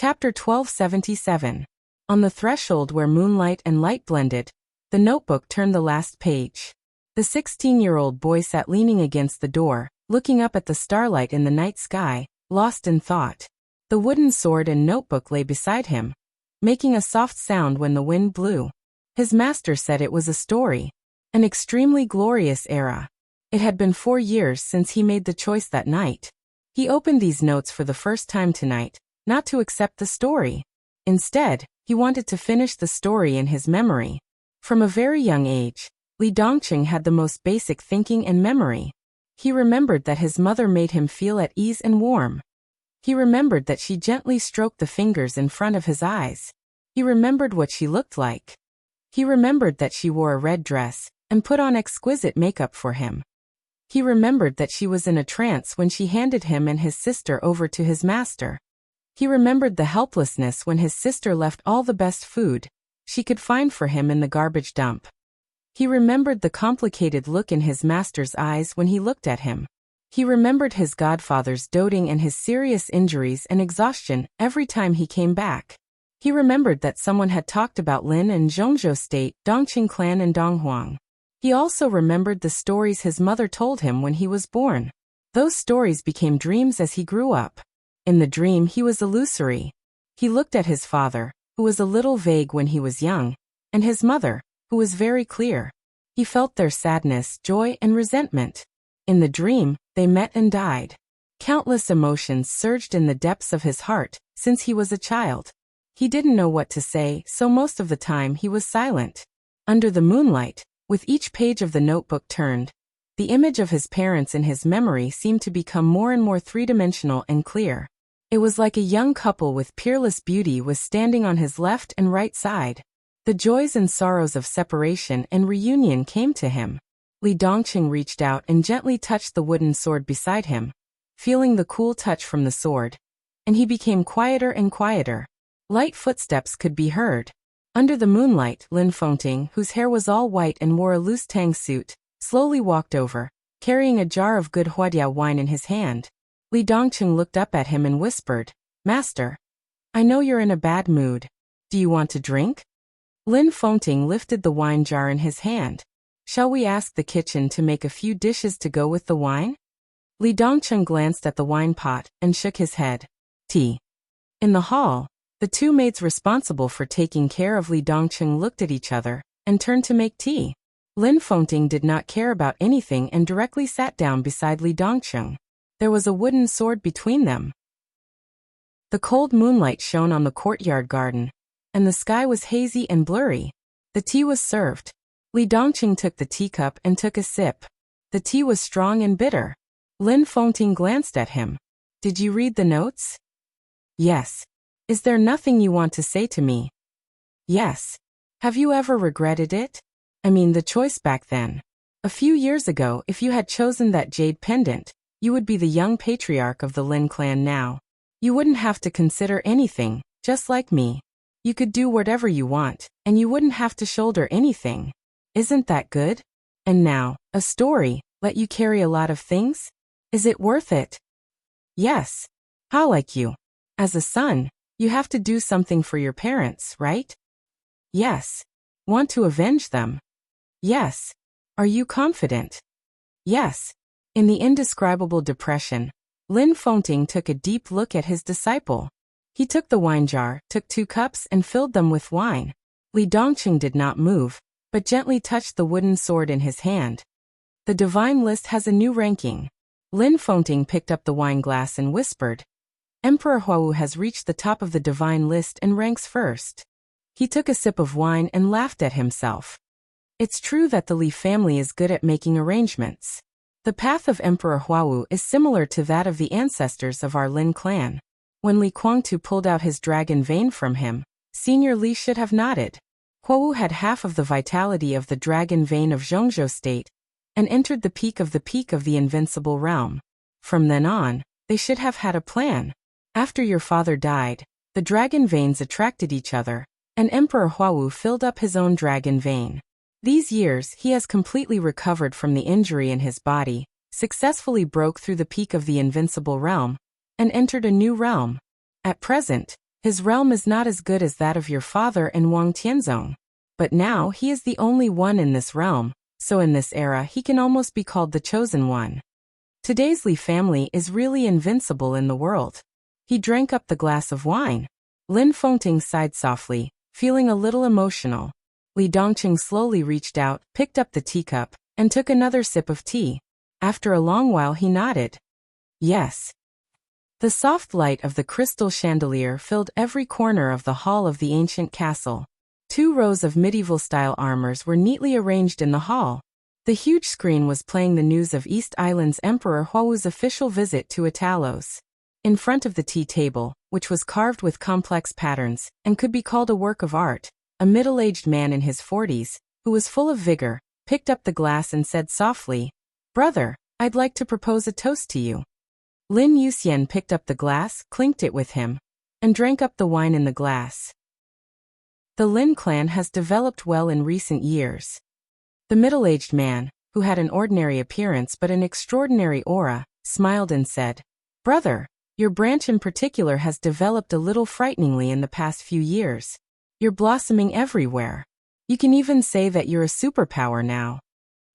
Chapter 1277. On the threshold where moonlight and light blended, the notebook turned the last page. The 16-year-old boy sat leaning against the door, looking up at the starlight in the night sky, lost in thought. The wooden sword and notebook lay beside him, making a soft sound when the wind blew. His master said it was a story, an extremely glorious era. It had been 4 years since he made the choice that night. He opened these notes for the first time tonight, not to accept the story. Instead, he wanted to finish the story in his memory. From a very young age, Li Dongqing had the most basic thinking and memory. He remembered that his mother made him feel at ease and warm. He remembered that she gently stroked the fingers in front of his eyes. He remembered what she looked like. He remembered that she wore a red dress and put on exquisite makeup for him. He remembered that she was in a trance when she handed him and his sister over to his master. He remembered the helplessness when his sister left all the best food she could find for him in the garbage dump. He remembered the complicated look in his master's eyes when he looked at him. He remembered his godfather's doting and his serious injuries and exhaustion every time he came back. He remembered that someone had talked about Lin and Zhongzhou State, Dongqing clan and Donghuang. He also remembered the stories his mother told him when he was born. Those stories became dreams as he grew up. In the dream he was illusory. He looked at his father, who was a little vague when he was young, and his mother, who was very clear. He felt their sadness, joy, and resentment. In the dream, they met and died. Countless emotions surged in the depths of his heart, since he was a child. He didn't know what to say, so most of the time he was silent. Under the moonlight, with each page of the notebook turned, the image of his parents in his memory seemed to become more and more three-dimensional and clear. It was like a young couple with peerless beauty was standing on his left and right side. The joys and sorrows of separation and reunion came to him. Li Dongqing reached out and gently touched the wooden sword beside him, feeling the cool touch from the sword. And he became quieter and quieter. Light footsteps could be heard. Under the moonlight, Lin Fengting, whose hair was all white and wore a loose tang suit, slowly walked over, carrying a jar of good huadia wine in his hand. Li Dongqing looked up at him and whispered, "Master, I know you're in a bad mood. Do you want to drink?" Lin Fengting lifted the wine jar in his hand. "Shall we ask the kitchen to make a few dishes to go with the wine?" Li Dongqing glanced at the wine pot and shook his head. Tea. In the hall, the two maids responsible for taking care of Li Dongqing looked at each other and turned to make tea. Lin Fengting did not care about anything and directly sat down beside Li Dongqing. There was a wooden sword between them. The cold moonlight shone on the courtyard garden, and the sky was hazy and blurry. The tea was served. Li Dongqing took the teacup and took a sip. The tea was strong and bitter. Lin Fengting glanced at him. "Did you read the notes?" "Yes." "Is there nothing you want to say to me?" "Yes." "Have you ever regretted it? I mean the choice back then. A few years ago, if you had chosen that jade pendant, you would be the young patriarch of the Lin clan now. You wouldn't have to consider anything, just like me. You could do whatever you want, and you wouldn't have to shoulder anything. Isn't that good? And now, a story, let you carry a lot of things? Is it worth it?" "Yes. How like you? As a son, you have to do something for your parents, right?" "Yes." "Want to avenge them?" "Yes." "Are you confident?" "Yes." In the indescribable depression, Lin Fengting took a deep look at his disciple. He took the wine jar, took 2 cups and filled them with wine. Li Dongqing did not move, but gently touched the wooden sword in his hand. "The divine list has a new ranking." Lin Fengting picked up the wine glass and whispered, "Emperor Huawu has reached the top of the divine list and ranks first." He took a sip of wine and laughed at himself. It's true that the Li family is good at making arrangements. The path of Emperor Huawu is similar to that of the ancestors of our Lin clan. When Li Guangtu pulled out his dragon vein from him, Senior Li should have nodded. Huawu had half of the vitality of the dragon vein of Zhongzhou State, and entered the peak of the invincible realm. From then on, they should have had a plan. After your father died, the dragon veins attracted each other, and Emperor Huawu filled up his own dragon vein. These years he has completely recovered from the injury in his body, successfully broke through the peak of the invincible realm, and entered a new realm. At present, His realm is not as good as that of your father and Wang Tianzong. But now he is the only one in this realm, so in this era he can almost be called the chosen one. Today's Li family is really invincible in the world. He drank up the glass of wine. Lin Fengting sighed softly, feeling a little emotional. Li Dongqing slowly reached out, picked up the teacup, and took another sip of tea. After a long while he nodded. Yes. The soft light of the crystal chandelier filled every corner of the hall of the ancient castle. 2 rows of medieval-style armors were neatly arranged in the hall. The huge screen was playing the news of East Island's Emperor Huawu's official visit to Italos. In front of the tea table, which was carved with complex patterns, and could be called a work of art, a middle-aged man in his 40s, who was full of vigor, picked up the glass and said softly, "Brother, I'd like to propose a toast to you." Lin Yuxian picked up the glass, clinked it with him, and drank up the wine in the glass. The Lin clan has developed well in recent years. The middle-aged man, who had an ordinary appearance but an extraordinary aura, smiled and said, "Brother, your branch in particular has developed a little frighteningly in the past few years. You're blossoming everywhere. You can even say that you're a superpower now."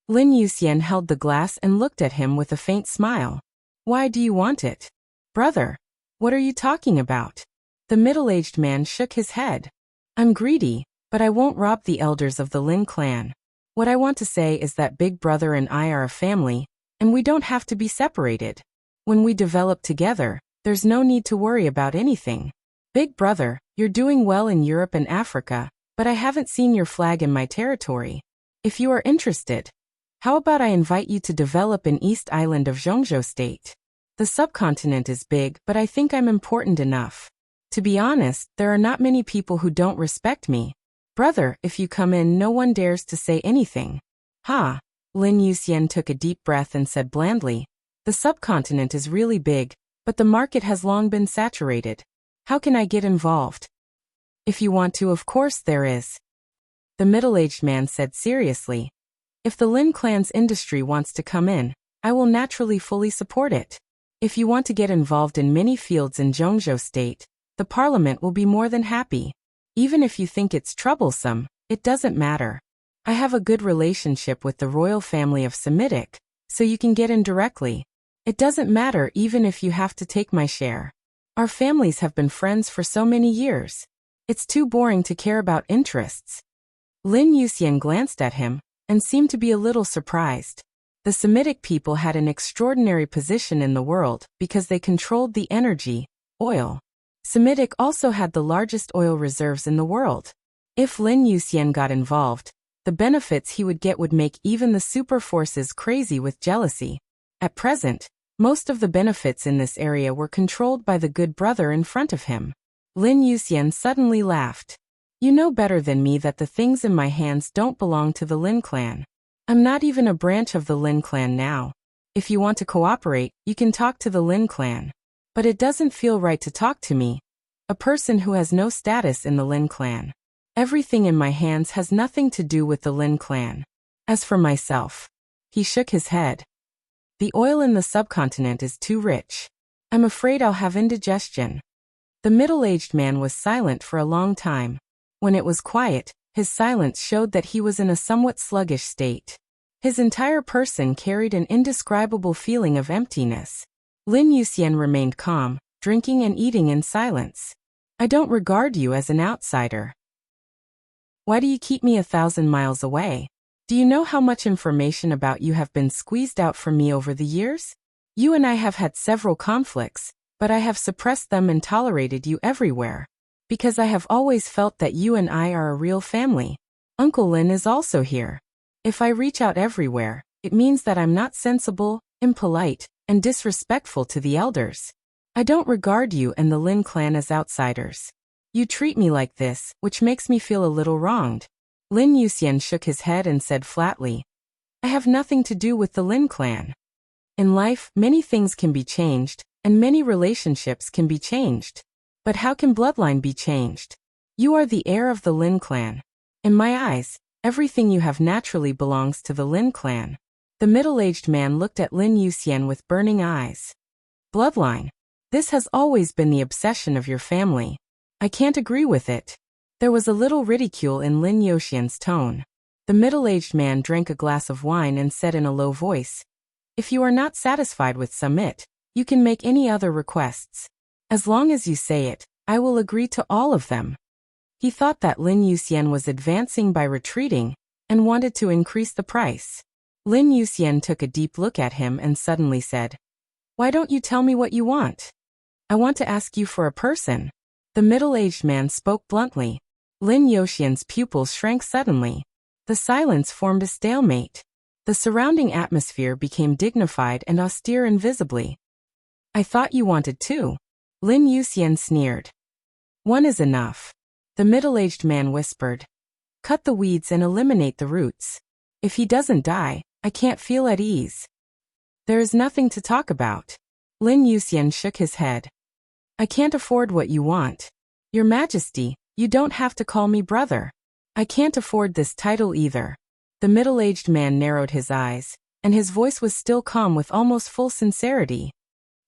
Lin Yuxian held the glass and looked at him with a faint smile. "Why do you want it? Brother, what are you talking about?" The middle-aged man shook his head. "I'm greedy, but I won't rob the elders of the Lin clan. What I want to say is that Big Brother and I are a family, and we don't have to be separated. When we develop together, there's no need to worry about anything. Big Brother, you're doing well in Europe and Africa, but I haven't seen your flag in my territory. If you are interested, how about I invite you to develop in East Island of Zhongzhou State? The subcontinent is big, but I think I'm important enough. To be honest, there are not many people who don't respect me. Brother, if you come in, no one dares to say anything." "Ha!" Lin Yuxian took a deep breath and said blandly, "The subcontinent is really big, but the market has long been saturated. How can I get involved?" "If you want to, of course there is." The middle-aged man said seriously, "If the Lin clan's industry wants to come in, I will naturally fully support it. If you want to get involved in many fields in Zhongzhou State, the parliament will be more than happy. Even if you think it's troublesome, it doesn't matter. I have a good relationship with the royal family of Semitic, so you can get in directly. It doesn't matter even if you have to take my share. Our families have been friends for so many years. It's too boring to care about interests." Lin Yuxian glanced at him, and seemed to be a little surprised. The Semitic people had an extraordinary position in the world because they controlled the energy, oil. Semitic also had the largest oil reserves in the world. If Lin Yuxian got involved, the benefits he would get would make even the super forces crazy with jealousy. At present, most of the benefits in this area were controlled by the good brother in front of him. Lin Yuxian suddenly laughed. "You know better than me that the things in my hands don't belong to the Lin clan. I'm not even a branch of the Lin clan now. If you want to cooperate, you can talk to the Lin clan. But it doesn't feel right to talk to me, a person who has no status in the Lin clan. Everything in my hands has nothing to do with the Lin clan. As for myself," he shook his head, "the oil in the subcontinent is too rich. I'm afraid I'll have indigestion." The middle-aged man was silent for a long time. When it was quiet, his silence showed that he was in a somewhat sluggish state. His entire person carried an indescribable feeling of emptiness. Lin Yuxian remained calm, drinking and eating in silence. "I don't regard you as an outsider. Why do you keep me 1,000 miles away? Do you know how much information about you have been squeezed out from me over the years? You and I have had several conflicts, but I have suppressed them and tolerated you everywhere. Because I have always felt that you and I are a real family. Uncle Lin is also here. If I reach out everywhere, it means that I'm not sensible, impolite, and disrespectful to the elders. I don't regard you and the Lin clan as outsiders. You treat me like this, which makes me feel a little wronged." Lin Yuxian shook his head and said flatly, "I have nothing to do with the Lin clan. In life, many things can be changed, and many relationships can be changed. But how can bloodline be changed? You are the heir of the Lin clan. In my eyes, everything you have naturally belongs to the Lin clan." The middle-aged man looked at Lin Yuxian with burning eyes. "Bloodline. This has always been the obsession of your family. I can't agree with it. There was a little ridicule in Lin Yuxian's tone. The middle-aged man drank a glass of wine and said in a low voice, "If you are not satisfied with submit, you can make any other requests. As long as you say it, I will agree to all of them." He thought that Lin Yuxian was advancing by retreating and wanted to increase the price. Lin Yuxian took a deep look at him and suddenly said, "Why don't you tell me what you want? I want to ask you for a person." The middle-aged man spoke bluntly. Lin Yuxian's pupils shrank suddenly. The silence formed a stalemate. The surrounding atmosphere became dignified and austere invisibly. "I thought you wanted two." Lin Yuxian sneered. "One is enough." The middle-aged man whispered, "Cut the weeds and eliminate the roots. If he doesn't die, I can't feel at ease." "There is nothing to talk about." Lin Yuxian shook his head. "I can't afford what you want. Your Majesty, you don't have to call me brother. I can't afford this title either." The middle-aged man narrowed his eyes, and his voice was still calm with almost full sincerity.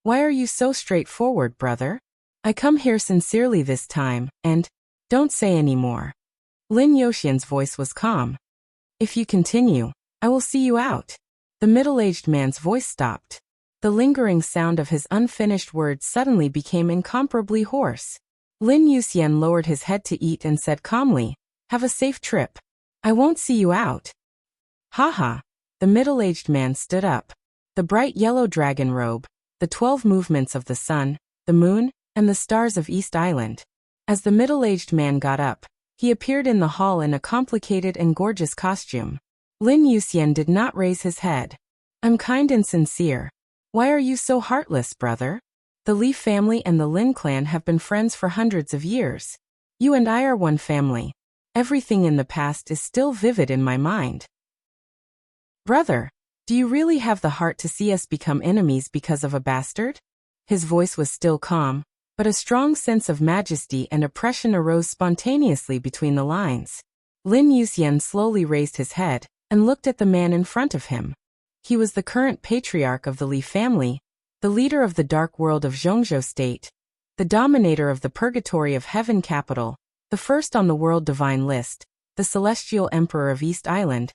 "Why are you so straightforward, brother? I come here sincerely this time, and don't say any more." Lin Yuxian's voice was calm. "If you continue, I will see you out." The middle-aged man's voice stopped. The lingering sound of his unfinished words suddenly became incomparably hoarse. Lin Yuxian lowered his head to eat and said calmly, "Have a safe trip. I won't see you out." "Ha." The middle-aged man stood up. The bright yellow dragon robe, the 12 movements of the sun, the moon, and the stars of East Island. As the middle-aged man got up, he appeared in the hall in a complicated and gorgeous costume. Lin Yuxian did not raise his head. "I'm kind and sincere. Why are you so heartless, brother? The Li family and the Lin clan have been friends for hundreds of years. You and I are one family. Everything in the past is still vivid in my mind. Brother, do you really have the heart to see us become enemies because of a bastard?" His voice was still calm, but a strong sense of majesty and oppression arose spontaneously between the lines. Lin Yuxian slowly raised his head and looked at the man in front of him. He was the current patriarch of the Li family, the leader of the dark world of Zhongzhou State, the dominator of the purgatory of Heaven capital, the first on the world divine list, the celestial emperor of East Island,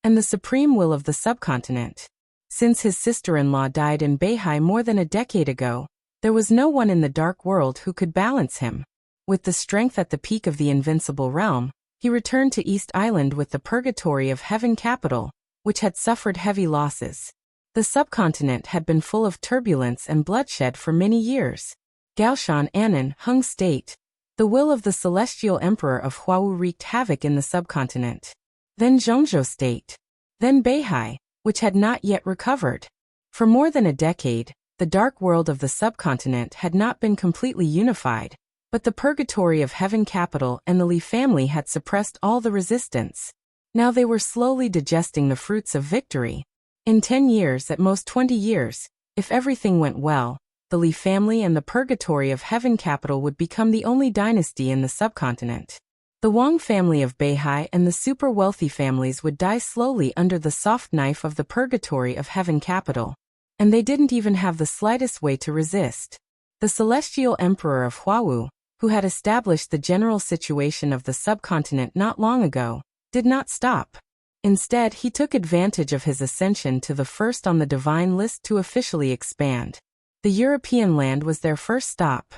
and the supreme will of the subcontinent. Since his sister-in-law died in Beihai more than a decade ago, there was no one in the dark world who could balance him. With the strength at the peak of the invincible realm, he returned to East Island with the purgatory of Heaven capital, which had suffered heavy losses. The subcontinent had been full of turbulence and bloodshed for many years. Gaoshan Anan Hung State, the will of the celestial emperor of Huawu wreaked havoc in the subcontinent. Then Zhongzhou State. Then Beihai, which had not yet recovered. For more than a decade, the dark world of the subcontinent had not been completely unified, but the purgatory of Heaven capital and the Li family had suppressed all the resistance. Now they were slowly digesting the fruits of victory. In 10 years, at most 20 years, if everything went well, the Li family and the purgatory of Heaven capital would become the only dynasty in the subcontinent. The Wang family of Beihai and the super-wealthy families would die slowly under the soft knife of the purgatory of Heaven capital, and they didn't even have the slightest way to resist. The celestial emperor of Huawu, who had established the general situation of the subcontinent not long ago, did not stop. Instead, he took advantage of his ascension to the first on the divine list to officially expand. The European land was their first stop.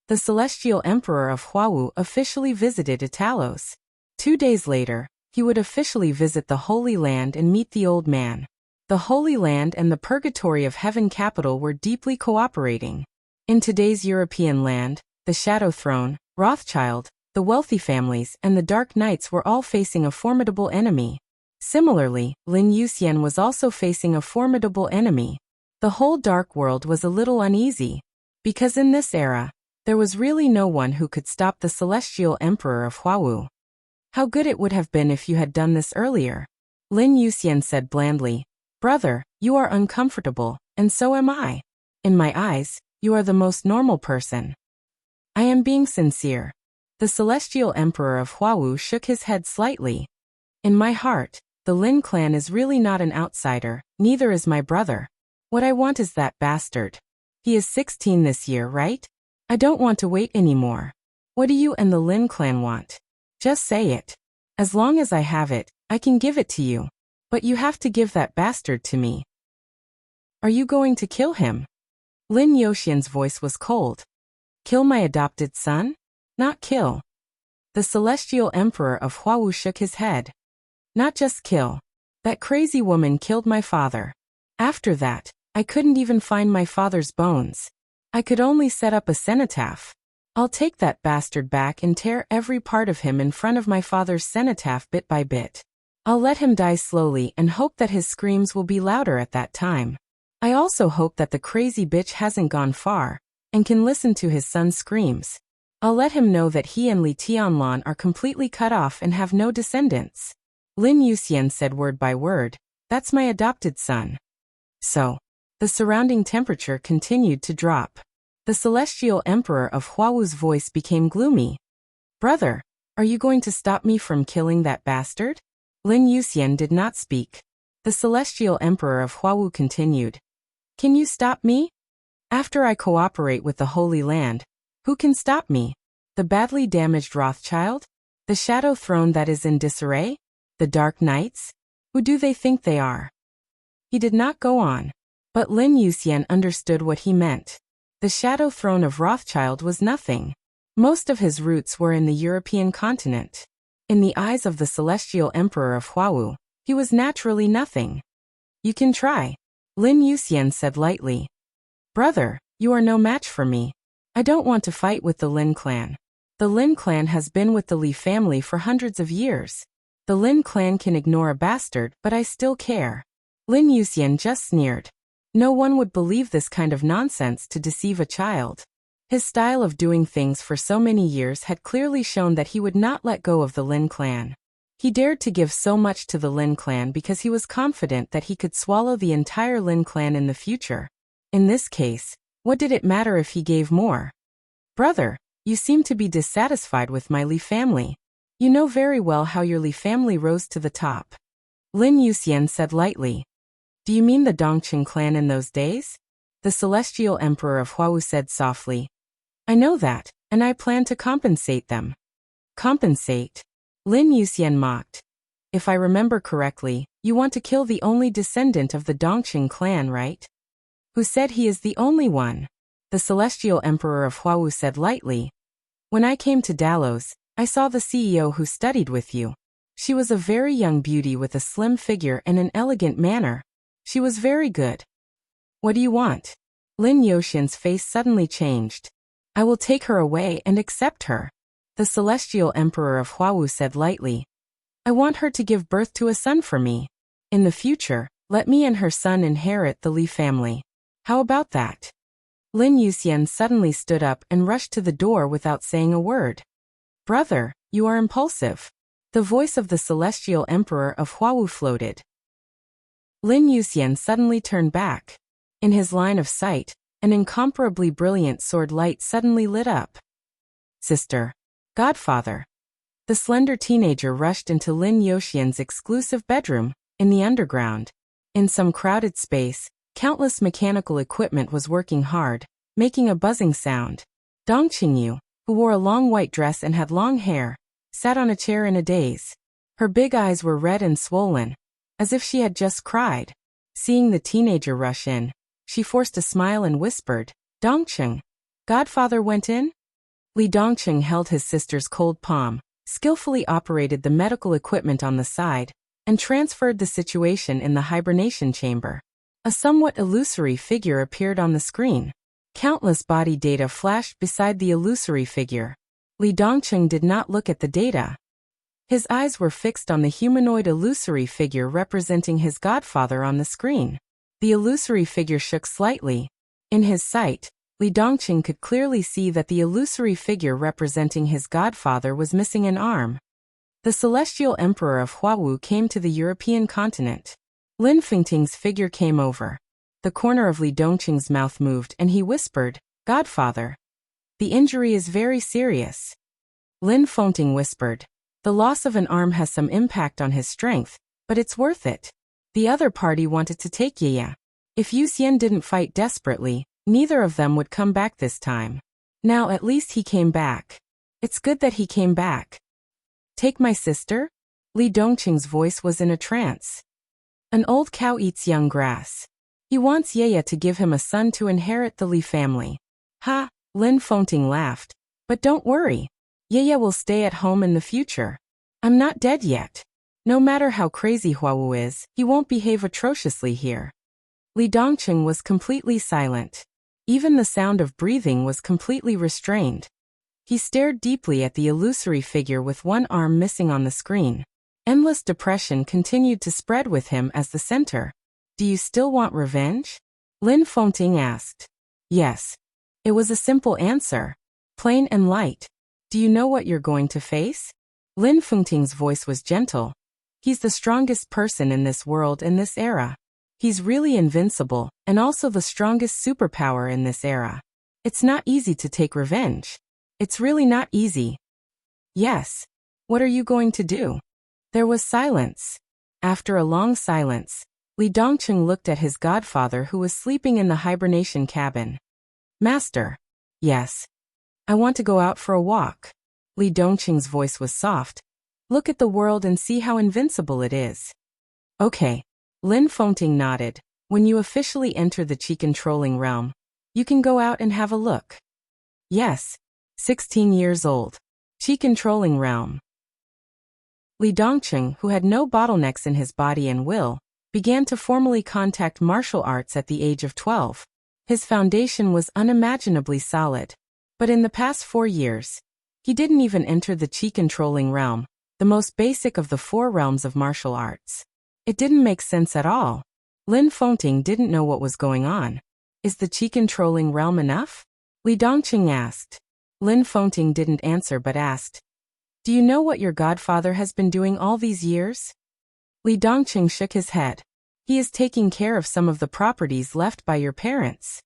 The celestial emperor of Huawu officially visited Italos. 2 days later, he would officially visit the Holy Land and meet the old man. The Holy Land and the purgatory of Heaven capital were deeply cooperating. In today's European land, the Shadow Throne, Rothschild, the wealthy families, and the Dark Knights were all facing a formidable enemy. Similarly, Lin Yuxian was also facing a formidable enemy. The whole dark world was a little uneasy, because in this era, there was really no one who could stop the celestial emperor of Huawu. "How good it would have been if you had done this earlier," Lin Yuxian said blandly. "Brother, you are uncomfortable, and so am I. In my eyes, you are the most normal person." "I am being sincere." The celestial emperor of Huawu shook his head slightly. "In my heart, the Lin clan is really not an outsider, neither is my brother. What I want is that bastard. He is 16 this year, right? I don't want to wait anymore." What do you and the Lin clan want? Just say it. As long as I have it, I can give it to you. But you have to give that bastard to me. Are you going to kill him? Lin Yoxian's voice was cold. Kill my adopted son? Not kill. The celestial emperor of Huawu shook his head. Not just kill. That crazy woman killed my father. After that, I couldn't even find my father's bones. I could only set up a cenotaph. I'll take that bastard back and tear every part of him in front of my father's cenotaph bit by bit. I'll let him die slowly and hope that his screams will be louder at that time. I also hope that the crazy bitch hasn't gone far and can listen to his son's screams. I'll let him know that he and Li Tianlan are completely cut off and have no descendants. Lin Yuxian said word by word, that's my adopted son. So, the surrounding temperature continued to drop. The celestial emperor of Huawu's voice became gloomy. Brother, are you going to stop me from killing that bastard? Lin Yuxian did not speak. The celestial emperor of Huawu continued. Can you stop me? After I cooperate with the Holy Land, who can stop me? The badly damaged Rothschild? The Shadow Throne that is in disarray? The Dark Knights? Who do they think they are? He did not go on. But Lin Yuxian understood what he meant. The Shadow Throne of Rothschild was nothing. Most of his roots were in the European continent. In the eyes of the celestial emperor of Huawu, he was naturally nothing. You can try. Lin Yuxian said lightly. Brother, you are no match for me. I don't want to fight with the Lin clan. The Lin clan has been with the Li family for hundreds of years. The Lin clan can ignore a bastard, but I still care. Lin Yuxian just sneered. No one would believe this kind of nonsense to deceive a child. His style of doing things for so many years had clearly shown that he would not let go of the Lin clan. He dared to give so much to the Lin clan because he was confident that he could swallow the entire Lin clan in the future. In this case, what did it matter if he gave more? Brother, you seem to be dissatisfied with my Li family. You know very well how your Li family rose to the top. Lin Yuxian said lightly. Do you mean the Dongqing clan in those days? The celestial emperor of Huawu said softly. I know that, and I plan to compensate them. Compensate? Lin Yuxian mocked. If I remember correctly, you want to kill the only descendant of the Dongqing clan, right? Who said he is the only one? The celestial emperor of Huawu said lightly. When I came to Dalos, I saw the CEO who studied with you. She was a very young beauty with a slim figure and an elegant manner. She was very good. What do you want? Lin Yoxian's face suddenly changed. I will take her away and accept her. The celestial emperor of Huawu said lightly. I want her to give birth to a son for me. In the future, let me and her son inherit the Li family. How about that? Lin Yuxian suddenly stood up and rushed to the door without saying a word. Brother, you are impulsive. The voice of the celestial emperor of Huawu floated. Lin Yuxian suddenly turned back. In his line of sight, an incomparably brilliant sword light suddenly lit up. Sister. Godfather. The slender teenager rushed into Lin Yoxian's exclusive bedroom, in the underground. In some crowded space, countless mechanical equipment was working hard, making a buzzing sound. Dong Qingyu, who wore a long white dress and had long hair, sat on a chair in a daze. Her big eyes were red and swollen, as if she had just cried. Seeing the teenager rush in, she forced a smile and whispered, Dongqing. Godfather went in? Li Dongqing held his sister's cold palm, skillfully operated the medical equipment on the side, and transferred the situation in the hibernation chamber. A somewhat illusory figure appeared on the screen. Countless body data flashed beside the illusory figure. Li Dongqing did not look at the data. His eyes were fixed on the humanoid illusory figure representing his godfather on the screen. The illusory figure shook slightly. In his sight, Li Dongqing could clearly see that the illusory figure representing his godfather was missing an arm. The celestial emperor of Huawu came to the European continent. Lin Fengting's figure came over. The corner of Li Dongqing's mouth moved and he whispered, Godfather. The injury is very serious. Lin Fengting whispered. The loss of an arm has some impact on his strength, but it's worth it. The other party wanted to take Yaya. If Yuxian didn't fight desperately, neither of them would come back this time. Now at least he came back. It's good that he came back. Take my sister? Li Dongqing's voice was in a trance. An old cow eats young grass. He wants Yaya to give him a son to inherit the Li family. Ha, Lin Fengting laughed. But don't worry. Yaya will stay at home in the future. I'm not dead yet. No matter how crazy Huawu is, he won't behave atrociously here. Li Dongqing was completely silent. Even the sound of breathing was completely restrained. He stared deeply at the illusory figure with one arm missing on the screen. Endless depression continued to spread with him as the center. Do you still want revenge? Lin Fengting asked. Yes. It was a simple answer. Plain and light. Do you know what you're going to face? Lin Fengting's voice was gentle. He's the strongest person in this world in this era. He's really invincible, and also the strongest superpower in this era. It's not easy to take revenge. It's really not easy. Yes. What are you going to do? There was silence. After a long silence, Li Dongqing looked at his godfather who was sleeping in the hibernation cabin. Master. Yes. I want to go out for a walk. Li Dongqing's voice was soft. Look at the world and see how invincible it is. Okay. Lin Fengting nodded. When you officially enter the Qi-controlling realm, you can go out and have a look. Yes. 16 years old. Qi-controlling realm. Li Dongqing, who had no bottlenecks in his body and will, began to formally contact martial arts at the age of 12. His foundation was unimaginably solid. But in the past 4 years, he didn't even enter the Qi-controlling realm, the most basic of the 4 realms of martial arts. It didn't make sense at all. Lin Fengting didn't know what was going on. Is the Qi-controlling realm enough? Li Dongqing asked. Lin Fengting didn't answer but asked, do you know what your godfather has been doing all these years? Li Dongqing shook his head. He is taking care of some of the properties left by your parents.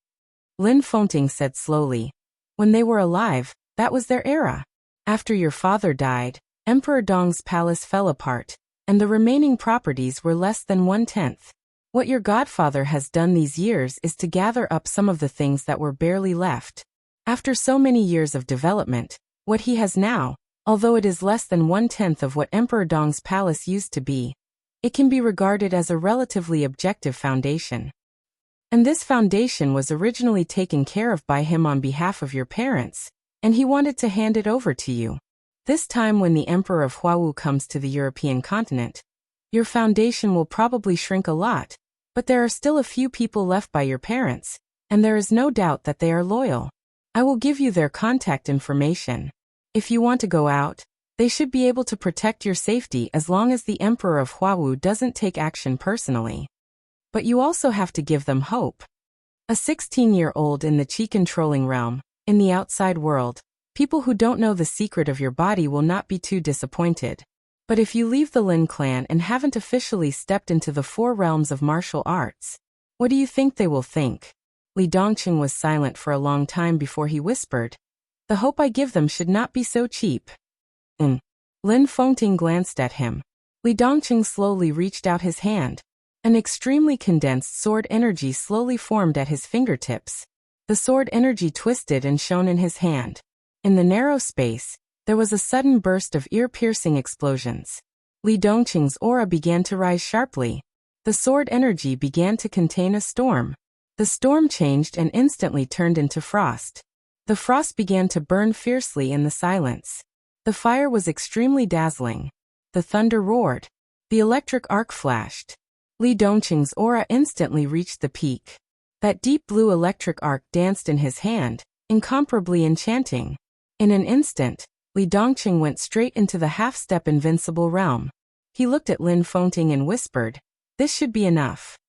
Lin Fengting said slowly. When they were alive, that was their era. After your father died, Emperor Dong's palace fell apart, and the remaining properties were less than 1/10. What your godfather has done these years is to gather up some of the things that were barely left. After so many years of development, what he has now, although it is less than 1/10 of what Emperor Dong's palace used to be, it can be regarded as a relatively objective foundation. And this foundation was originally taken care of by him on behalf of your parents, and he wanted to hand it over to you. This time when the Emperor of Huawu comes to the European continent, your foundation will probably shrink a lot, but there are still a few people left by your parents, and there is no doubt that they are loyal. I will give you their contact information. If you want to go out, they should be able to protect your safety as long as the Emperor of Huawu doesn't take action personally. But you also have to give them hope. A 16-year-old in the Qi-controlling realm, in the outside world, people who don't know the secret of your body will not be too disappointed. But if you leave the Lin clan and haven't officially stepped into the 4 realms of martial arts, what do you think they will think? Li Dongqing was silent for a long time before he whispered, the hope I give them should not be so cheap. Lin Fengting glanced at him. Li Dongqing slowly reached out his hand. An extremely condensed sword energy slowly formed at his fingertips. The sword energy twisted and shone in his hand. In the narrow space, there was a sudden burst of ear-piercing explosions. Li Dongqing's aura began to rise sharply. The sword energy began to contain a storm. The storm changed and instantly turned into frost. The frost began to burn fiercely in the silence. The fire was extremely dazzling. The thunder roared. The electric arc flashed. Li Dongqing's aura instantly reached the peak. That deep blue electric arc danced in his hand, incomparably enchanting. In an instant, Li Dongqing went straight into the half-step invincible realm. He looked at Lin Fengting and whispered, this should be enough.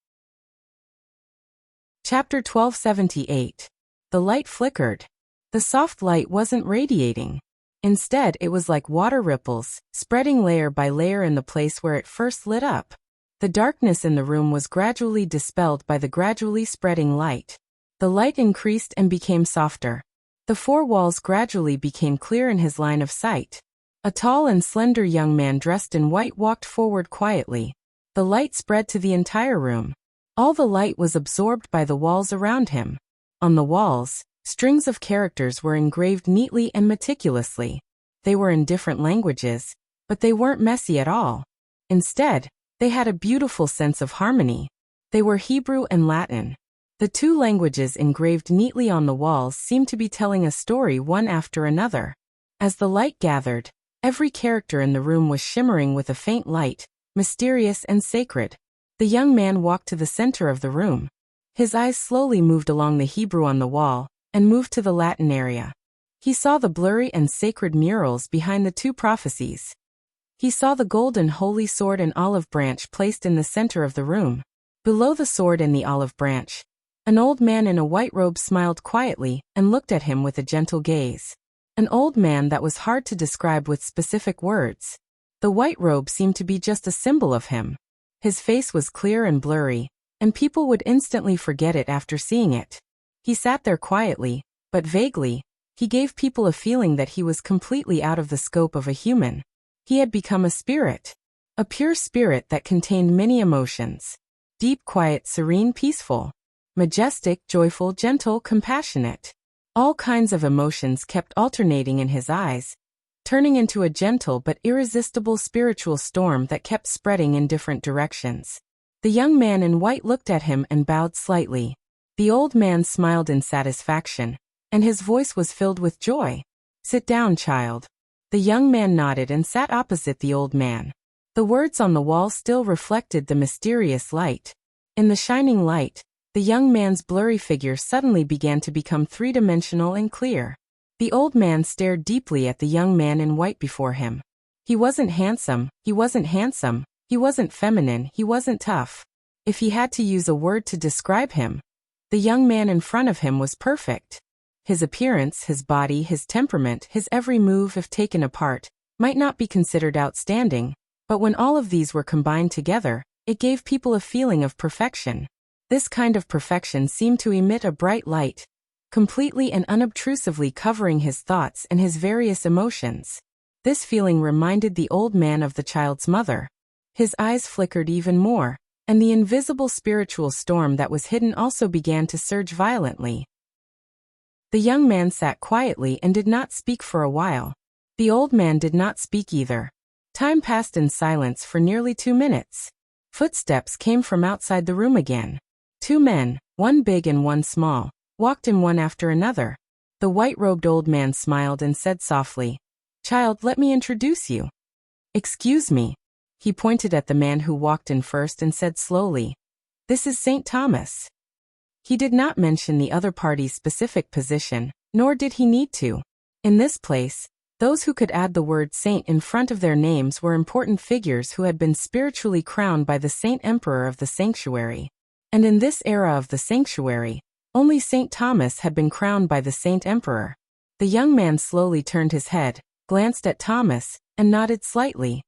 Chapter 1278. The light flickered. The soft light wasn't radiating. Instead, it was like water ripples, spreading layer by layer in the place where it first lit up. The darkness in the room was gradually dispelled by the gradually spreading light. The light increased and became softer. The 4 walls gradually became clear in his line of sight. A tall and slender young man dressed in white walked forward quietly. The light spread to the entire room. All the light was absorbed by the walls around him. On the walls, strings of characters were engraved neatly and meticulously. they were in different languages, but they weren't messy at all. Instead, they had a beautiful sense of harmony. They were Hebrew and Latin. The two languages engraved neatly on the walls seemed to be telling a story one after another. As the light gathered, every character in the room was shimmering with a faint light, mysterious and sacred. The young man walked to the center of the room. His eyes slowly moved along the Hebrew on the wall, and moved to the Latin area. He saw the blurry and sacred murals behind the two prophecies. He saw the golden holy sword and olive branch placed in the center of the room. Below the sword and the olive branch, an old man in a white robe smiled quietly and looked at him with a gentle gaze. An old man that was hard to describe with specific words. The white robe seemed to be just a symbol of him. His face was clear and blurry, and people would instantly forget it after seeing it. He sat there quietly, but vaguely. He gave people a feeling that he was completely out of the scope of a human. He had become a spirit. A pure spirit that contained many emotions. Deep, quiet, serene, peaceful. Majestic, joyful, gentle, compassionate. All kinds of emotions kept alternating in his eyes, turning into a gentle but irresistible spiritual storm that kept spreading in different directions. The young man in white looked at him and bowed slightly. The old man smiled in satisfaction, and his voice was filled with joy. "Sit down, child." The young man nodded and sat opposite the old man. The words on the wall still reflected the mysterious light. In the shining light, the young man's blurry figure suddenly began to become three-dimensional and clear. The old man stared deeply at the young man in white before him. He wasn't handsome, he wasn't feminine, he wasn't tough. If he had to use a word to describe him, the young man in front of him was perfect. His appearance, his body, his temperament, his every move if taken apart, might not be considered outstanding, but when all of these were combined together, it gave people a feeling of perfection. This kind of perfection seemed to emit a bright light, completely and unobtrusively covering his thoughts and his various emotions. This feeling reminded the old man of the child's mother. His eyes flickered even more, and the invisible spiritual storm that was hidden also began to surge violently. The young man sat quietly and did not speak for a while. The old man did not speak either. Time passed in silence for nearly 2 minutes. Footsteps came from outside the room again. 2 men, one big and one small, walked in one after another. The white-robed old man smiled and said softly, "Child, let me introduce you." "Excuse me." He pointed at the man who walked in first and said slowly, "This is St. Thomas." He did not mention the other party's specific position, nor did he need to. In this place, those who could add the word saint in front of their names were important figures who had been spiritually crowned by the Saint Emperor of the Sanctuary. And in this era of the Sanctuary, only St. Thomas had been crowned by the Saint Emperor. The young man slowly turned his head, glanced at Thomas, and nodded slightly.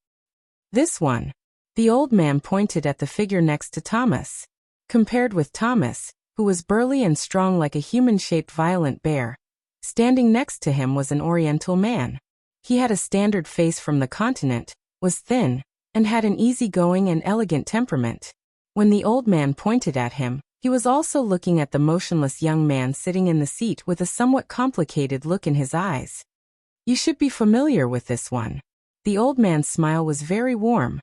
"This one." The old man pointed at the figure next to Thomas. Compared with Thomas, who was burly and strong like a human-shaped violent bear, standing next to him was an Oriental man. He had a standard face from the continent, was thin, and had an easygoing and elegant temperament. When the old man pointed at him, he was also looking at the motionless young man sitting in the seat with a somewhat complicated look in his eyes. "You should be familiar with this one." The old man's smile was very warm.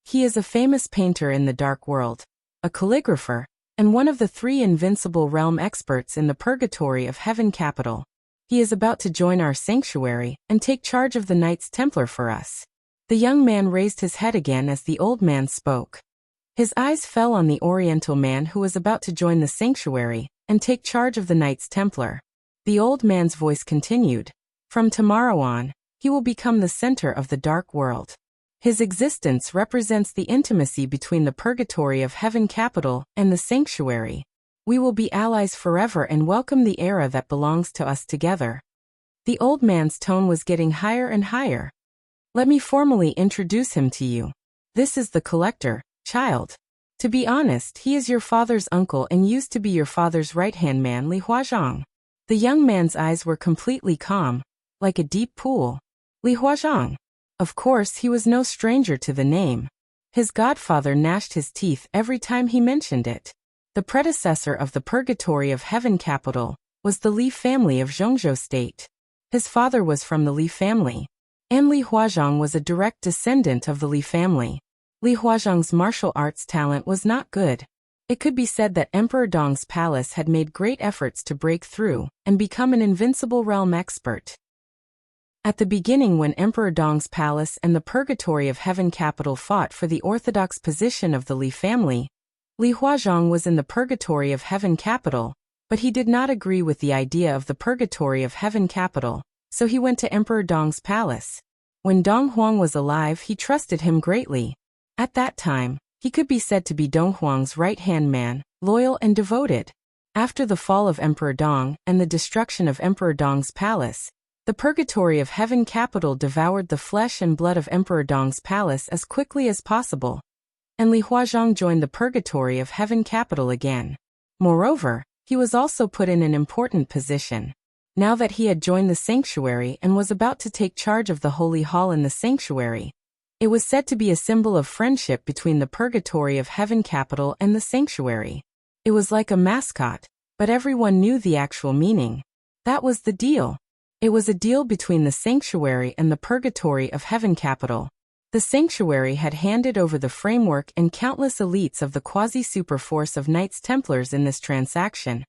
"He is a famous painter in the dark world, a calligrapher, and one of the 3 invincible realm experts in the purgatory of Heaven Capital. He is about to join our sanctuary and take charge of the Knights Templar for us." The young man raised his head again as the old man spoke. His eyes fell on the Oriental man who was about to join the sanctuary and take charge of the Knights Templar. The old man's voice continued, "From tomorrow on, he will become the center of the dark world. His existence represents the intimacy between the purgatory of Heaven Capital and the sanctuary. We will be allies forever and welcome the era that belongs to us together." The old man's tone was getting higher and higher. "Let me formally introduce him to you. This is the collector, child. To be honest, he is your father's uncle and used to be your father's right-hand man, Li Huazhang." The young man's eyes were completely calm, like a deep pool. Li Huazhang. Of course, he was no stranger to the name. His godfather gnashed his teeth every time he mentioned it. The predecessor of the purgatory of Heaven Capital was the Li family of Zhongzhou State. His father was from the Li family. And Li Huazhong was a direct descendant of the Li family. Li Huazhong's martial arts talent was not good. It could be said that Emperor Dong's palace had made great efforts to break through and become an invincible realm expert. At the beginning, when Emperor Dong's palace and the Purgatory of Heaven capital fought for the orthodox position of the Li family, Li Huazhong was in the Purgatory of Heaven capital, but he did not agree with the idea of the Purgatory of Heaven capital, so he went to Emperor Dong's palace. When Dong Huang was alive, he trusted him greatly. At that time, he could be said to be Dong Huang's right-hand man, loyal and devoted. After the fall of Emperor Dong and the destruction of Emperor Dong's palace, the Purgatory of Heaven capital devoured the flesh and blood of Emperor Dong's palace as quickly as possible, and Li Huazhong joined the Purgatory of Heaven capital again. Moreover, he was also put in an important position. Now that he had joined the sanctuary and was about to take charge of the holy hall in the sanctuary, it was said to be a symbol of friendship between the Purgatory of Heaven capital and the sanctuary. It was like a mascot, but everyone knew the actual meaning. That was the deal. It was a deal between the sanctuary and the Purgatory of Heaven capital. The sanctuary had handed over the framework and countless elites of the quasi-super force of Knights Templars in this transaction,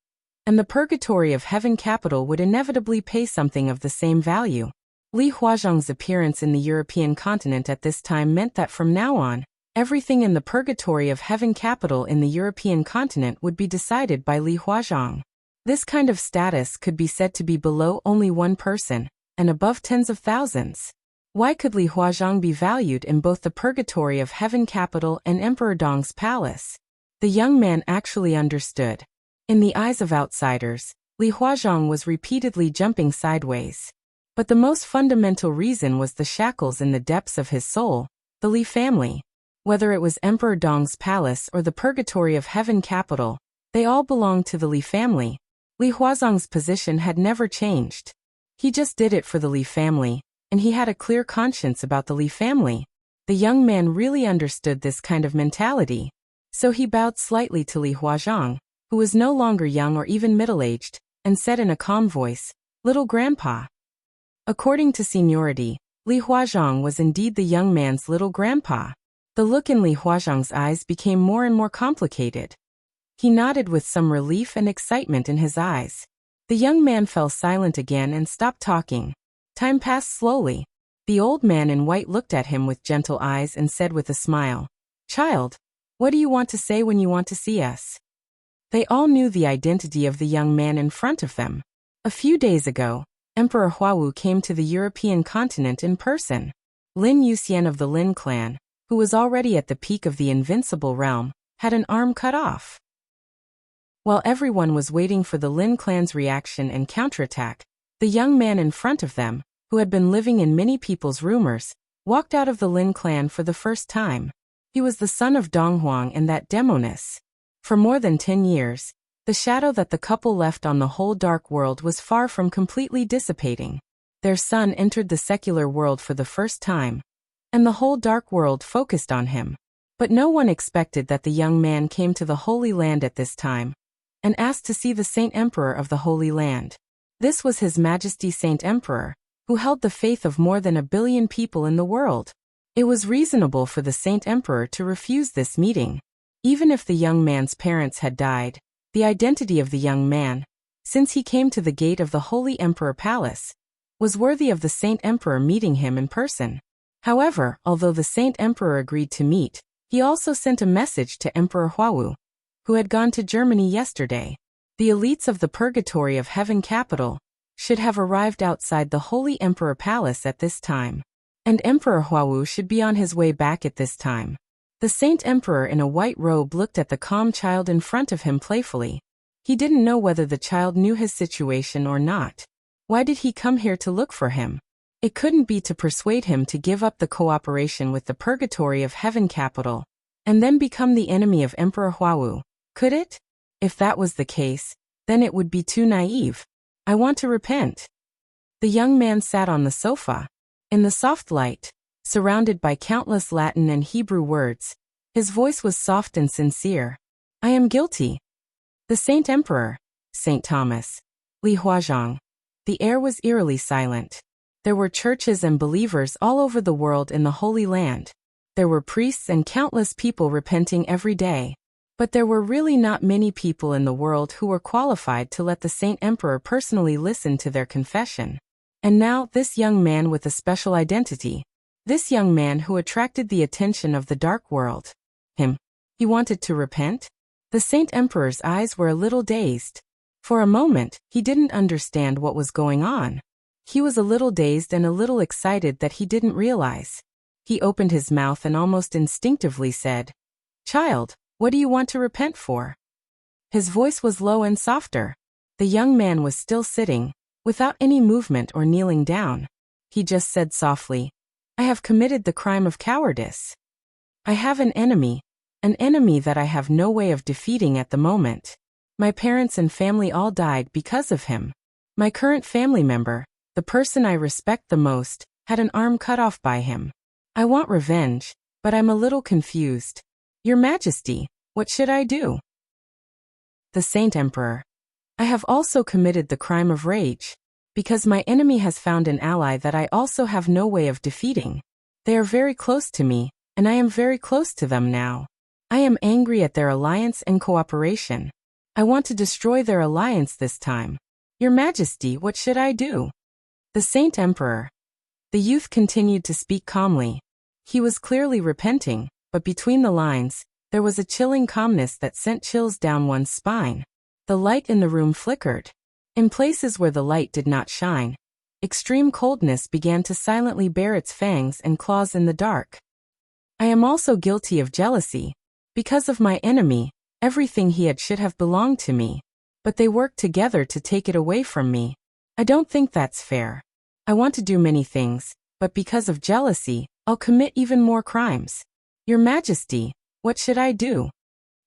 and the Purgatory of Heaven capital would inevitably pay something of the same value. Li Huazhong's appearance in the European continent at this time meant that from now on, everything in the Purgatory of Heaven capital in the European continent would be decided by Li Huazhong. This kind of status could be said to be below only one person, and above tens of thousands. Why could Li Huazhong be valued in both the Purgatory of Heaven capital and Emperor Dong's palace? The young man actually understood. In the eyes of outsiders, Li Huazhong was repeatedly jumping sideways. But the most fundamental reason was the shackles in the depths of his soul, the Li family. Whether it was Emperor Dong's palace or the Purgatory of Heaven capital, they all belonged to the Li family. Li Huazhong's position had never changed. He just did it for the Li family, and he had a clear conscience about the Li family. The young man really understood this kind of mentality. So he bowed slightly to Li Huazhong, who was no longer young or even middle-aged, and said in a calm voice, "Little grandpa." According to seniority, Li Huazhong was indeed the young man's little grandpa. The look in Li Huazhong's eyes became more and more complicated. He nodded with some relief and excitement in his eyes. The young man fell silent again and stopped talking. Time passed slowly. The old man in white looked at him with gentle eyes and said with a smile, "Child, what do you want to say when you want to see us?" They all knew the identity of the young man in front of them. A few days ago, Emperor Huawu came to the European continent in person. Lin Yuxian of the Lin clan, who was already at the peak of the invincible realm, had an arm cut off. While everyone was waiting for the Lin clan's reaction and counterattack, the young man in front of them, who had been living in many people's rumors, walked out of the Lin clan for the first time. He was the son of Dong Huang and that demoness. For more than 10 years, the shadow that the couple left on the whole dark world was far from completely dissipating. Their son entered the secular world for the first time, and the whole dark world focused on him. But no one expected that the young man came to the Holy Land at this time, and asked to see the Saint Emperor of the Holy Land. This was His Majesty Saint Emperor, who held the faith of more than 1 billion people in the world. It was reasonable for the Saint Emperor to refuse this meeting. Even if the young man's parents had died, the identity of the young man, since he came to the gate of the Holy Emperor Palace, was worthy of the Saint Emperor meeting him in person. However, although the Saint Emperor agreed to meet, he also sent a message to Emperor Huawu, who had gone to Germany yesterday. The elites of the Purgatory of Heaven capital should have arrived outside the Holy Emperor Palace at this time, and Emperor Huawu should be on his way back at this time. The Saint Emperor in a white robe looked at the calm child in front of him playfully. He didn't know whether the child knew his situation or not. Why did he come here to look for him? It couldn't be to persuade him to give up the cooperation with the Purgatory of Heaven capital, and then become the enemy of Emperor Huawu, could it? If that was the case, then it would be too naive. I want to repent. The young man sat on the sofa. In the soft light, surrounded by countless Latin and Hebrew words, his voice was soft and sincere. I am guilty. The Saint Emperor, Saint Thomas, Li Huazhong. The air was eerily silent. There were churches and believers all over the world in the Holy Land. There were priests and countless people repenting every day. But there were really not many people in the world who were qualified to let the Saint Emperor personally listen to their confession. And now, this young man with a special identity. This young man who attracted the attention of the dark world. He wanted to repent? The Saint Emperor's eyes were a little dazed. For a moment, he didn't understand what was going on. He was a little dazed and a little excited that he didn't realize. He opened his mouth and almost instinctively said, "Child, what do you want to repent for?" His voice was low and softer. The young man was still sitting, without any movement or kneeling down. He just said softly, "I have committed the crime of cowardice. I have an enemy that I have no way of defeating at the moment. My parents and family all died because of him. My current family member, the person I respect the most, had an arm cut off by him. I want revenge, but I'm a little confused. Your Majesty, what should I do?" The Saint Emperor. "I have also committed the crime of rage, because my enemy has found an ally that I also have no way of defeating. They are very close to me, and I am very close to them now. I am angry at their alliance and cooperation. I want to destroy their alliance this time. Your Majesty, what should I do?" The Saint Emperor. The youth continued to speak calmly. He was clearly repenting, but between the lines, there was a chilling calmness that sent chills down one's spine. The light in the room flickered. In places where the light did not shine, extreme coldness began to silently bare its fangs and claws in the dark. "I am also guilty of jealousy. Because of my enemy, everything he had should have belonged to me. But they worked together to take it away from me. I don't think that's fair. I want to do many things, but because of jealousy, I'll commit even more crimes. Your Majesty, what should I do?"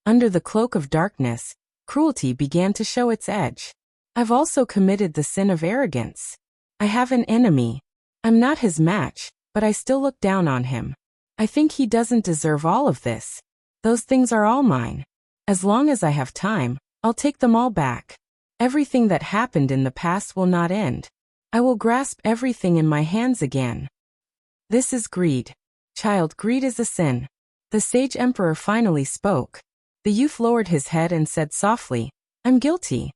Under the cloak of darkness, cruelty began to show its edge. "I've also committed the sin of arrogance. I have an enemy. I'm not his match, but I still look down on him. I think he doesn't deserve all of this. Those things are all mine. As long as I have time, I'll take them all back. Everything that happened in the past will not end. I will grasp everything in my hands again. This is greed. Child, greed is a sin." The Sage Emperor finally spoke. The youth lowered his head and said softly, "I'm guilty."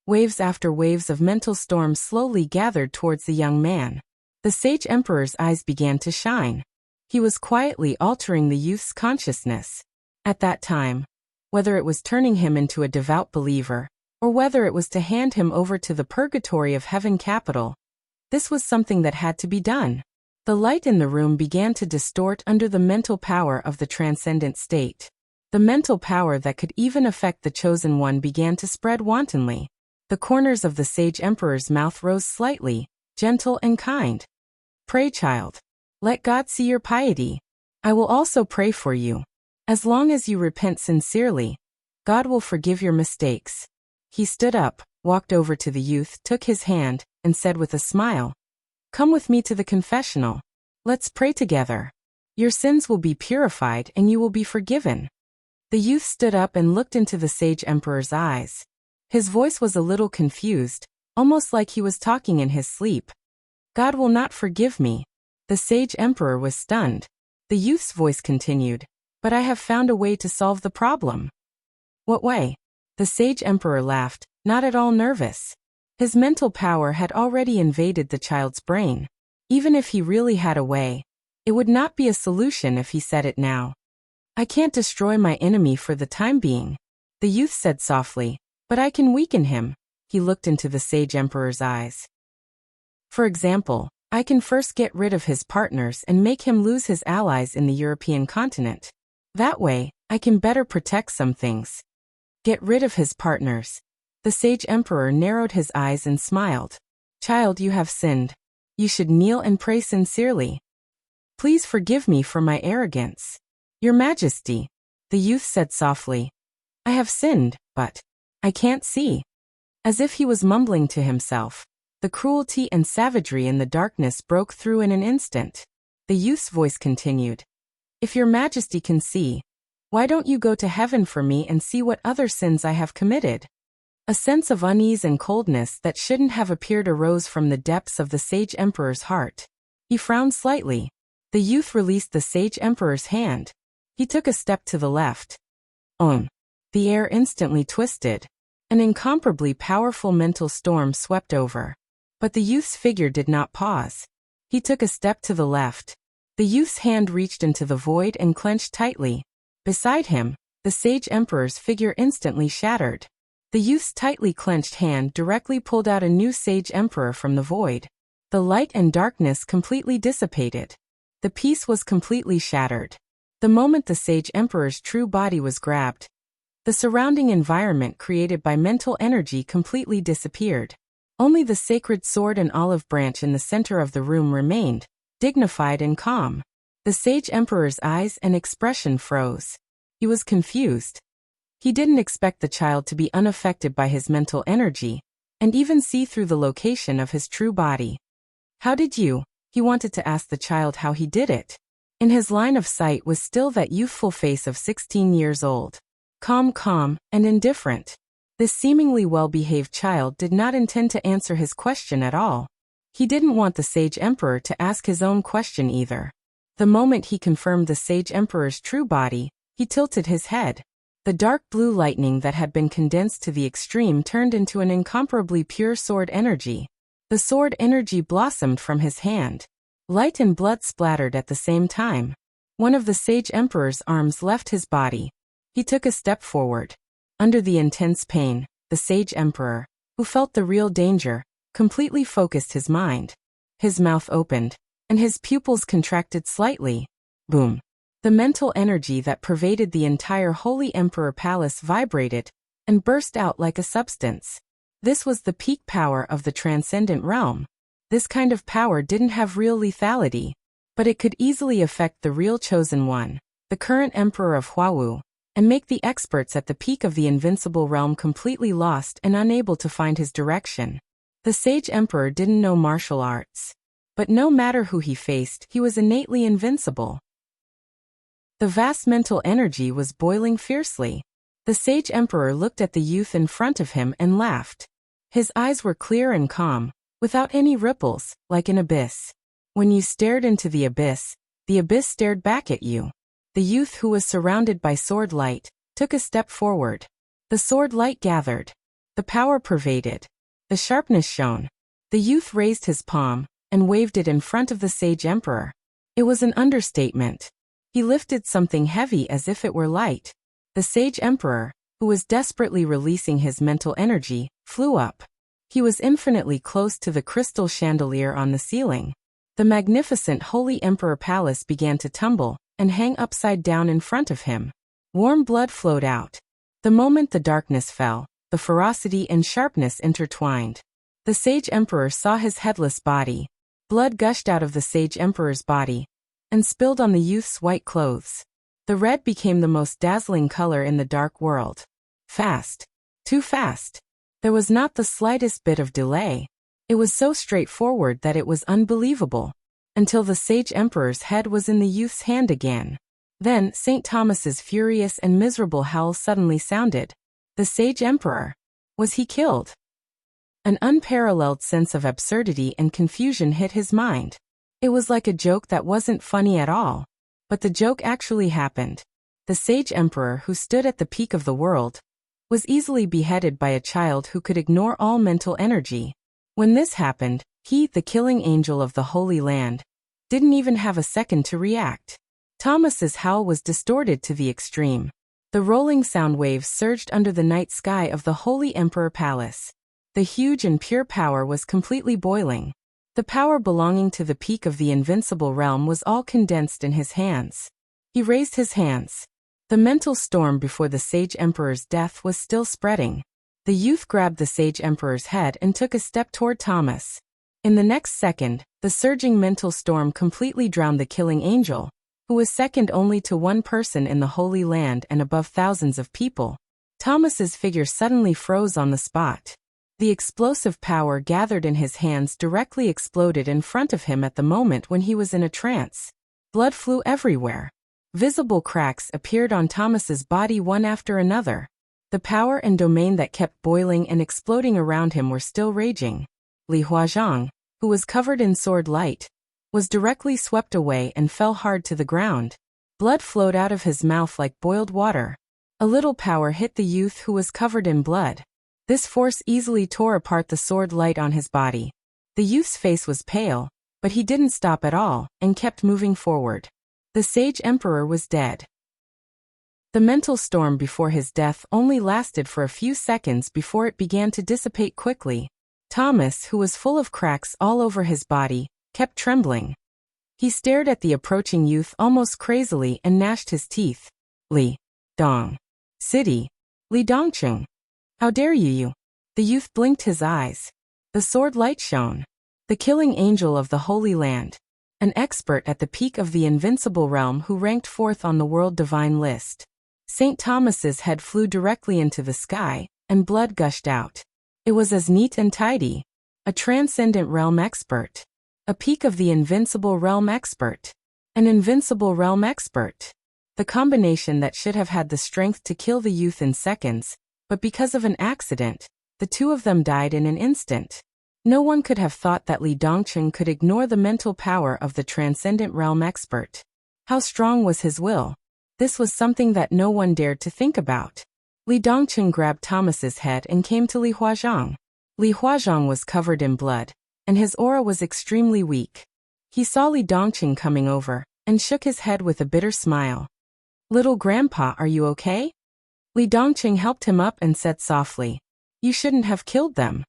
Waves after waves of mental storms slowly gathered towards the young man. The Sage Emperor's eyes began to shine. He was quietly altering the youth's consciousness. At that time, whether it was turning him into a devout believer, or whether it was to hand him over to the purgatory of heaven capital, this was something that had to be done. The light in the room began to distort under the mental power of the transcendent state. The mental power that could even affect the chosen one began to spread wantonly. The corners of the Sage Emperor's mouth rose slightly, gentle and kind. "Pray, child. Let God see your piety. I will also pray for you. As long as you repent sincerely, God will forgive your mistakes." He stood up, walked over to the youth, took his hand, and said with a smile, "Come with me to the confessional. Let's pray together. Your sins will be purified and you will be forgiven." The youth stood up and looked into the Sage Emperor's eyes. His voice was a little confused, almost like he was talking in his sleep. "God will not forgive me." The Sage Emperor was stunned. The youth's voice continued, "But I have found a way to solve the problem." "What way?" The Sage Emperor laughed, not at all nervous. His mental power had already invaded the child's brain. Even if he really had a way, it would not be a solution if he said it now. "I can't destroy my enemy for the time being," the youth said softly, "but I can weaken him." He looked into the Sage Emperor's eyes. "For example, I can first get rid of his partners and make him lose his allies in the European continent. That way, I can better protect some things." "Get rid of his partners." The Sage Emperor narrowed his eyes and smiled. "Child, you have sinned. You should kneel and pray sincerely. Please forgive me for my arrogance." "Your Majesty," the youth said softly, "I have sinned, but I can't see." As if he was mumbling to himself, the cruelty and savagery in the darkness broke through in an instant. The youth's voice continued, "If your Majesty can see, why don't you go to heaven for me and see what other sins I have committed?" A sense of unease and coldness that shouldn't have appeared arose from the depths of the Sage Emperor's heart. He frowned slightly. The youth released the Sage Emperor's hand. He took a step to the left. The air instantly twisted. An incomparably powerful mental storm swept over. But the youth's figure did not pause. He took a step to the left. The youth's hand reached into the void and clenched tightly. Beside him, the Sage Emperor's figure instantly shattered. The youth's tightly clenched hand directly pulled out a new Sage Emperor from the void. The light and darkness completely dissipated. The piece was completely shattered. The moment the Sage Emperor's true body was grabbed, the surrounding environment created by mental energy completely disappeared. Only the sacred sword and olive branch in the center of the room remained, dignified and calm. The Sage Emperor's eyes and expression froze. He was confused. He didn't expect the child to be unaffected by his mental energy, and even see through the location of his true body. How did you? He wanted to ask the child how he did it. In his line of sight was still that youthful face of 16 years old. Calm, and indifferent. This seemingly well-behaved child did not intend to answer his question at all. He didn't want the Sage Emperor to ask his own question either. The moment he confirmed the Sage Emperor's true body, he tilted his head. The dark blue lightning that had been condensed to the extreme turned into an incomparably pure sword energy. The sword energy blossomed from his hand. Light and blood splattered at the same time. One of the Sage Emperor's arms left his body. He took a step forward. Under the intense pain, the Sage Emperor, who felt the real danger, completely focused his mind. His mouth opened, and his pupils contracted slightly. Boom. The mental energy that pervaded the entire Holy Emperor Palace vibrated and burst out like a substance. This was the peak power of the transcendent realm. This kind of power didn't have real lethality, but it could easily affect the real chosen one, the current Emperor of Huawu, and make the experts at the peak of the invincible realm completely lost and unable to find his direction. The Sage Emperor didn't know martial arts. But no matter who he faced, he was innately invincible. The vast mental energy was boiling fiercely. The Sage Emperor looked at the youth in front of him and laughed. His eyes were clear and calm, without any ripples, like an abyss. When you stared into the abyss stared back at you. The youth, who was surrounded by sword light, took a step forward. The sword light gathered. The power pervaded. The sharpness shone. The youth raised his palm and waved it in front of the Sage Emperor. It was an understatement. He lifted something heavy as if it were light. The Sage Emperor, who was desperately releasing his mental energy, flew up. He was infinitely close to the crystal chandelier on the ceiling. The magnificent Holy Emperor Palace began to tumble and hang upside down in front of him. Warm blood flowed out. The moment the darkness fell, the ferocity and sharpness intertwined. The Sage Emperor saw his headless body. Blood gushed out of the Sage Emperor's body and spilled on the youth's white clothes. The red became the most dazzling color in the dark world. Fast. Too fast. There was not the slightest bit of delay. It was so straightforward that it was unbelievable. Until the Sage Emperor's head was in the youth's hand again. Then St. Thomas's furious and miserable howl suddenly sounded. The Sage Emperor. Was he killed? An unparalleled sense of absurdity and confusion hit his mind. It was like a joke that wasn't funny at all. But the joke actually happened. The Sage Emperor, who stood at the peak of the world, was easily beheaded by a child who could ignore all mental energy. When this happened, he, the killing angel of the Holy Land, didn't even have a second to react. Thomas's howl was distorted to the extreme. The rolling sound waves surged under the night sky of the Holy Emperor Palace. The huge and pure power was completely boiling. The power belonging to the peak of the invincible realm was all condensed in his hands. He raised his hands. The mental storm before the Sage Emperor's death was still spreading. The youth grabbed the Sage Emperor's head and took a step toward Thomas. In the next second, the surging mental storm completely drowned the killing angel, who was second only to one person in the Holy Land and above thousands of people. Thomas's figure suddenly froze on the spot. The explosive power gathered in his hands directly exploded in front of him at the moment when he was in a trance. Blood flew everywhere. Visible cracks appeared on Thomas's body one after another. The power and domain that kept boiling and exploding around him were still raging. Li Huazhang, who was covered in sword light, was directly swept away and fell hard to the ground. Blood flowed out of his mouth like boiled water. A little power hit the youth who was covered in blood. This force easily tore apart the sword light on his body. The youth's face was pale, but he didn't stop at all and kept moving forward. The sage emperor was dead. The mental storm before his death only lasted for a few seconds before it began to dissipate quickly. Thomas, who was full of cracks all over his body, kept trembling. He stared at the approaching youth almost crazily and gnashed his teeth. Li Dong City. Li Dongcheng. How dare you? The youth blinked his eyes. The sword light shone. The killing angel of the Holy Land. An expert at the peak of the invincible realm who ranked fourth on the world divine list. St. Thomas's head flew directly into the sky, and blood gushed out. It was as neat and tidy. A transcendent realm expert. A peak of the invincible realm expert. An invincible realm expert. The combination that should have had the strength to kill the youth in seconds, but because of an accident, the two of them died in an instant. No one could have thought that Li Dongcheng could ignore the mental power of the transcendent realm expert. How strong was his will? This was something that no one dared to think about. Li Dongcheng grabbed Thomas's head and came to Li Huazhang. Li Huazhang was covered in blood, and his aura was extremely weak. He saw Li Dongcheng coming over, and shook his head with a bitter smile. "Little grandpa, are you okay?" Li Dongcheng helped him up and said softly, "You shouldn't have killed them."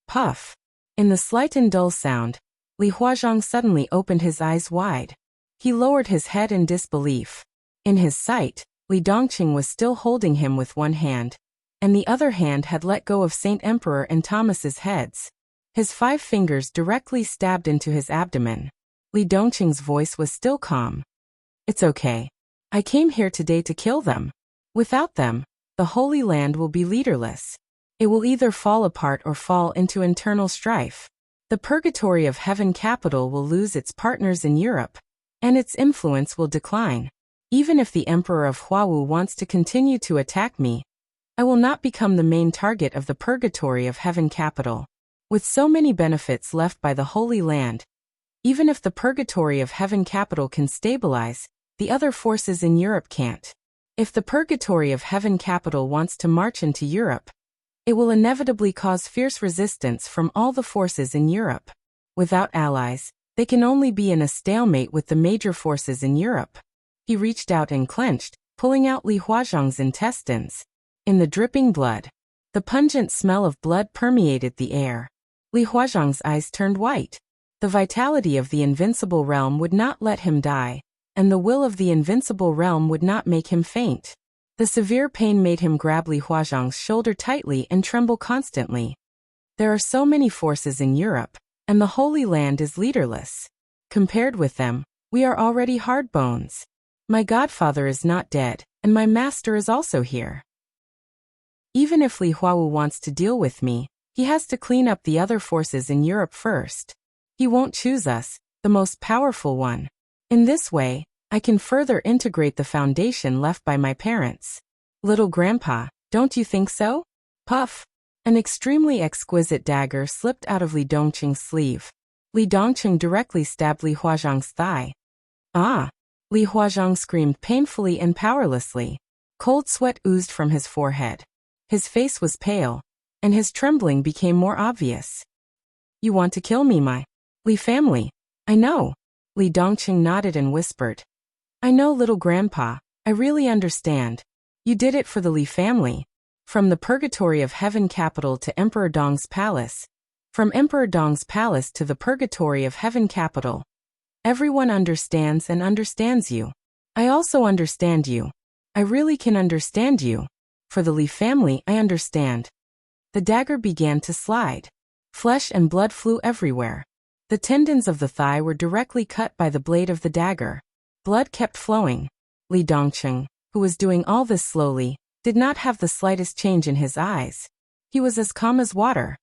Puff. In the slight and dull sound, Li Huazhang suddenly opened his eyes wide. He lowered his head in disbelief. In his sight, Li Dongcheng was still holding him with one hand, and the other hand had let go of Saint Emperor and Thomas's heads. His 5 fingers directly stabbed into his abdomen. Li Dongcheng's voice was still calm. "It's okay. I came here today to kill them. Without them, the Holy Land will be leaderless. It will either fall apart or fall into internal strife. The Purgatory of Heaven capital will lose its partners in Europe, and its influence will decline. Even if the Emperor of Huawu wants to continue to attack me, I will not become the main target of the Purgatory of Heaven capital. With so many benefits left by the Holy Land, even if the Purgatory of Heaven capital can stabilize, the other forces in Europe can't. If the Purgatory of Heaven capital wants to march into Europe, it will inevitably cause fierce resistance from all the forces in Europe. Without allies, they can only be in a stalemate with the major forces in Europe." He reached out and clenched, pulling out Li Huazhang's intestines. In the dripping blood, the pungent smell of blood permeated the air. Li Huazhang's eyes turned white. The vitality of the invincible realm would not let him die, and the will of the invincible realm would not make him faint. The severe pain made him grab Li Huazhang's shoulder tightly and tremble constantly. There are so many forces in Europe, and the Holy Land is leaderless. Compared with them, we are already hard bones. My godfather is not dead, and my master is also here. Even if Li Huawu wants to deal with me, he has to clean up the other forces in Europe first. He won't choose us, the most powerful one. In this way, I can further integrate the foundation left by my parents. Little grandpa, don't you think so? Puff. An extremely exquisite dagger slipped out of Li Dongcheng's sleeve. Li Dongcheng directly stabbed Li Huazhang's thigh. "Ah!" Li Huazhang screamed painfully and powerlessly. Cold sweat oozed from his forehead. His face was pale, and his trembling became more obvious. "You want to kill me, my Li family?" "I know." Li Dongcheng nodded and whispered. "I know, little grandpa, I really understand. You did it for the Li family. From the Purgatory of Heaven capital to Emperor Dong's palace. From Emperor Dong's palace to the Purgatory of Heaven capital. Everyone understands and understands you. I also understand you. I really can understand you. For the Li family, I understand." The dagger began to slide. Flesh and blood flew everywhere. The tendons of the thigh were directly cut by the blade of the dagger. Blood kept flowing. Li Dongcheng, who was doing all this slowly, did not have the slightest change in his eyes. He was as calm as water.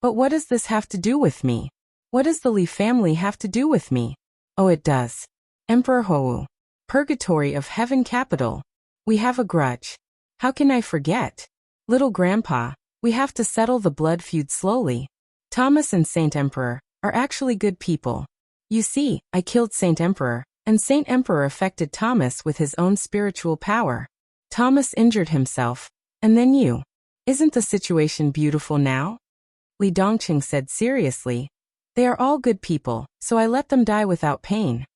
"But what does this have to do with me? What does the Li family have to do with me?" "Oh, it does. Emperor Hou, Purgatory of Heaven capital. We have a grudge. How can I forget? Little Grandpa, we have to settle the blood feud slowly. Thomas and Saint Emperor are actually good people. You see, I killed Saint Emperor, and Saint Emperor affected Thomas with his own spiritual power. Thomas injured himself, and then you. Isn't the situation beautiful now? Li Dongqing said seriously. They are all good people, so I let them die without pain.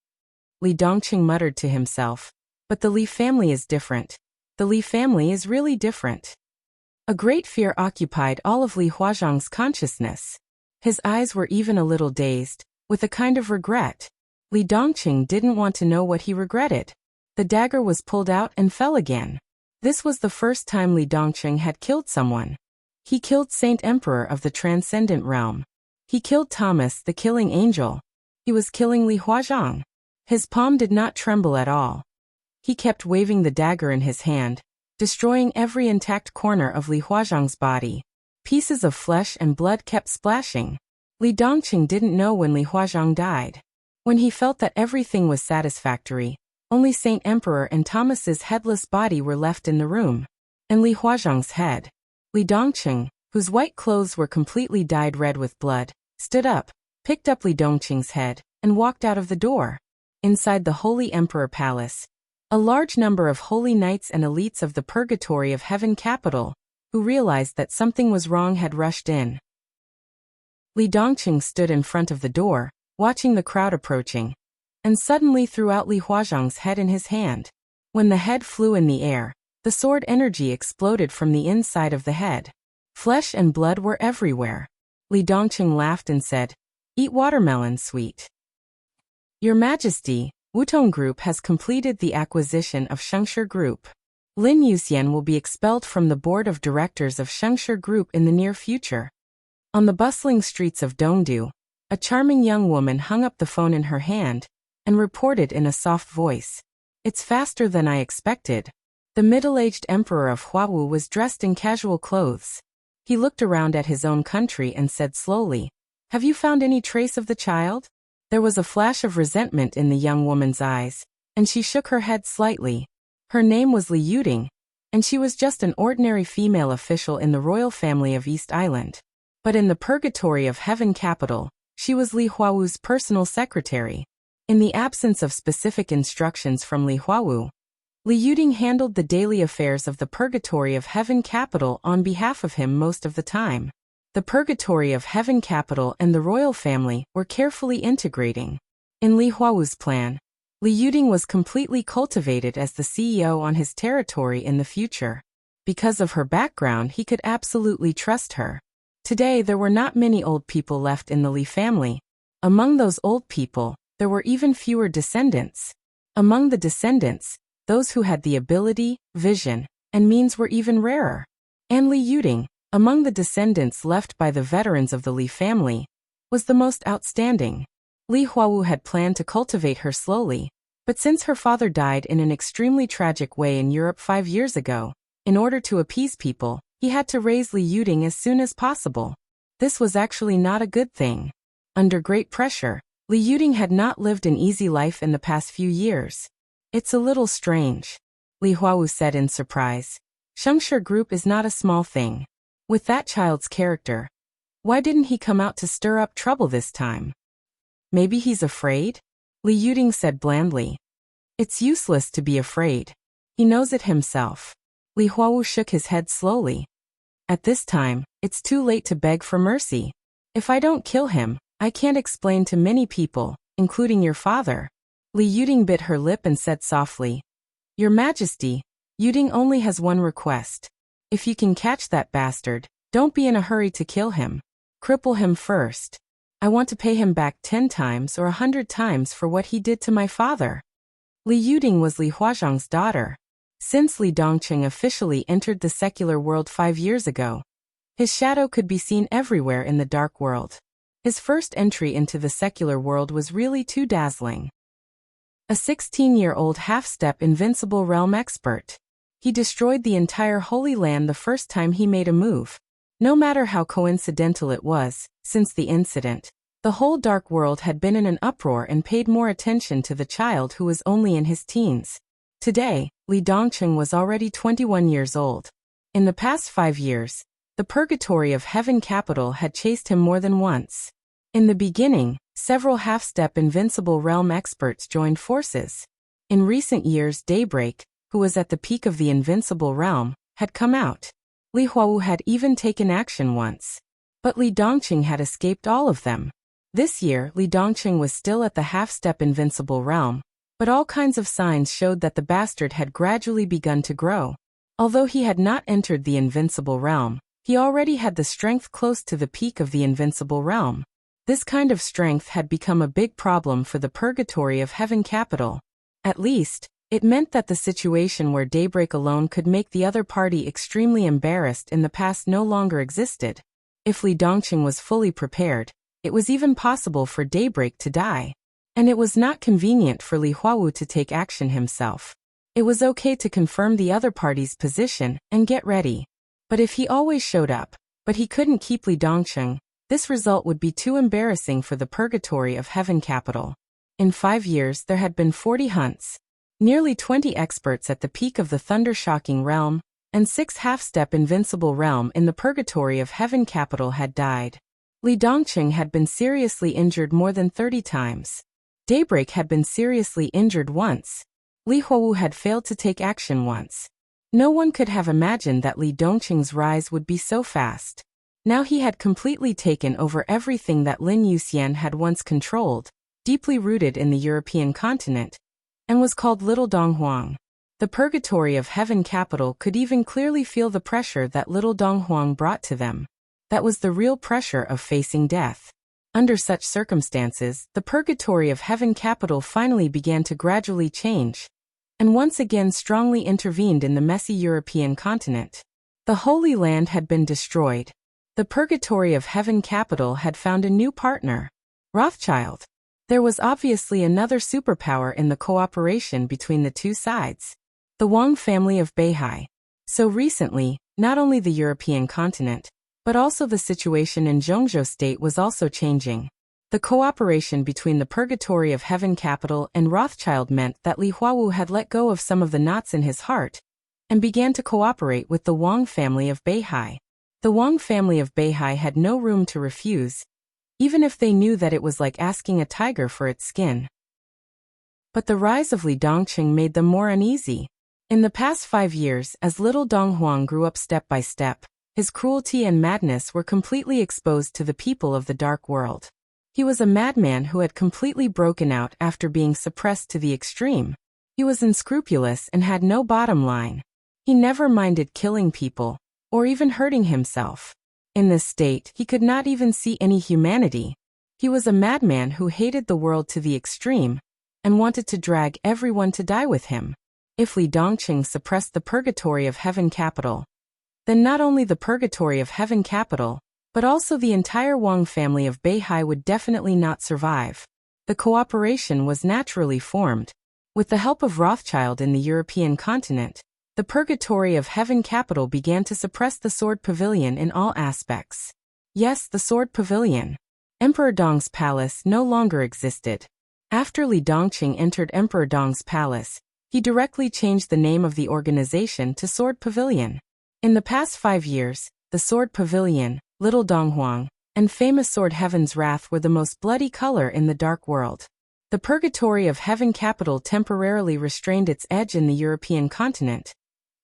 Li Dongqing muttered to himself. But the Li family is different. The Li family is really different. A great fear occupied all of Li Huazhang's consciousness. His eyes were even a little dazed, with a kind of regret. Li Dongqing didn't want to know what he regretted. The dagger was pulled out and fell again. This was the first time Li Dongqing had killed someone. He killed Saint Emperor of the Transcendent Realm. He killed Thomas the Killing Angel. He was killing Li Huazhang. His palm did not tremble at all. He kept waving the dagger in his hand, destroying every intact corner of Li Huazhang's body. Pieces of flesh and blood kept splashing. Li Dongqing didn't know when Li Huazhang died. When he felt that everything was satisfactory, only Saint Emperor and Thomas's headless body were left in the room. And Li Huazhang's head. Li Dongqing, whose white clothes were completely dyed red with blood, stood up, picked up Li Dongqing's head, and walked out of the door. Inside the Holy Emperor Palace, a large number of holy knights and elites of the Purgatory of Heaven capital, who realized that something was wrong, had rushed in. Li Dongqing stood in front of the door, watching the crowd approaching, and suddenly threw out Li Huazhang's head in his hand. When the head flew in the air, the sword energy exploded from the inside of the head. Flesh and blood were everywhere. Li Dongqing laughed and said, "Eat watermelon, sweet." Your Majesty, Wutong Group has completed the acquisition of Shengshi Group. Lin Yuxian will be expelled from the board of directors of Shengshi Group in the near future. On the bustling streets of Dongdu, a charming young woman hung up the phone in her hand and reported in a soft voice, "It's faster than I expected." The middle-aged emperor of Huawu was dressed in casual clothes. He looked around at his own country and said slowly, "Have you found any trace of the child?" There was a flash of resentment in the young woman's eyes, and she shook her head slightly. Her name was Li Yuding, and she was just an ordinary female official in the royal family of East Island. But in the Purgatory of Heaven capital, she was Li Huawu's personal secretary. In the absence of specific instructions from Li Huawu, Li Yuding handled the daily affairs of the Purgatory of Heaven capital on behalf of him most of the time. The Purgatory of Heaven capital and the royal family were carefully integrating. In Li Huawu's plan, Li Yuding was completely cultivated as the CEO on his territory in the future. Because of her background, he could absolutely trust her. Today there were not many old people left in the Li family. Among those old people, there were even fewer descendants. Among the descendants, those who had the ability, vision, and means were even rarer. And Li Yuding, among the descendants left by the veterans of the Li family, was the most outstanding. Li Huawu had planned to cultivate her slowly, but since her father died in an extremely tragic way in Europe 5 years ago, in order to appease people, he had to raise Li Yuding as soon as possible. This was actually not a good thing. Under great pressure, Li Yuding had not lived an easy life in the past few years. "It's a little strange," Li Huawu said in surprise. "Shengshi Group is not a small thing. With that child's character, why didn't he come out to stir up trouble this time?" "Maybe he's afraid?" Li Yuding said blandly. "It's useless to be afraid. He knows it himself." Li Huawu shook his head slowly. "At this time, it's too late to beg for mercy. If I don't kill him, I can't explain to many people, including your father." Li Yuding bit her lip and said softly, "Your Majesty, Yuding only has one request. If you can catch that bastard, don't be in a hurry to kill him. Cripple him first. I want to pay him back 10 times or 100 times for what he did to my father." Li Yuding was Li Huazhang's daughter. Since Li Dongqing officially entered the secular world 5 years ago, his shadow could be seen everywhere in the dark world. His first entry into the secular world was really too dazzling. A 16-year-old half-step invincible realm expert. He destroyed the entire Holy Land the first time he made a move. No matter how coincidental it was, since the incident, the whole dark world had been in an uproar and paid more attention to the child who was only in his teens. Today, Li Dongqing was already 21 years old. In the past 5 years, the purgatory of heaven capital had chased him more than once. In the beginning, several half-step invincible realm experts joined forces. In recent years, Daybreak, who was at the peak of the invincible realm, had come out. Li Huawu had even taken action once. But Li Dongqing had escaped all of them. This year, Li Dongqing was still at the half-step invincible realm, but all kinds of signs showed that the bastard had gradually begun to grow. Although he had not entered the invincible realm, he already had the strength close to the peak of the invincible realm. This kind of strength had become a big problem for the purgatory of heaven capital. At least, it meant that the situation where Daybreak alone could make the other party extremely embarrassed in the past no longer existed. If Li Dongqing was fully prepared, it was even possible for Daybreak to die. And it was not convenient for Li Huawu to take action himself. It was okay to confirm the other party's position and get ready. But if he always showed up, but he couldn't keep Li Dongqing, this result would be too embarrassing for the purgatory of heaven capital. In 5 years there had been 40 hunts, nearly 20 experts at the peak of the thunder-shocking realm, and 6 half-step invincible realm in the purgatory of heaven capital had died. Li Dongqing had been seriously injured more than 30 times. Daybreak had been seriously injured once. Li Huawu had failed to take action once. No one could have imagined that Li Dongqing's rise would be so fast. Now he had completely taken over everything that Lin Yuxian had once controlled, deeply rooted in the European continent, and was called Little Donghuang. The purgatory of heaven capital could even clearly feel the pressure that Little Donghuang brought to them. That was the real pressure of facing death. Under such circumstances, the purgatory of heaven capital finally began to gradually change, and once again strongly intervened in the messy European continent. The Holy Land had been destroyed. The purgatory of heaven capital had found a new partner, Rothschild. There was obviously another superpower in the cooperation between the two sides. The Wang family of Beihai. So recently, not only the European continent, but also the situation in Zhongzhou state was also changing. The cooperation between the purgatory of heaven capital and Rothschild meant that Li Huawu had let go of some of the knots in his heart and began to cooperate with the Wang family of Beihai. The Wang family of Beihai had no room to refuse, even if they knew that it was like asking a tiger for its skin. But the rise of Li Dongqing made them more uneasy. In the past 5 years, as Little Donghuang grew up step by step, his cruelty and madness were completely exposed to the people of the dark world. He was a madman who had completely broken out after being suppressed to the extreme. He was unscrupulous and had no bottom line. He never minded killing people, or even hurting himself. In this state, he could not even see any humanity. He was a madman who hated the world to the extreme, and wanted to drag everyone to die with him. If Li Dongqing suppressed the purgatory of heaven capital, then not only the purgatory of heaven capital, but also the entire Wang family of Beihai would definitely not survive. The cooperation was naturally formed. With the help of Rothschild in the European continent, the purgatory of heaven capital began to suppress the Sword Pavilion in all aspects. Yes, the Sword Pavilion. Emperor Dong's palace no longer existed. After Li Dongqing entered Emperor Dong's palace, he directly changed the name of the organization to Sword Pavilion. In the past 5 years, the Sword Pavilion, Little Donghuang, and famous Sword Heaven's Wrath were the most bloody color in the dark world. The purgatory of heaven capital temporarily restrained its edge in the European continent,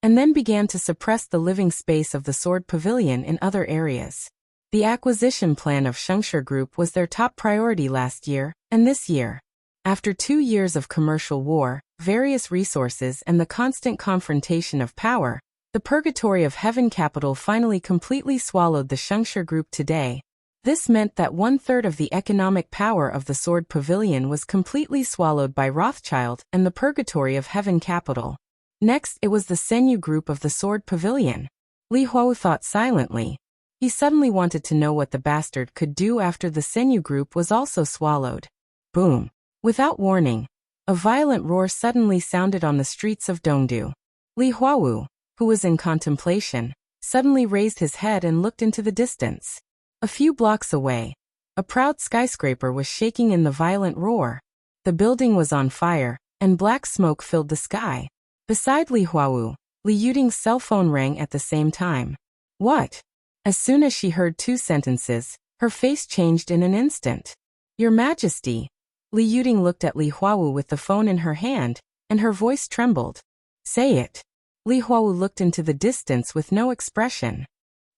and then began to suppress the living space of the Sword Pavilion in other areas. The acquisition plan of Shengshi Group was their top priority last year, and this year. After 2 years of commercial war, various resources and the constant confrontation of power, the purgatory of heaven capital finally completely swallowed the Shengshi Group today. This meant that 1/3 of the economic power of the Sword Pavilion was completely swallowed by Rothschild and the purgatory of heaven capital. Next, it was the Senyu Group of the Sword Pavilion. Li Huawu thought silently. He suddenly wanted to know what the bastard could do after the Senyu Group was also swallowed. Boom! Without warning, a violent roar suddenly sounded on the streets of Dongdu. Li Huawu, who was in contemplation, suddenly raised his head and looked into the distance. A few blocks away, a proud skyscraper was shaking in the violent roar. The building was on fire, and black smoke filled the sky. Beside Li Huawu, Li Yuding's cell phone rang at the same time. What? As soon as she heard two sentences, her face changed in an instant. Your Majesty. Li Yuding looked at Li Huawu with the phone in her hand, and her voice trembled. Say it. Li Huawu looked into the distance with no expression.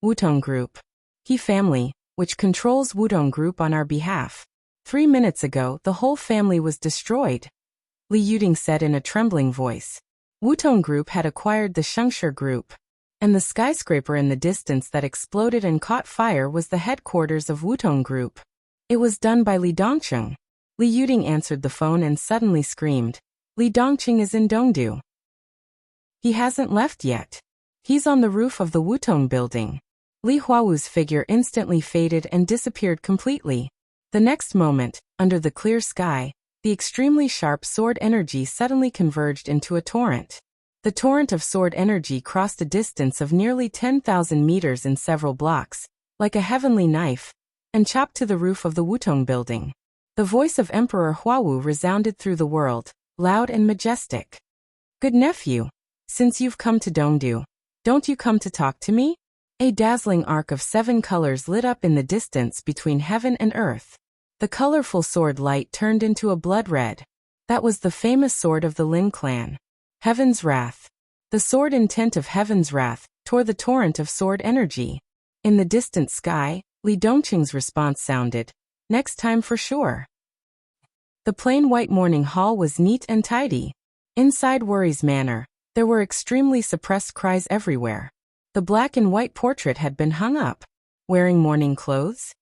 Wutong Group. He family, which controls Wutong Group on our behalf. 3 minutes ago, the whole family was destroyed. Li Yuding said in a trembling voice. Wutong Group had acquired the Shengshi Group, and the skyscraper in the distance that exploded and caught fire was the headquarters of Wutong Group. It was done by Li Dongqing. Li Yuding answered the phone and suddenly screamed. Li Dongqing is in Dongdu. He hasn't left yet. He's on the roof of the Wutong building. Li Huawu's figure instantly faded and disappeared completely. The next moment, under the clear sky, the extremely sharp sword energy suddenly converged into a torrent. The torrent of sword energy crossed a distance of nearly 10,000 meters in several blocks, like a heavenly knife, and chopped to the roof of the Wutong building. The voice of Emperor Huawu resounded through the world, loud and majestic. Good nephew, since you've come to Dongdu, don't you come to talk to me? A dazzling arc of 7 colors lit up in the distance between heaven and earth. The colorful sword light turned into a blood red. That was the famous sword of the Lin clan. Heaven's Wrath. The sword intent of Heaven's Wrath tore the torrent of sword energy. In the distant sky, Li Dongqing's response sounded, next time for sure. The plain white morning hall was neat and tidy. Inside Worry's manor, there were extremely suppressed cries everywhere. The black and white portrait had been hung up. Wearing morning clothes?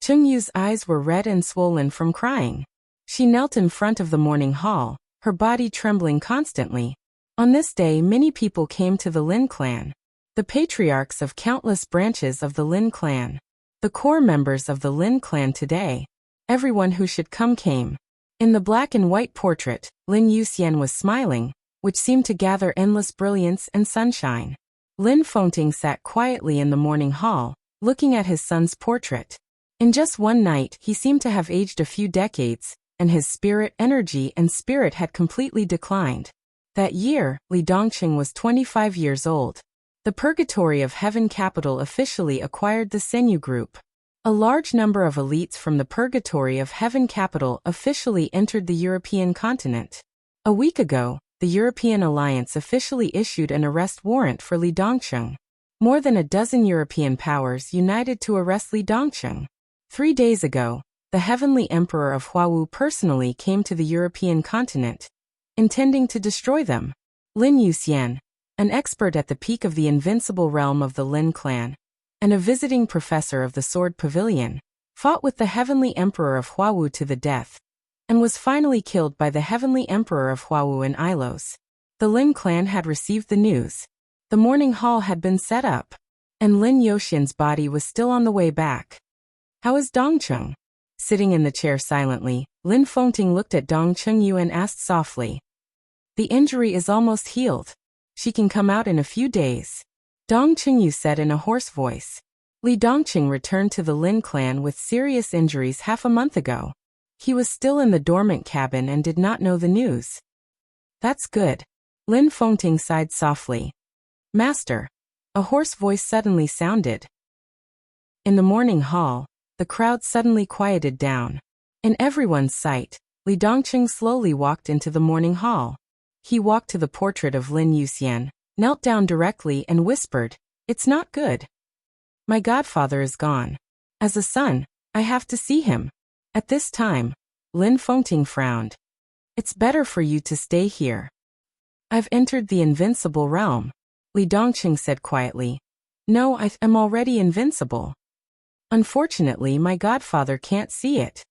Cheng Yu's eyes were red and swollen from crying. She knelt in front of the morning hall, her body trembling constantly. On this day many people came to the Lin clan. The patriarchs of countless branches of the Lin clan. The core members of the Lin clan today. Everyone who should come came. In the black and white portrait, Lin Yuxian was smiling, which seemed to gather endless brilliance and sunshine. Lin Fengting sat quietly in the morning hall, looking at his son's portrait. In just one night he seemed to have aged a few decades, and his spirit, energy and spirit had completely declined. That year, Li Dongqing was 25 years old. The Purgatory of Heaven capital officially acquired the Senyu Group. A large number of elites from the Purgatory of Heaven capital officially entered the European continent. A week ago, the European Alliance officially issued an arrest warrant for Li Dongqing. More than a dozen European powers united to arrest Li Dongqing. 3 days ago, the Heavenly Emperor of Huawu personally came to the European continent, intending to destroy them. Lin Yuxian, an expert at the peak of the invincible realm of the Lin clan, and a visiting professor of the Sword Pavilion, fought with the Heavenly Emperor of Huawu to the death, and was finally killed by the Heavenly Emperor of Huawu in Ilos. The Lin clan had received the news. The morning hall had been set up, and Lin Yoxian's body was still on the way back. How is Dongqing? Sitting in the chair silently, Lin Fengting looked at Dongqing Yu and asked softly. The injury is almost healed. She can come out in a few days. Dongqing Yu said in a hoarse voice. Li Dongqing returned to the Lin clan with serious injuries half a month ago. He was still in the dormant cabin and did not know the news. That's good. Lin Fengting sighed softly. Master. A hoarse voice suddenly sounded. In the morning hall, the crowd suddenly quieted down. In everyone's sight, Li Dongqing slowly walked into the morning hall. He walked to the portrait of Lin Yuxian, knelt down directly and whispered, It's not good. My godfather is gone. As a son, I have to see him. At this time, Lin Fengting frowned. It's better for you to stay here. I've entered the invincible realm, Li Dongqing said quietly. No, I am already invincible. Unfortunately, my godfather can't see it.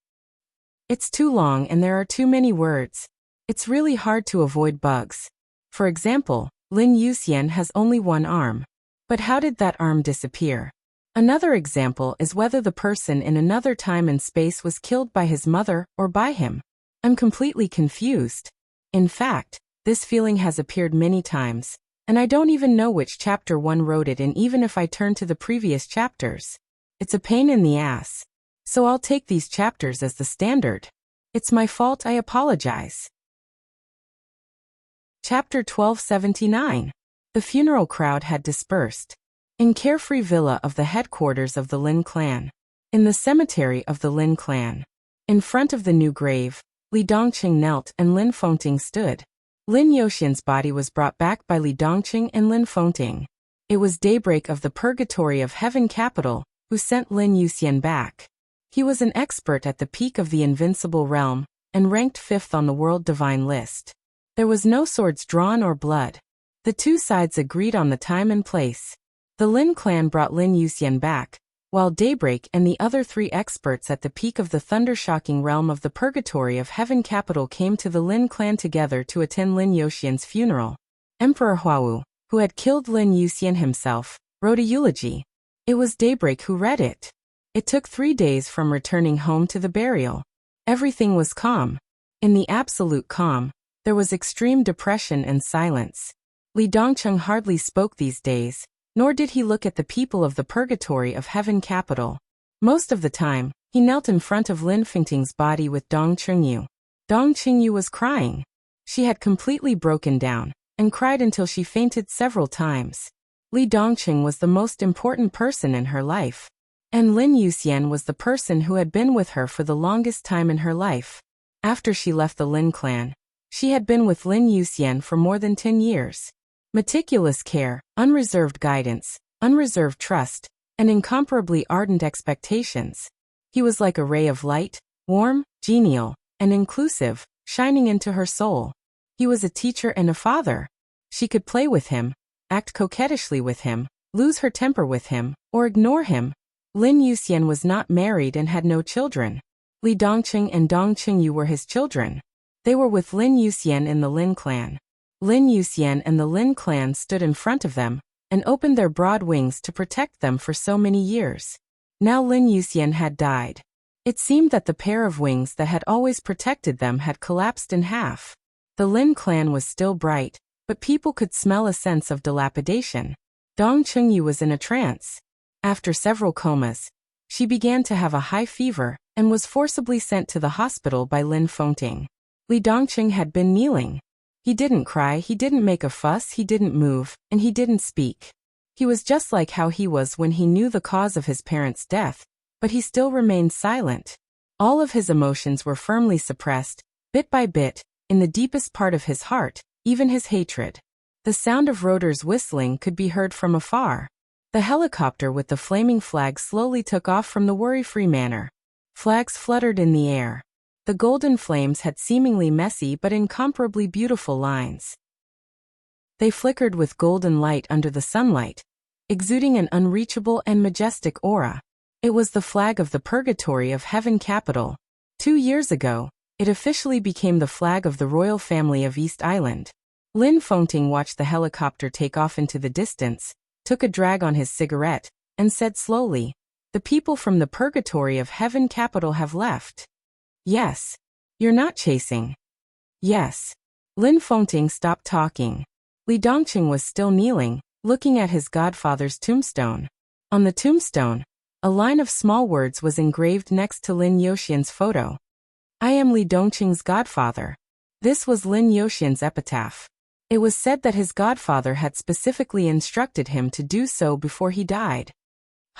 It's too long and there are too many words. It's really hard to avoid bugs. For example, Lin Yuxian has only one arm. But how did that arm disappear? Another example is whether the person in another time and space was killed by his mother or by him. I'm completely confused. In fact, this feeling has appeared many times, and I don't even know which chapter one wrote it in even if I turn to the previous chapters. It's a pain in the ass. So I'll take these chapters as the standard. It's my fault, I apologize. Chapter 1279. The funeral crowd had dispersed. In carefree villa of the headquarters of the Lin clan. In the cemetery of the Lin clan. In front of the new grave, Li Dongqing knelt and Lin Fengting stood. Lin Youxian's body was brought back by Li Dongqing and Lin Fengting. It was daybreak of the purgatory of heaven capital, who sent Lin Youxian back. He was an expert at the peak of the invincible realm, and ranked 5th on the world divine list. There was no swords drawn or blood. The two sides agreed on the time and place. The Lin clan brought Lin Youxian back, while Daybreak and the other 3 experts at the peak of the thunder-shocking realm of the purgatory of heaven capital came to the Lin clan together to attend Lin Youxian's funeral. Emperor Huawu, who had killed Lin Youxian himself, wrote a eulogy. It was Daybreak who read it. It took 3 days from returning home to the burial. Everything was calm. In the absolute calm, there was extreme depression and silence. Li Dongqing hardly spoke these days, nor did he look at the people of the purgatory of heaven capital. Most of the time, he knelt in front of Lin Fengting's body with Dong Qingyu. Dong Qingyu was crying. She had completely broken down, and cried until she fainted several times. Li Dongqing was the most important person in her life. And Lin Youxian was the person who had been with her for the longest time in her life. After she left the Lin clan, she had been with Lin Youxian for more than 10 years. Meticulous care, unreserved guidance, unreserved trust, and incomparably ardent expectations. He was like a ray of light, warm, genial, and inclusive, shining into her soul. He was a teacher and a father. She could play with him, act coquettishly with him, lose her temper with him, or ignore him. Lin Youxian was not married and had no children. Li Dongqing and Dong Qingyu were his children. They were with Lin Youxian in the Lin clan. Lin Youxian and the Lin clan stood in front of them, and opened their broad wings to protect them for so many years. Now Lin Youxian had died. It seemed that the pair of wings that had always protected them had collapsed in half. The Lin clan was still bright, but people could smell a sense of dilapidation. Dong Qingyu was in a trance. After several comas, she began to have a high fever, and was forcibly sent to the hospital by Lin Fengting. Li Dongqing had been kneeling. He didn't cry, he didn't make a fuss, he didn't move, and he didn't speak. He was just like how he was when he knew the cause of his parents' death, but he still remained silent. All of his emotions were firmly suppressed, bit by bit, in the deepest part of his heart, even his hatred. The sound of rotors whistling could be heard from afar. The helicopter with the flaming flag slowly took off from the worry-free manor. Flags fluttered in the air. The golden flames had seemingly messy but incomparably beautiful lines. They flickered with golden light under the sunlight, exuding an unreachable and majestic aura. It was the flag of the purgatory of heaven capital. 2 years ago, it officially became the flag of the royal family of East Island. Lin Fengting watched the helicopter take off into the distance, took a drag on his cigarette, and said slowly, "The people from the purgatory of heaven capital have left." "Yes. You're not chasing." "Yes." Lin Fengting stopped talking. Li Dongqing was still kneeling, looking at his godfather's tombstone. On the tombstone, a line of small words was engraved next to Lin Youxian's photo. "I am Li Dongqing's godfather." This was Lin Youxian's epitaph. It was said that his godfather had specifically instructed him to do so before he died.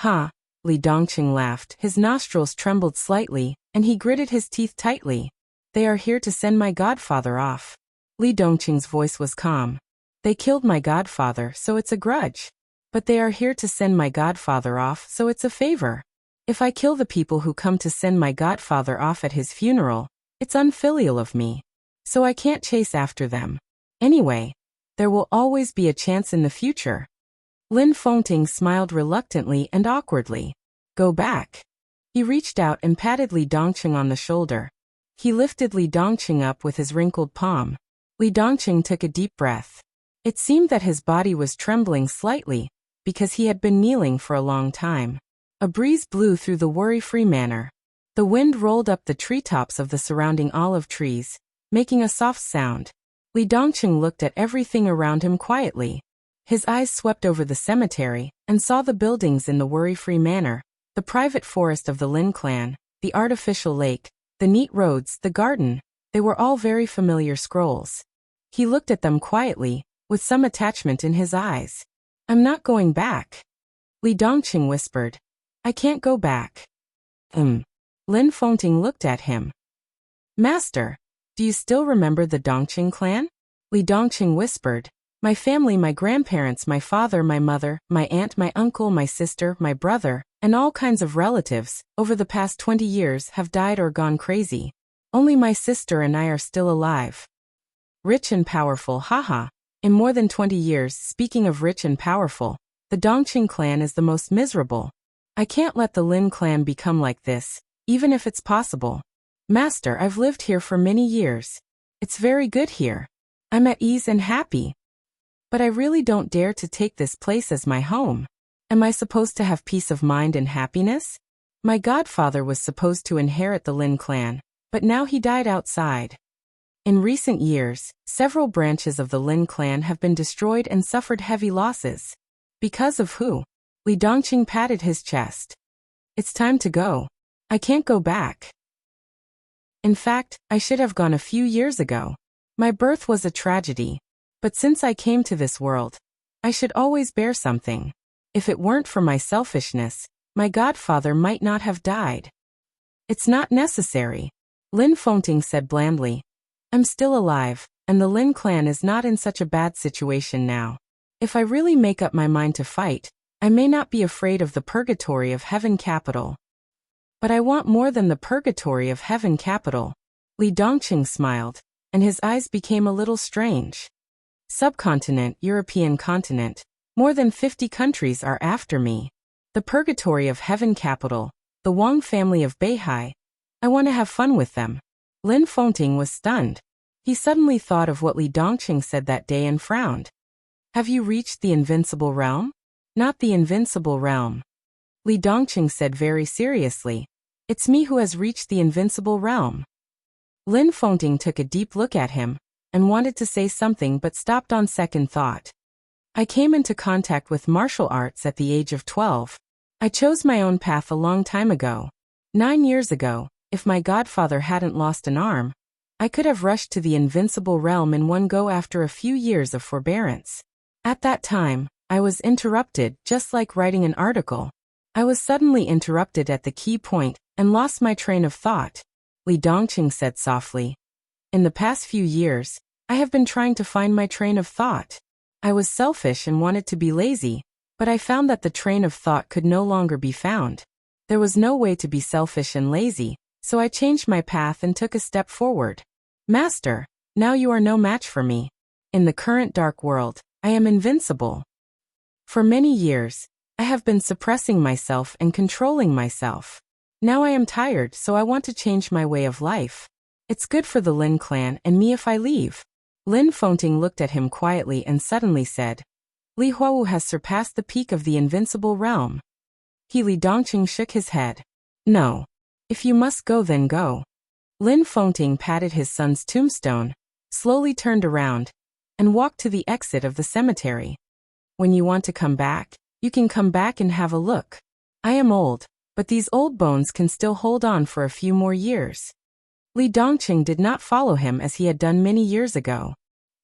"Ha!" Li Dongqing laughed. His nostrils trembled slightly, and he gritted his teeth tightly. "They are here to send my godfather off." Li Dongqing's voice was calm. "They killed my godfather, so it's a grudge. But they are here to send my godfather off, so it's a favor. If I kill the people who come to send my godfather off at his funeral, it's unfilial of me. So I can't chase after them. Anyway, there will always be a chance in the future." Lin Fengting smiled reluctantly and awkwardly. "Go back." He reached out and patted Li Dongqing on the shoulder. He lifted Li Dongqing up with his wrinkled palm. Li Dongqing took a deep breath. It seemed that his body was trembling slightly, because he had been kneeling for a long time. A breeze blew through the worry-free manor. The wind rolled up the treetops of the surrounding olive trees, making a soft sound. Li Dongqing looked at everything around him quietly. His eyes swept over the cemetery, and saw the buildings in the worry-free manor, the private forest of the Lin clan, the artificial lake, the neat roads, the garden. They were all very familiar scrolls. He looked at them quietly, with some attachment in his eyes. I'm not going back. Li Dongqing whispered. I can't go back. Lin Fengting looked at him. Master, do you still remember the Dongqing clan? Li Dongqing whispered. My family, my grandparents, my father, my mother, my aunt, my uncle, my sister, my brother, and all kinds of relatives, over the past 20 years have died or gone crazy. Only my sister and I are still alive. Rich and powerful, haha. In more than 20 years, speaking of rich and powerful, the Dongqing clan is the most miserable. I can't let the Lin clan become like this, even if it's possible. Master, I've lived here for many years. It's very good here. I'm at ease and happy. But I really don't dare to take this place as my home. Am I supposed to have peace of mind and happiness? My godfather was supposed to inherit the Lin clan, but now he died outside. In recent years, several branches of the Lin clan have been destroyed and suffered heavy losses. Because of who? Li Dongqing patted his chest. It's time to go. I can't go back. In fact, I should have gone a few years ago. My birth was a tragedy. But since I came to this world, I should always bear something. If it weren't for my selfishness, my godfather might not have died. It's not necessary. Lin Fengting said blandly. I'm still alive, and the Lin clan is not in such a bad situation now. If I really make up my mind to fight, I may not be afraid of the purgatory of heaven capital. But I want more than the purgatory of heaven capital. Li Dongqing smiled, and his eyes became a little strange. Subcontinent, European continent. More than 50 countries are after me. The purgatory of heaven capital, the Wang family of Beihai. I want to have fun with them. Lin Fengting was stunned. He suddenly thought of what Li Dongqing said that day and frowned. Have you reached the invincible realm? Not the invincible realm. Li Dongqing said very seriously. It's me who has reached the invincible realm. Lin Fengting took a deep look at him, and wanted to say something but stopped on second thought. I came into contact with martial arts at the age of 12. I chose my own path a long time ago. 9 years ago, if my godfather hadn't lost an arm, I could have rushed to the invincible realm in one go after a few years of forbearance. At that time, I was interrupted, just like writing an article. I was suddenly interrupted at the key point, and lost my train of thought. Li Dongqing said softly. In the past few years, I have been trying to find my train of thought. I was selfish and wanted to be lazy, but I found that the train of thought could no longer be found. There was no way to be selfish and lazy, so I changed my path and took a step forward. Master, now you are no match for me. In the current dark world, I am invincible. For many years, I have been suppressing myself and controlling myself. Now I am tired, so I want to change my way of life. It's good for the Lin clan and me if I leave. Lin Fengting looked at him quietly and suddenly said, Li Huawu has surpassed the peak of the invincible realm. Li Dongqing shook his head. No. If you must go, then go. Lin Fengting patted his son's tombstone, slowly turned around, and walked to the exit of the cemetery. When you want to come back, you can come back and have a look. I am old, but these old bones can still hold on for a few more years. Li Dongqing did not follow him as he had done many years ago.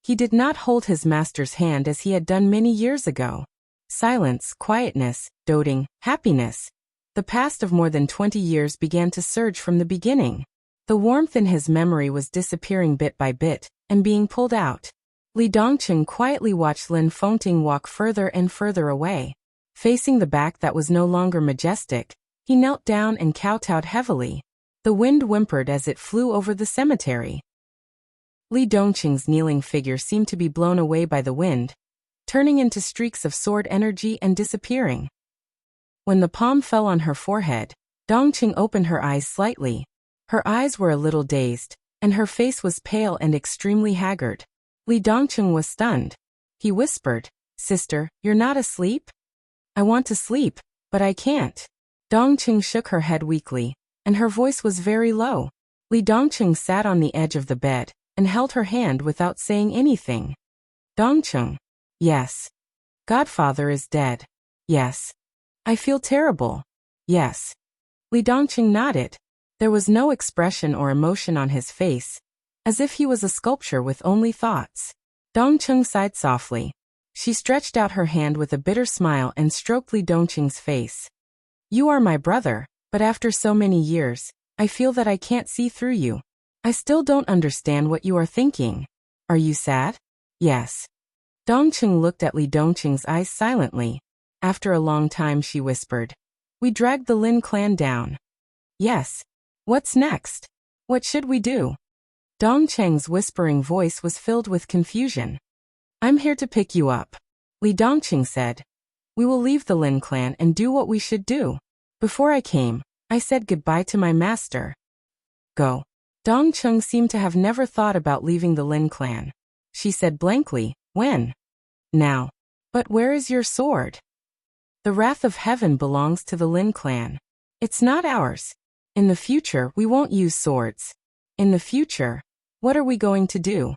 He did not hold his master's hand as he had done many years ago. Silence, quietness, doting, happiness. The past of more than 20 years began to surge from the beginning. The warmth in his memory was disappearing bit by bit, and being pulled out. Li Dongqing quietly watched Lin Fengting walk further and further away. Facing the back that was no longer majestic, he knelt down and kowtowed heavily. The wind whimpered as it flew over the cemetery. Li Dongqing's kneeling figure seemed to be blown away by the wind, turning into streaks of sword energy and disappearing. When the palm fell on her forehead, Dongqing opened her eyes slightly. Her eyes were a little dazed, and her face was pale and extremely haggard. Li Dongqing was stunned. He whispered, Sister, you're not asleep? I want to sleep, but I can't. Dongqing shook her head weakly, and her voice was very low. Li Dongqing sat on the edge of the bed, and held her hand without saying anything. Dongqing. Yes. Godfather is dead. Yes. I feel terrible. Yes. Li Dongqing nodded. There was no expression or emotion on his face, as if he was a sculpture with only thoughts. Dongcheng sighed softly. She stretched out her hand with a bitter smile and stroked Li Dongqing's face. You are my brother, but after so many years, I feel that I can't see through you. I still don't understand what you are thinking. Are you sad? Yes. Dongcheng looked at Li Dongqing's eyes silently. After a long time she whispered. We dragged the Lin clan down. Yes. What's next? What should we do? Dongcheng's whispering voice was filled with confusion. I'm here to pick you up. Li Dongqing said. We will leave the Lin clan and do what we should do. Before I came, I said goodbye to my master. Go. Dongcheng seemed to have never thought about leaving the Lin clan. She said blankly, when? Now. But where is your sword? The wrath of heaven belongs to the Lin clan. It's not ours. In the future, we won't use swords. In the future, what are we going to do?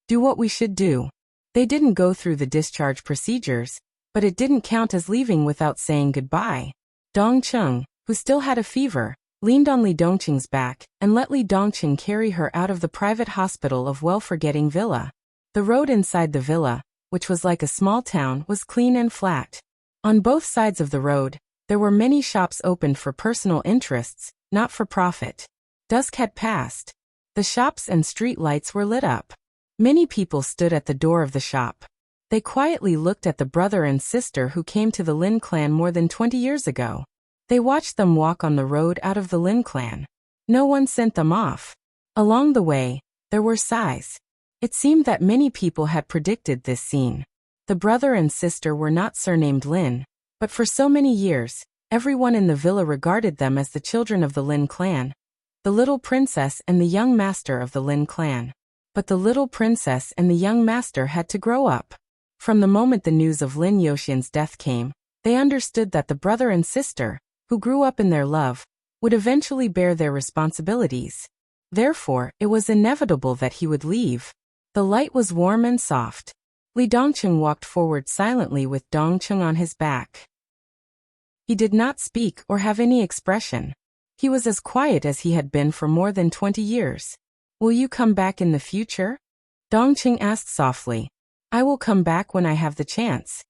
Do what we should do. They didn't go through the discharge procedures, but it didn't count as leaving without saying goodbye. Dongcheng, who still had a fever, leaned on Li Dongqing's back and let Li Dongqing carry her out of the private hospital of well-forgetting villa. The road inside the villa, which was like a small town, was clean and flat. On both sides of the road, there were many shops opened for personal interests, not for profit. Dusk had passed. The shops and street lights were lit up. Many people stood at the door of the shop. They quietly looked at the brother and sister who came to the Lin clan more than 20 years ago. They watched them walk on the road out of the Lin clan. No one sent them off. Along the way, there were sighs. It seemed that many people had predicted this scene. The brother and sister were not surnamed Lin, but for so many years, everyone in the villa regarded them as the children of the Lin clan, the little princess and the young master of the Lin clan. But the little princess and the young master had to grow up. From the moment the news of Lin Yoxian's death came, they understood that the brother and sister, who grew up in their love, would eventually bear their responsibilities. Therefore, it was inevitable that he would leave. The light was warm and soft. Li Dongqing walked forward silently with Dongcheng on his back. He did not speak or have any expression. He was as quiet as he had been for more than 20 years. Will you come back in the future? Dongcheng asked softly. I will come back when I have the chance.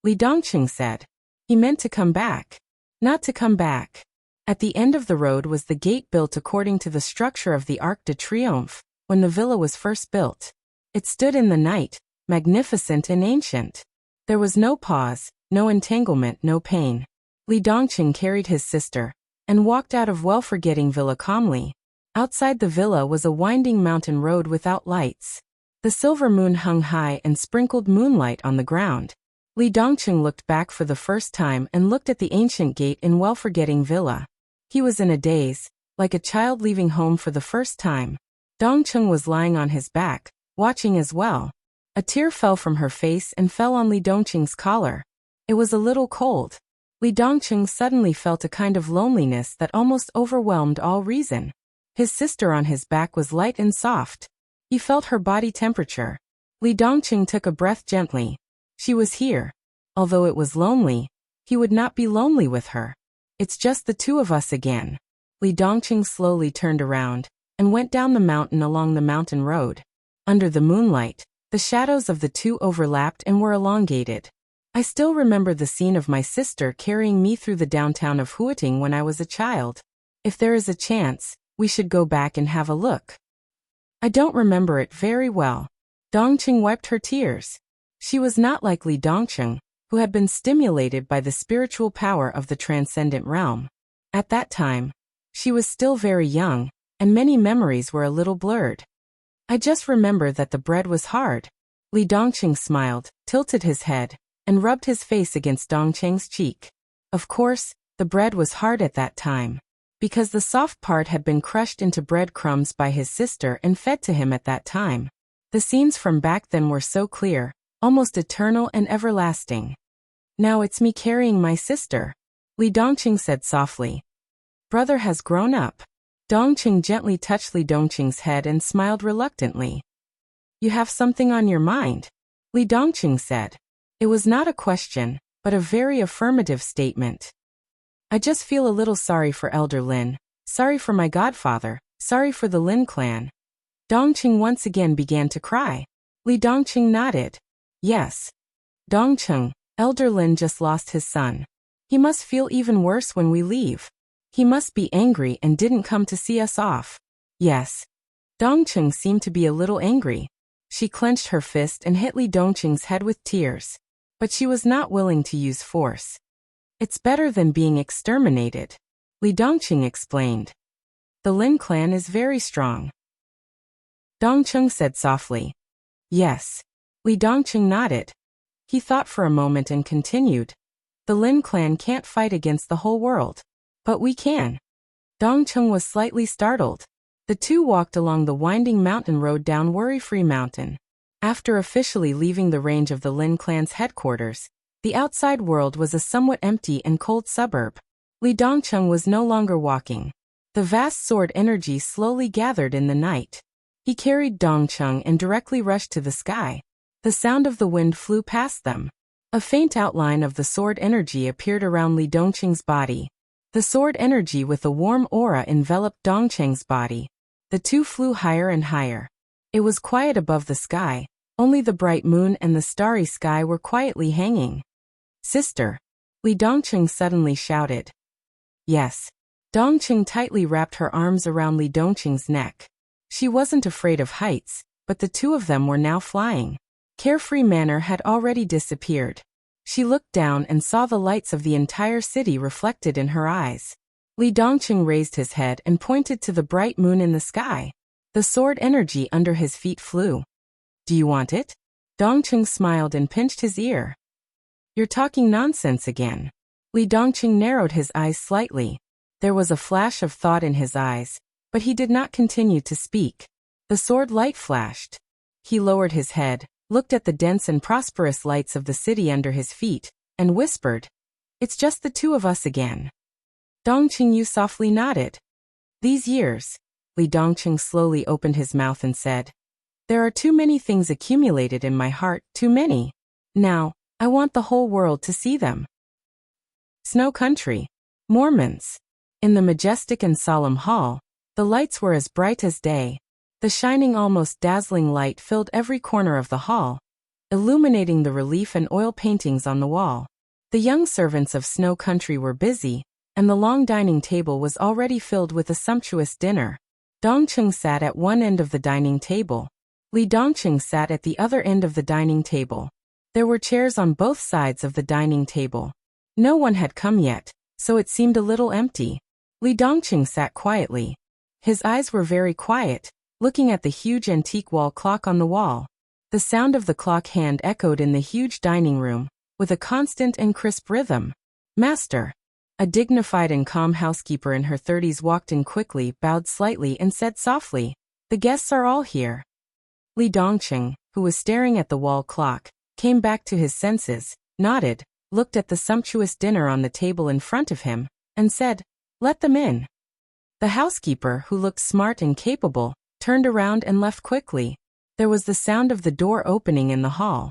Li Dongqing said. He meant to come back. Not to come back. At the end of the road was the gate built according to the structure of the Arc de Triomphe, when the villa was first built. It stood in the night, magnificent and ancient. There was no pause, no entanglement, no pain. Li Dongqing carried his sister, and walked out of well-forgetting villa calmly. Outside the villa was a winding mountain road without lights. The silver moon hung high and sprinkled moonlight on the ground. Li Dongqing looked back for the first time and looked at the ancient gate in well-forgetting villa. He was in a daze, like a child leaving home for the first time. Dongcheng was lying on his back, watching as well. A tear fell from her face and fell on Li Dongqing's collar. It was a little cold. Li Dongqing suddenly felt a kind of loneliness that almost overwhelmed all reason. His sister on his back was light and soft. He felt her body temperature. Li Dongqing took a breath gently. She was here. Although it was lonely, he would not be lonely with her. It's just the two of us again. Li Dongqing slowly turned around and went down the mountain along the mountain road. Under the moonlight, the shadows of the two overlapped and were elongated. I still remember the scene of my sister carrying me through the downtown of Huiting when I was a child. If there is a chance, we should go back and have a look. I don't remember it very well. Dongqing wiped her tears. She was not like Li Dongqing, who had been stimulated by the spiritual power of the transcendent realm. At that time, she was still very young, and many memories were a little blurred. I just remember that the bread was hard. Li Dongqing smiled, tilted his head, and rubbed his face against Dongcheng's cheek. Of course, the bread was hard at that time, because the soft part had been crushed into bread crumbs by his sister and fed to him at that time. The scenes from back then were so clear, almost eternal and everlasting. Now it's me carrying my sister, Li Dongqing said softly. Brother has grown up. Dongqing gently touched Li Dongqing's head and smiled reluctantly. You have something on your mind, Li Dongqing said. It was not a question, but a very affirmative statement. I just feel a little sorry for Elder Lin, sorry for my godfather, sorry for the Lin clan. Dongqing once again began to cry. Li Dongqing nodded. Yes. Dongqing, Elder Lin just lost his son. He must feel even worse when we leave. He must be angry and didn't come to see us off. Yes. Dongqing seemed to be a little angry. She clenched her fist and hit Li Dongqing's head with tears. But she was not willing to use force. It's better than being exterminated, Li Dongqing explained. The Lin clan is very strong. Dongqing said softly. Yes. Li Dongqing nodded. He thought for a moment and continued. The Lin clan can't fight against the whole world. But we can. Dongqing was slightly startled. The two walked along the winding mountain road down Worry-Free Mountain. After officially leaving the range of the Lin clan's headquarters, the outside world was a somewhat empty and cold suburb. Li Dongqing was no longer walking. The vast sword energy slowly gathered in the night. He carried Dongqing and directly rushed to the sky. The sound of the wind flew past them. A faint outline of the sword energy appeared around Li Dongqing's body. The sword energy with a warm aura enveloped Dongqing's body. The two flew higher and higher. It was quiet above the sky. Only the bright moon and the starry sky were quietly hanging. Sister! Li Dongqing suddenly shouted. Yes. Dongqing tightly wrapped her arms around Li Dongqing's neck. She wasn't afraid of heights, but the two of them were now flying. Carefree manner had already disappeared. She looked down and saw the lights of the entire city reflected in her eyes. Li Dongqing raised his head and pointed to the bright moon in the sky. The sword energy under his feet flew. Do you want it? Dongqing smiled and pinched his ear. You're talking nonsense again. Li Dongqing narrowed his eyes slightly. There was a flash of thought in his eyes, but he did not continue to speak. The sword light flashed. He lowered his head, looked at the dense and prosperous lights of the city under his feet, and whispered, It's just the two of us again. Dongqing Yu softly nodded. These years, Li Dongqing slowly opened his mouth and said, There are too many things accumulated in my heart, too many. Now, I want the whole world to see them. Snow Country. Mormons. In the majestic and solemn hall, the lights were as bright as day. The shining, almost dazzling light filled every corner of the hall, illuminating the relief and oil paintings on the wall. The young servants of Snow Country were busy, and the long dining table was already filled with a sumptuous dinner. Dongqing sat at one end of the dining table. Li Dongqing sat at the other end of the dining table. There were chairs on both sides of the dining table. No one had come yet, so it seemed a little empty. Li Dongqing sat quietly. His eyes were very quiet, looking at the huge antique wall clock on the wall. The sound of the clock hand echoed in the huge dining room, with a constant and crisp rhythm. Master. A dignified and calm housekeeper in her 30s walked in quickly, bowed slightly and said softly, The guests are all here. Li Dongqing, who was staring at the wall clock, came back to his senses, nodded, looked at the sumptuous dinner on the table in front of him, and said, Let them in. The housekeeper, who looked smart and capable, turned around and left quickly. There was the sound of the door opening in the hall.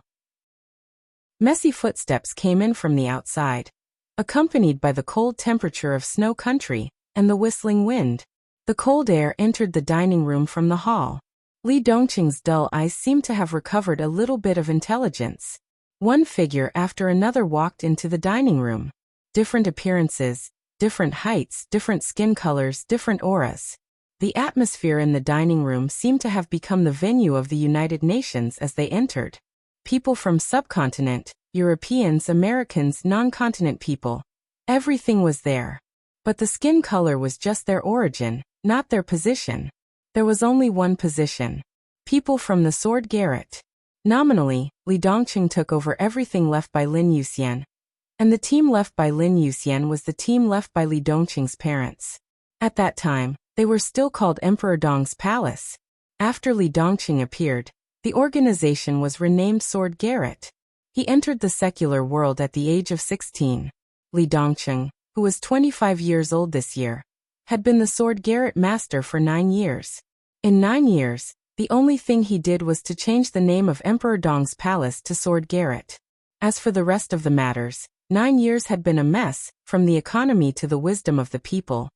Messy footsteps came in from the outside, accompanied by the cold temperature of Snow Country, and the whistling wind. The cold air entered the dining room from the hall. Li Dongqing's dull eyes seemed to have recovered a little bit of intelligence. One figure after another walked into the dining room. Different appearances, different heights, different skin colors, different auras. The atmosphere in the dining room seemed to have become the venue of the United Nations as they entered. People from subcontinent, Europeans, Americans, non-continent people. Everything was there. But the skin color was just their origin, not their position. There was only one position. People from the Sword Garret. Nominally, Li Dongqing took over everything left by Lin Yuxian. And the team left by Lin Yuxian was the team left by Li Dongqing's parents. At that time, they were still called Emperor Dong's Palace. After Li Dongqing appeared, the organization was renamed Sword Garret. He entered the secular world at the age of 16. Li Dongqing, who was 25 years old this year, had been the Sword Garret master for 9 years. In 9 years, the only thing he did was to change the name of Emperor Dong's Palace to Sword Garret. As for the rest of the matters, 9 years had been a mess, from the economy to the wisdom of the people.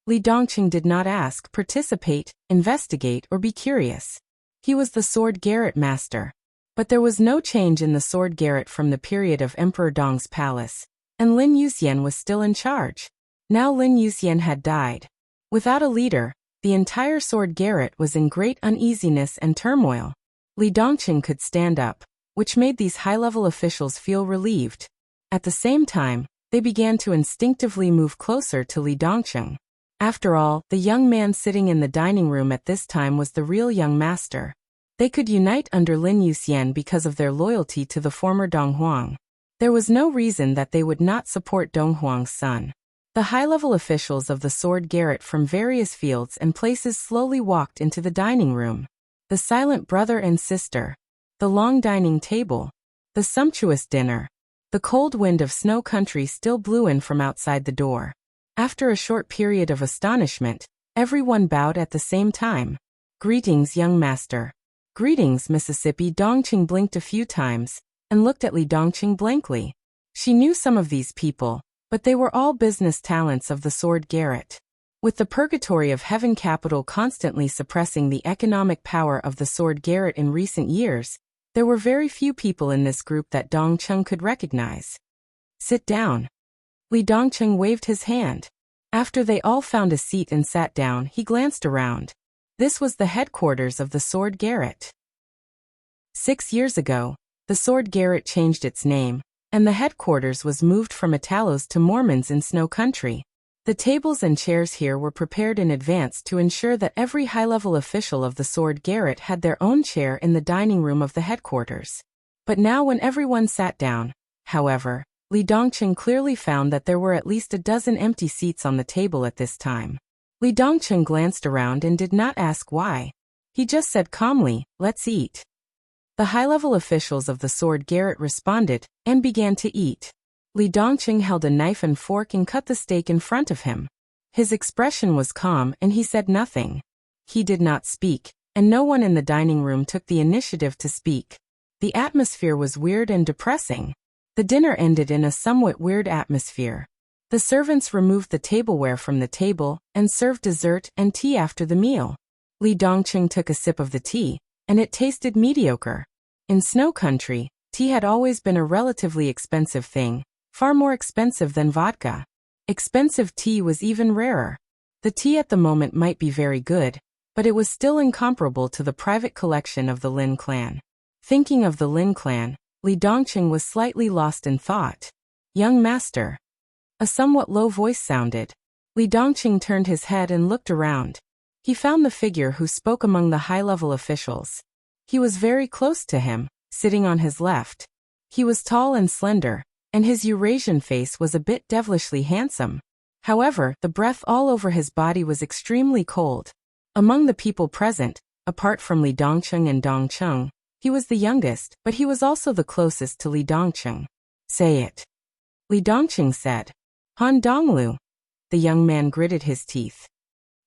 Li Dongqing did not ask, participate, investigate, or be curious. He was the sword garret master. But there was no change in the sword garret from the period of Emperor Dong's palace, and Lin Yuxian was still in charge. Now Lin Yuxian had died. Without a leader, the entire sword garret was in great uneasiness and turmoil. Li Dongqing could stand up, which made these high-level officials feel relieved. At the same time, they began to instinctively move closer to Li Dongqing. After all, the young man sitting in the dining room at this time was the real young master. They could unite under Lin Yuxian because of their loyalty to the former Dong Huang. There was no reason that they would not support Dong Huang's son. The high-level officials of the sword garret from various fields and places slowly walked into the dining room. The silent brother and sister. The long dining table. The sumptuous dinner. The cold wind of snow country still blew in from outside the door. After a short period of astonishment, everyone bowed at the same time. Greetings, young master. Greetings, Mississippi. Dongqing blinked a few times, and looked at Li Dongqing blankly. She knew some of these people, but they were all business talents of the sword garret. With the purgatory of heaven capital constantly suppressing the economic power of the sword garret in recent years, there were very few people in this group that Dongqing could recognize. Sit down. Li Dongqing waved his hand. After they all found a seat and sat down, he glanced around. This was the headquarters of the sword garret. 6 years ago, the sword garret changed its name, and the headquarters was moved from Italos to Mormons in Snow Country. The tables and chairs here were prepared in advance to ensure that every high-level official of the sword garret had their own chair in the dining room of the headquarters. But now when everyone sat down, however, Li Dongqing clearly found that there were at least a dozen empty seats on the table at this time. Li Dongqing glanced around and did not ask why. He just said calmly, "Let's eat." The high-level officials of the sword garret responded, and began to eat. Li Dongqing held a knife and fork and cut the steak in front of him. His expression was calm and he said nothing. He did not speak, and no one in the dining room took the initiative to speak. The atmosphere was weird and depressing. The dinner ended in a somewhat weird atmosphere. The servants removed the tableware from the table and served dessert and tea after the meal. Li Dongqing took a sip of the tea, and it tasted mediocre. In Snow Country, tea had always been a relatively expensive thing, far more expensive than vodka. Expensive tea was even rarer. The tea at the moment might be very good, but it was still incomparable to the private collection of the Lin clan. Thinking of the Lin clan, Li Dongqing was slightly lost in thought. "Young master." A somewhat low voice sounded. Li Dongqing turned his head and looked around. He found the figure who spoke among the high-level officials. He was very close to him, sitting on his left. He was tall and slender, and his Eurasian face was a bit devilishly handsome. However, the breath all over his body was extremely cold. Among the people present, apart from Li Dongqing and Dongqing, he was the youngest, but he was also the closest to Li Dongqing. "Say it." Li Dongqing said. "Han Donglu." The young man gritted his teeth.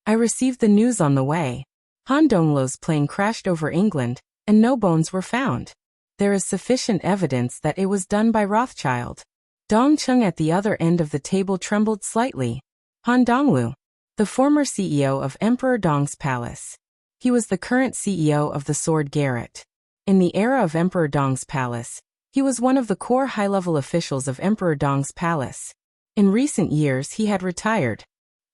"I received the news on the way. Han Donglu's plane crashed over England, and no bones were found. There is sufficient evidence that it was done by Rothschild." Dongqing at the other end of the table trembled slightly. Han Donglu, the former CEO of Emperor Dong's palace. He was the current CEO of the sword garret. In the era of Emperor Dong's palace, he was one of the core high-level officials of Emperor Dong's palace. In recent years he had retired.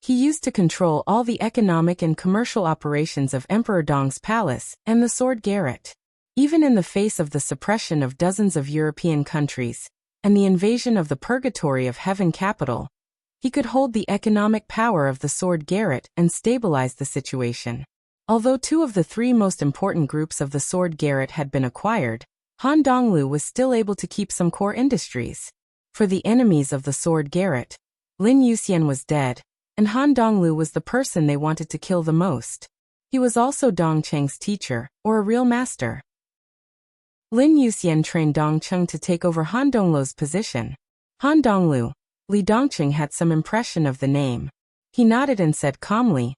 He used to control all the economic and commercial operations of Emperor Dong's palace and the sword garret. Even in the face of the suppression of dozens of European countries, and the invasion of the purgatory of heaven capital, he could hold the economic power of the sword garret and stabilize the situation. Although 2 of the 3 most important groups of the sword garret had been acquired, Han Donglu was still able to keep some core industries. For the enemies of the sword garret, Lin Yuxian was dead, and Han Donglu was the person they wanted to kill the most. He was also Dongqing's teacher, or a real master. Lin Yuxian trained Dongqing to take over Han Donglu's position. Han Donglu. Li Dongqing had some impression of the name. He nodded and said calmly,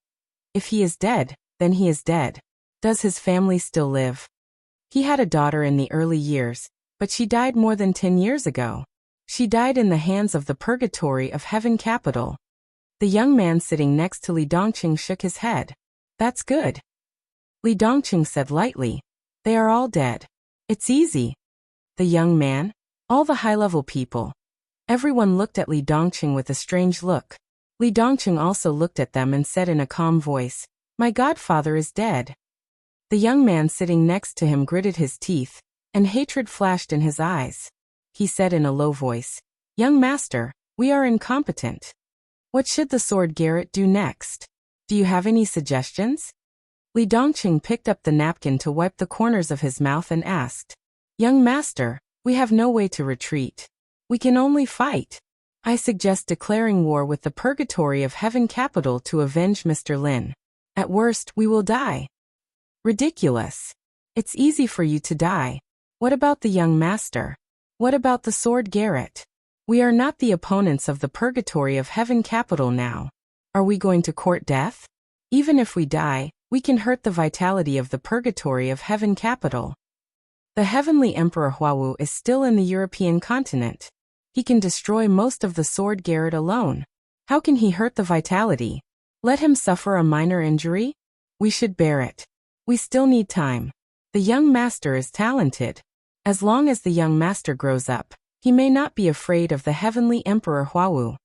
"If he is dead, then he is dead. Does his family still live?" He had a daughter in the early years, but she died more than 10 years ago. She died in the hands of the purgatory of heaven capital. The young man sitting next to Li Dongqing shook his head. That's good. Li Dongqing said lightly. They are all dead. It's easy. The young man? All the high-level people. Everyone looked at Li Dongqing with a strange look. Li Dongqing also looked at them and said in a calm voice, My godfather is dead. The young man sitting next to him gritted his teeth, and hatred flashed in his eyes. He said in a low voice, Young master, we are incompetent. What should the sword Garrett do next? Do you have any suggestions? Li Dongqing picked up the napkin to wipe the corners of his mouth and asked, Young master, we have no way to retreat. We can only fight. I suggest declaring war with the Purgatory of Heaven capital to avenge Mr. Lin. At worst, we will die. Ridiculous. It's easy for you to die. What about the young master? What about the sword Garrett? We are not the opponents of the Purgatory of Heaven capital now. Are we going to court death? Even if we die, we can hurt the vitality of the Purgatory of Heaven capital. The Heavenly Emperor Huawu is still in the European continent. He can destroy most of the sword Garrett alone. How can he hurt the vitality? Let him suffer a minor injury? We should bear it. We still need time. The young master is talented. As long as the young master grows up, he may not be afraid of the Heavenly Emperor Huawu.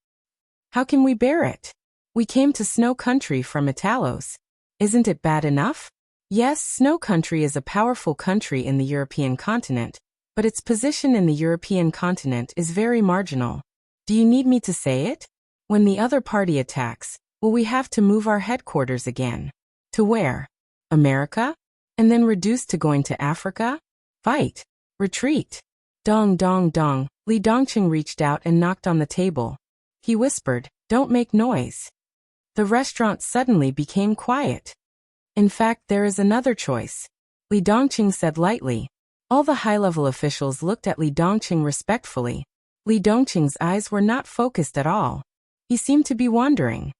How can we bear it? We came to Snow Country from Italos. Isn't it bad enough? Yes, Snow Country is a powerful country in the European continent, but its position in the European continent is very marginal. Do you need me to say it? When the other party attacks, will we have to move our headquarters again? To where? America? And then reduce to going to Africa? Fight. Retreat. Dong dong dong. Li Dongqing reached out and knocked on the table. He whispered, Don't make noise. The restaurant suddenly became quiet. In fact, there is another choice. Li Dongqing said lightly. All the high-level officials looked at Li Dongqing respectfully. Li Dongqing's eyes were not focused at all. He seemed to be wandering.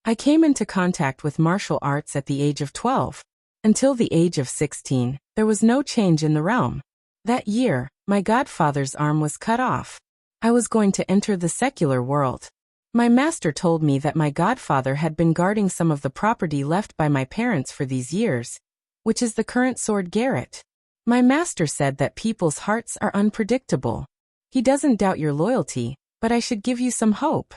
I came into contact with martial arts at the age of 12. Until the age of 16, there was no change in the realm. That year, my godfather's arm was cut off. I was going to enter the secular world. My master told me that my godfather had been guarding some of the property left by my parents for these years, which is the current sword Garrett. My master said that people's hearts are unpredictable. He doesn't doubt your loyalty, but I should give you some hope.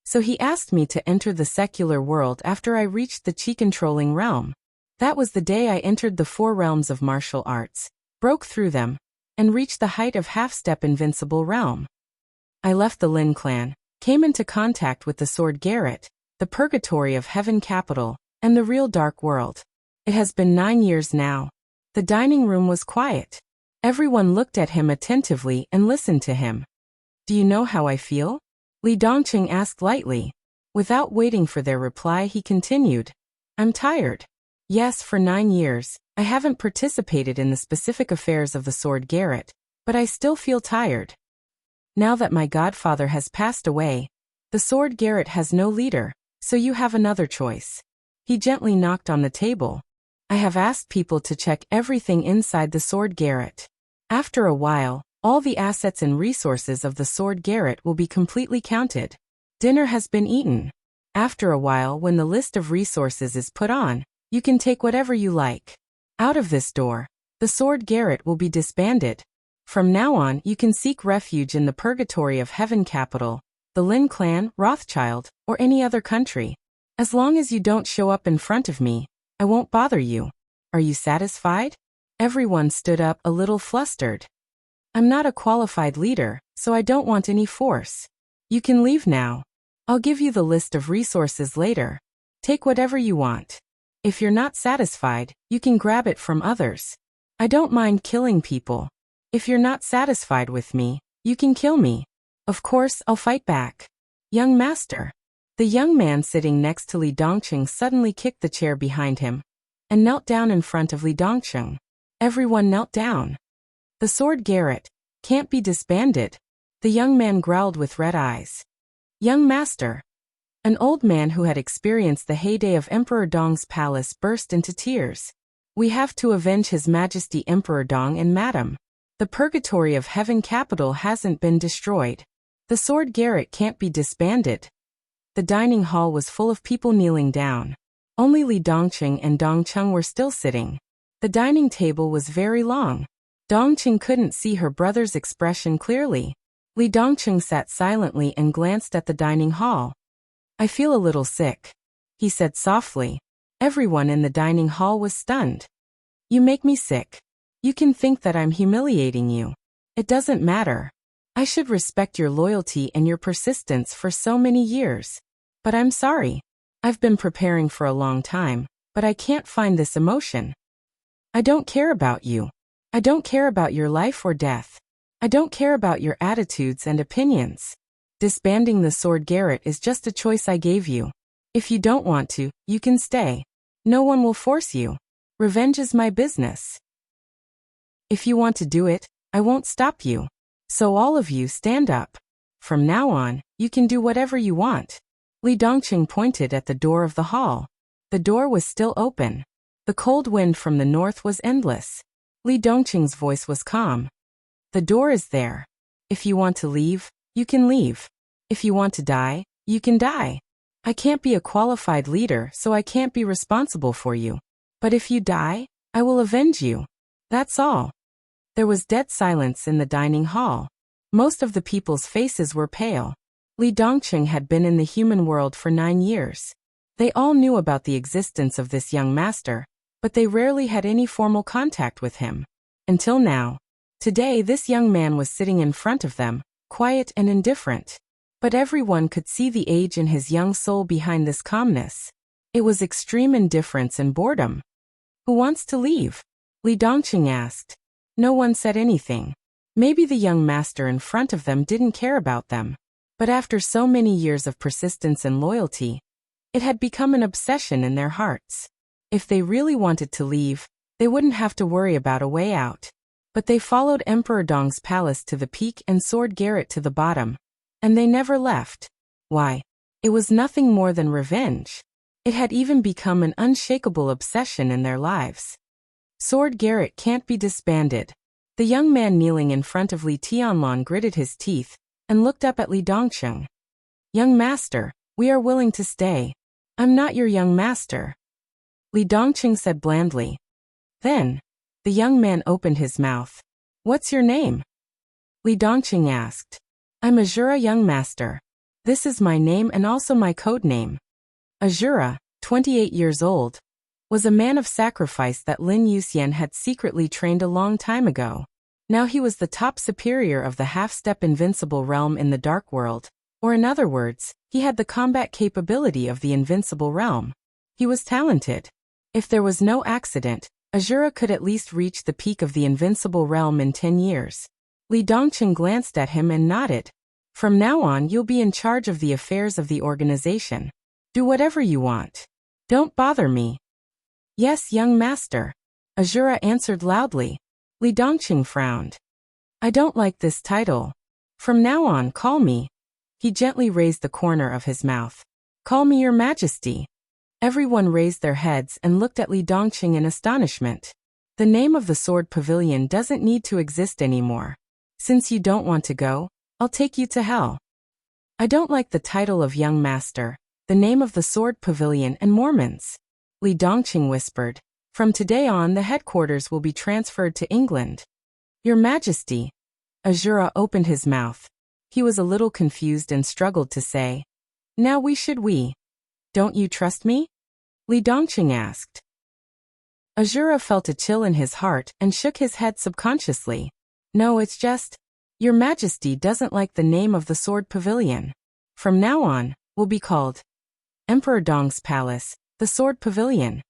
So he asked me to enter the secular world after I reached the chi-controlling realm. That was the day I entered the 4 realms of martial arts, broke through them, and reached the height of half-step invincible realm. I left the Lin clan, came into contact with the sword Garrett, the Purgatory of Heaven capital, and the real dark world. It has been 9 years now. The dining room was quiet. Everyone looked at him attentively and listened to him. Do you know how I feel? Li Dongqing asked lightly. Without waiting for their reply, he continued. I'm tired. Yes, for 9 years, I haven't participated in the specific affairs of the sword Garrett, but I still feel tired. Now that my godfather has passed away, the sword Garrett has no leader, so you have another choice. He gently knocked on the table. I have asked people to check everything inside the sword Garrett. After a while, all the assets and resources of the sword Garrett will be completely counted. Dinner has been eaten. After a while, when the list of resources is put on, you can take whatever you like. Out of this door, the sword Garrett will be disbanded. From now on, you can seek refuge in the Purgatory of Heaven capital, the Lin clan, Rothschild, or any other country. As long as you don't show up in front of me, I won't bother you. Are you satisfied? Everyone stood up a little flustered. I'm not a qualified leader, so I don't want any force. You can leave now. I'll give you the list of resources later. Take whatever you want. If you're not satisfied, you can grab it from others. I don't mind killing people. If you're not satisfied with me, you can kill me. Of course, I'll fight back. Young master. The young man sitting next to Li Dongqing suddenly kicked the chair behind him and knelt down in front of Li Dongqing. Everyone knelt down. The sword Garrett can't be disbanded. The young man growled with red eyes. Young master. An old man who had experienced the heyday of Emperor Dong's palace burst into tears. We have to avenge His Majesty Emperor Dong and Madam. The Purgatory of Heaven capital hasn't been destroyed. The sword Garrett can't be disbanded. The dining hall was full of people kneeling down. Only Li Dongqing and Dongcheng were still sitting. The dining table was very long. Dongqing couldn't see her brother's expression clearly. Li Dongqing sat silently and glanced at the dining hall. "I feel a little sick," he said softly. Everyone in the dining hall was stunned. "You make me sick. You can think that I'm humiliating you. It doesn't matter. I should respect your loyalty and your persistence for so many years. But I'm sorry. I've been preparing for a long time, but I can't find this emotion. I don't care about you. I don't care about your life or death. I don't care about your attitudes and opinions. Disbanding the Sword Garret is just a choice I gave you. If you don't want to, you can stay. No one will force you. Revenge is my business. If you want to do it, I won't stop you. So all of you stand up. From now on, you can do whatever you want." Li Dongqing pointed at the door of the hall. The door was still open. The cold wind from the north was endless. Li Dongqing's voice was calm. "The door is there. If you want to leave, you can leave. If you want to die, you can die. I can't be a qualified leader, so I can't be responsible for you. But if you die, I will avenge you. That's all." There was dead silence in the dining hall. Most of the people's faces were pale. Li Dongqing had been in the human world for 9 years. They all knew about the existence of this young master, but they rarely had any formal contact with him. Until now. Today this young man was sitting in front of them, quiet and indifferent. But everyone could see the age in his young soul behind this calmness. It was extreme indifference and boredom. "Who wants to leave?" Li Dongqing asked. No one said anything. Maybe the young master in front of them didn't care about them. But after so many years of persistence and loyalty, it had become an obsession in their hearts. If they really wanted to leave, they wouldn't have to worry about a way out. But they followed Emperor Dong's palace to the peak and Sword Garret to the bottom. And they never left. Why? It was nothing more than revenge. It had even become an unshakable obsession in their lives. Sword Garret can't be disbanded. The young man kneeling in front of Li Tianlan gritted his teeth and looked up at Li Dongqing. "Young master, we are willing to stay. I'm not your young master," Li Dongqing said blandly. Then, the young man opened his mouth. "What's your name?" Li Dongqing asked. "I'm Azura, young master. This is my name and also my code name." Azura, 28 years old, was a man of sacrifice that Lin Yuxian had secretly trained a long time ago. Now he was the top superior of the half-step invincible realm in the Dark World, or in other words, he had the combat capability of the invincible realm. He was talented. If there was no accident, Azura could at least reach the peak of the invincible realm in 10 years. Li Dongqing glanced at him and nodded. "From now on you'll be in charge of the affairs of the organization. Do whatever you want. Don't bother me." "Yes, young master," Azura answered loudly. Li Dongqing frowned. "I don't like this title. From now on call me." He gently raised the corner of his mouth. "Call me your majesty." Everyone raised their heads and looked at Li Dongqing in astonishment. The name of the Sword Pavilion doesn't need to exist anymore. Since you don't want to go, I'll take you to hell. "I don't like the title of young master, the name of the Sword Pavilion and Mormons," Li Dongqing whispered. "From today on the headquarters will be transferred to England." "Your Majesty." Azura opened his mouth. He was a little confused and struggled to say, "Now we. Don't you trust me?" Li Dongqing asked. Azura felt a chill in his heart and shook his head subconsciously. "No, it's just, Your Majesty doesn't like the name of the Sword Pavilion. From now on, we'll be called Emperor Dong's Palace, the Sword Pavilion."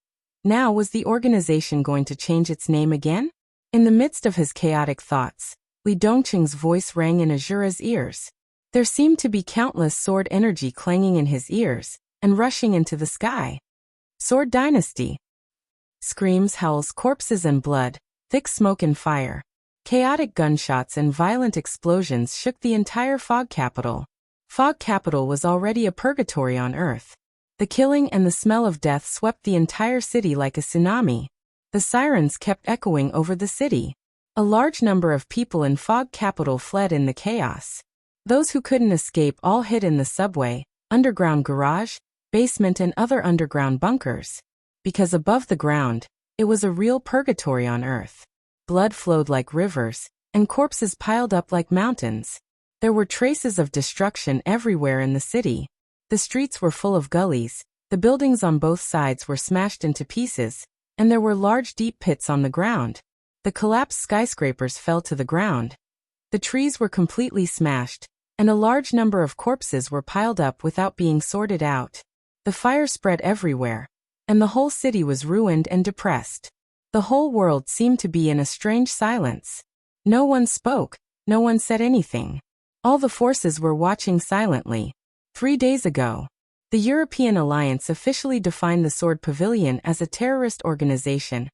Now was the organization going to change its name again? In the midst of his chaotic thoughts, Li Dongqing's voice rang in Azura's ears. There seemed to be countless sword energy clanging in his ears and rushing into the sky. Sword Dynasty. Screams, howls, corpses and blood, thick smoke and fire. Chaotic gunshots and violent explosions shook the entire Fog Capital. Fog Capital was already a purgatory on Earth. The killing and the smell of death swept the entire city like a tsunami. The sirens kept echoing over the city. A large number of people in Fog Capital fled in the chaos. Those who couldn't escape all hid in the subway, underground garage, basement and other underground bunkers. Because above the ground, it was a real purgatory on Earth. Blood flowed like rivers, and corpses piled up like mountains. There were traces of destruction everywhere in the city. The streets were full of gullies, the buildings on both sides were smashed into pieces, and there were large deep pits on the ground. The collapsed skyscrapers fell to the ground. The trees were completely smashed, and a large number of corpses were piled up without being sorted out. The fire spread everywhere, and the whole city was ruined and depressed. The whole world seemed to be in a strange silence. No one spoke, no one said anything. All the forces were watching silently. 3 days ago, the European Alliance officially defined the Sword Pavilion as a terrorist organization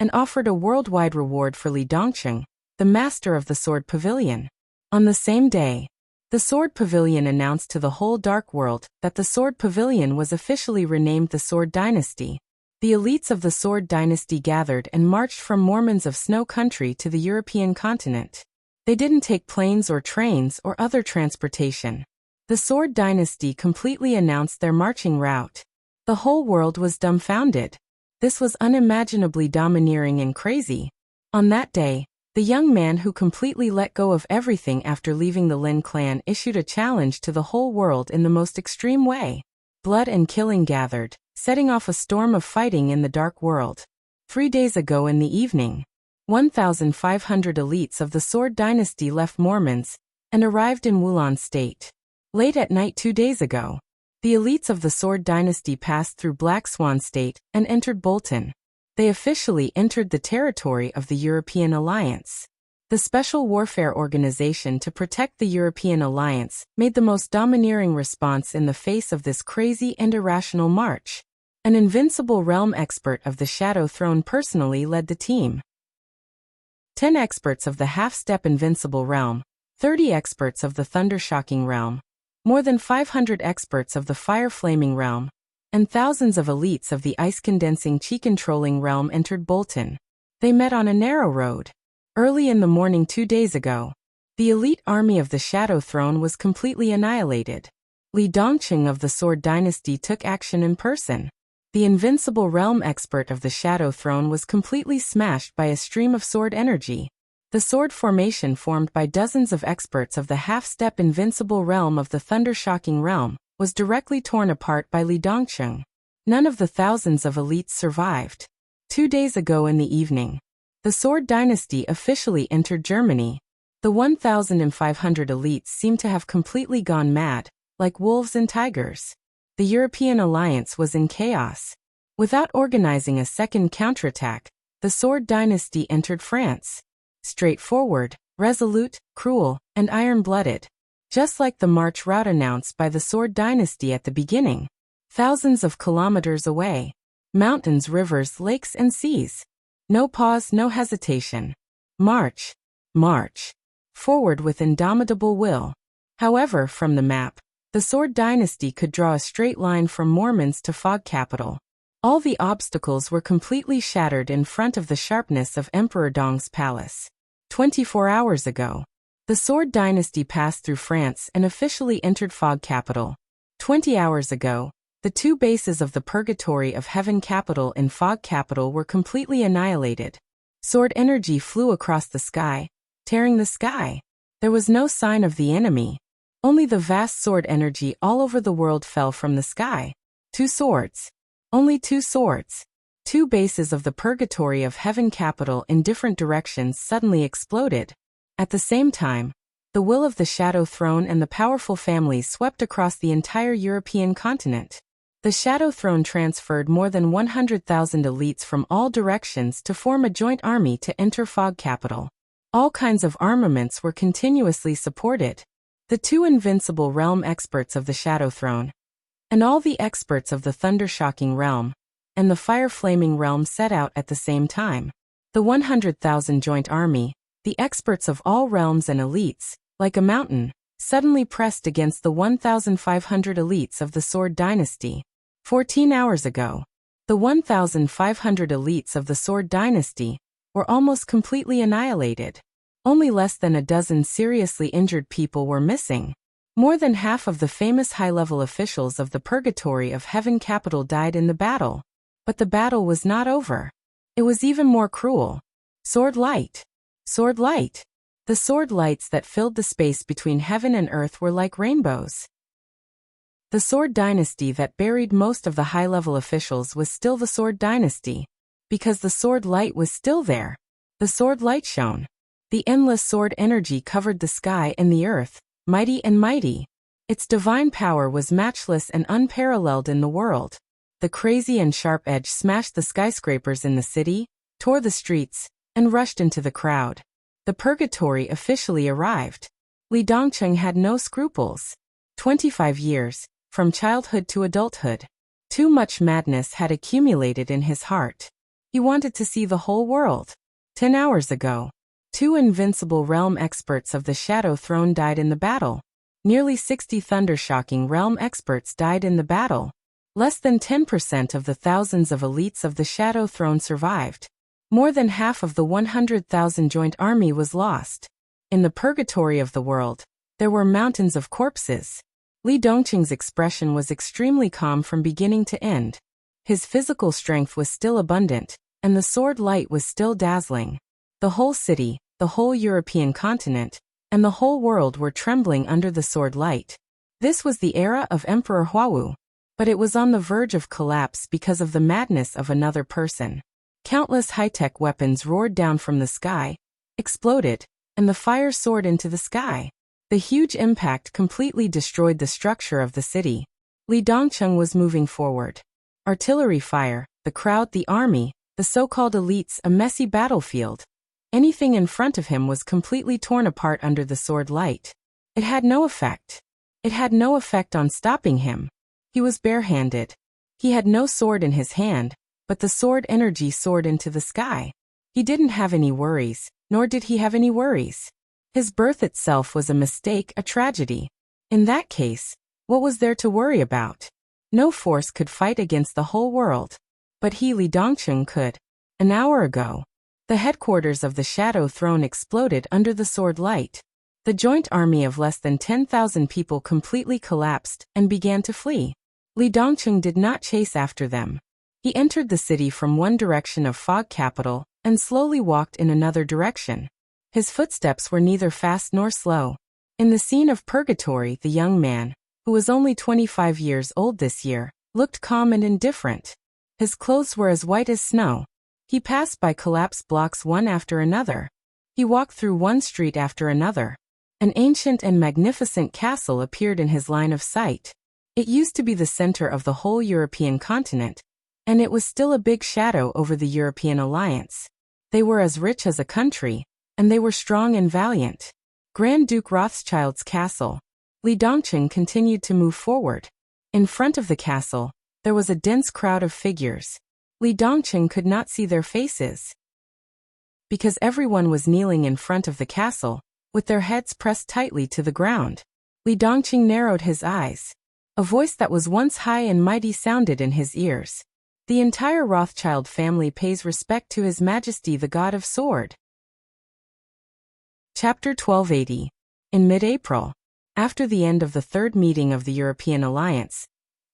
and offered a worldwide reward for Li Dongcheng, the master of the Sword Pavilion. On the same day, the Sword Pavilion announced to the whole Dark World that the Sword Pavilion was officially renamed the Sword Dynasty. The elites of the Sword Dynasty gathered and marched from Mormons of Snow Country to the European continent. They didn't take planes or trains or other transportation. The Sword Dynasty completely announced their marching route. The whole world was dumbfounded. This was unimaginably domineering and crazy. On that day, the young man who completely let go of everything after leaving the Lin clan issued a challenge to the whole world in the most extreme way. Blood and killing gathered, setting off a storm of fighting in the Dark World. 3 days ago in the evening, 1,500 elites of the Sword Dynasty left Mormons and arrived in Wulan State. Late at night 2 days ago, the elites of the Sword Dynasty passed through Black Swan State and entered Bolton. They officially entered the territory of the European Alliance. The Special Warfare Organization to protect the European Alliance made the most domineering response in the face of this crazy and irrational march. An invincible realm expert of the Shadow Throne personally led the team. 10 experts of the half-step invincible realm, 30 experts of the thunder-shocking realm, more than 500 experts of the fire-flaming realm, and thousands of elites of the ice-condensing chi-controlling realm entered Bolton. They met on a narrow road. Early in the morning 2 days ago, the elite army of the Shadow Throne was completely annihilated. Li Dongcheng of the Sword Dynasty took action in person. The invincible realm expert of the Shadow Throne was completely smashed by a stream of sword energy. The sword formation formed by dozens of experts of the half-step invincible realm of the thunder-shocking realm was directly torn apart by Li Dongcheng. None of the thousands of elites survived. 2 days ago in the evening, the Sword Dynasty officially entered Germany. The 1,500 elites seemed to have completely gone mad, like wolves and tigers. The European Alliance was in chaos. Without organizing a second counterattack, the Sword Dynasty entered France. Straightforward, resolute, cruel, and iron-blooded. Just like the march route announced by the Sword Dynasty at the beginning. Thousands of kilometers away. Mountains, rivers, lakes, and seas. No pause, no hesitation. March. March. Forward with indomitable will. However, from the map, the Sword Dynasty could draw a straight line from Mormons to Fog Capital. All the obstacles were completely shattered in front of the sharpness of Emperor Dong's palace. 24 hours ago, the Sword Dynasty passed through France and officially entered Fog Capital. 20 hours ago, the 2 bases of the Purgatory of Heaven Capital and Fog Capital were completely annihilated. Sword energy flew across the sky, tearing the sky. There was no sign of the enemy. Only the vast sword energy all over the world fell from the sky. 2 swords. Only 2 swords. 2 bases of the Purgatory of Heaven Capital in different directions suddenly exploded. At the same time, the will of the Shadow Throne and the powerful families swept across the entire European continent. The Shadow Throne transferred more than 100,000 elites from all directions to form a joint army to enter Fog Capital. All kinds of armaments were continuously supported. The 2 invincible realm experts of the Shadow Throne, and all the experts of the thunder-shocking realm, and the fire-flaming realm set out at the same time. The 100,000 joint army, the experts of all realms and elites, like a mountain, suddenly pressed against the 1,500 elites of the Sword Dynasty. 14 hours ago, the 1,500 elites of the Sword Dynasty were almost completely annihilated. Only less than a dozen seriously injured people were missing. More than half of the famous high-level officials of the Purgatory of Heaven capital died in the battle. But the battle was not over. It was even more cruel. Sword light. Sword light. The sword lights that filled the space between heaven and earth were like rainbows. The Sword Dynasty that buried most of the high-level officials was still the Sword Dynasty. Because the sword light was still there. The sword light shone. The endless sword energy covered the sky and the earth, mighty and mighty. Its divine power was matchless and unparalleled in the world. The crazy and sharp edge smashed the skyscrapers in the city, tore the streets, and rushed into the crowd. The Purgatory officially arrived. Li Dongcheng had no scruples. 25 years, from childhood to adulthood. Too much madness had accumulated in his heart. He wanted to see the whole world. 10 hours ago, 2 invincible realm experts of the Shadow Throne died in the battle. Nearly 60 thunder-shocking realm experts died in the battle. Less than 10% of the thousands of elites of the Shadow Throne survived. More than half of the 100,000 joint army was lost. In the purgatory of the world, there were mountains of corpses. Li Dongqing's expression was extremely calm from beginning to end. His physical strength was still abundant, and the sword light was still dazzling. The whole city, the whole European continent, and the whole world were trembling under the sword light. This was the era of Emperor Huawu. But it was on the verge of collapse because of the madness of another person. Countless high-tech weapons roared down from the sky, exploded, and the fire soared into the sky. The huge impact completely destroyed the structure of the city. Li Dongcheng was moving forward. Artillery fire, the crowd, the army, the so-called elites, a messy battlefield. Anything in front of him was completely torn apart under the sword light. It had no effect. It had no effect on stopping him. He was barehanded. He had no sword in his hand, but the sword energy soared into the sky. He didn't have any worries, nor did he have any worries. His birth itself was a mistake, a tragedy. In that case, what was there to worry about? No force could fight against the whole world. But he, Li Dongcheng, could. An hour ago, the headquarters of the Shadow Throne exploded under the sword light. The joint army of less than 10,000 people completely collapsed and began to flee. Li Dongcheng did not chase after them. He entered the city from one direction of Fog Capital and slowly walked in another direction. His footsteps were neither fast nor slow. In the scene of Purgatory, the young man, who was only 25 years old this year, looked calm and indifferent. His clothes were as white as snow. He passed by collapsed blocks one after another. He walked through one street after another. An ancient and magnificent castle appeared in his line of sight. It used to be the center of the whole European continent, and it was still a big shadow over the European alliance. They were as rich as a country, and they were strong and valiant. Grand Duke Rothschild's castle. Li Dongcheng continued to move forward. In front of the castle, there was a dense crowd of figures. Li Dongcheng could not see their faces. Because everyone was kneeling in front of the castle, with their heads pressed tightly to the ground. Li Dongcheng narrowed his eyes. A voice that was once high and mighty sounded in his ears. The entire Rothschild family pays respect to His Majesty the God of Sword. Chapter 1280. In mid-April, after the end of the third meeting of the European Alliance,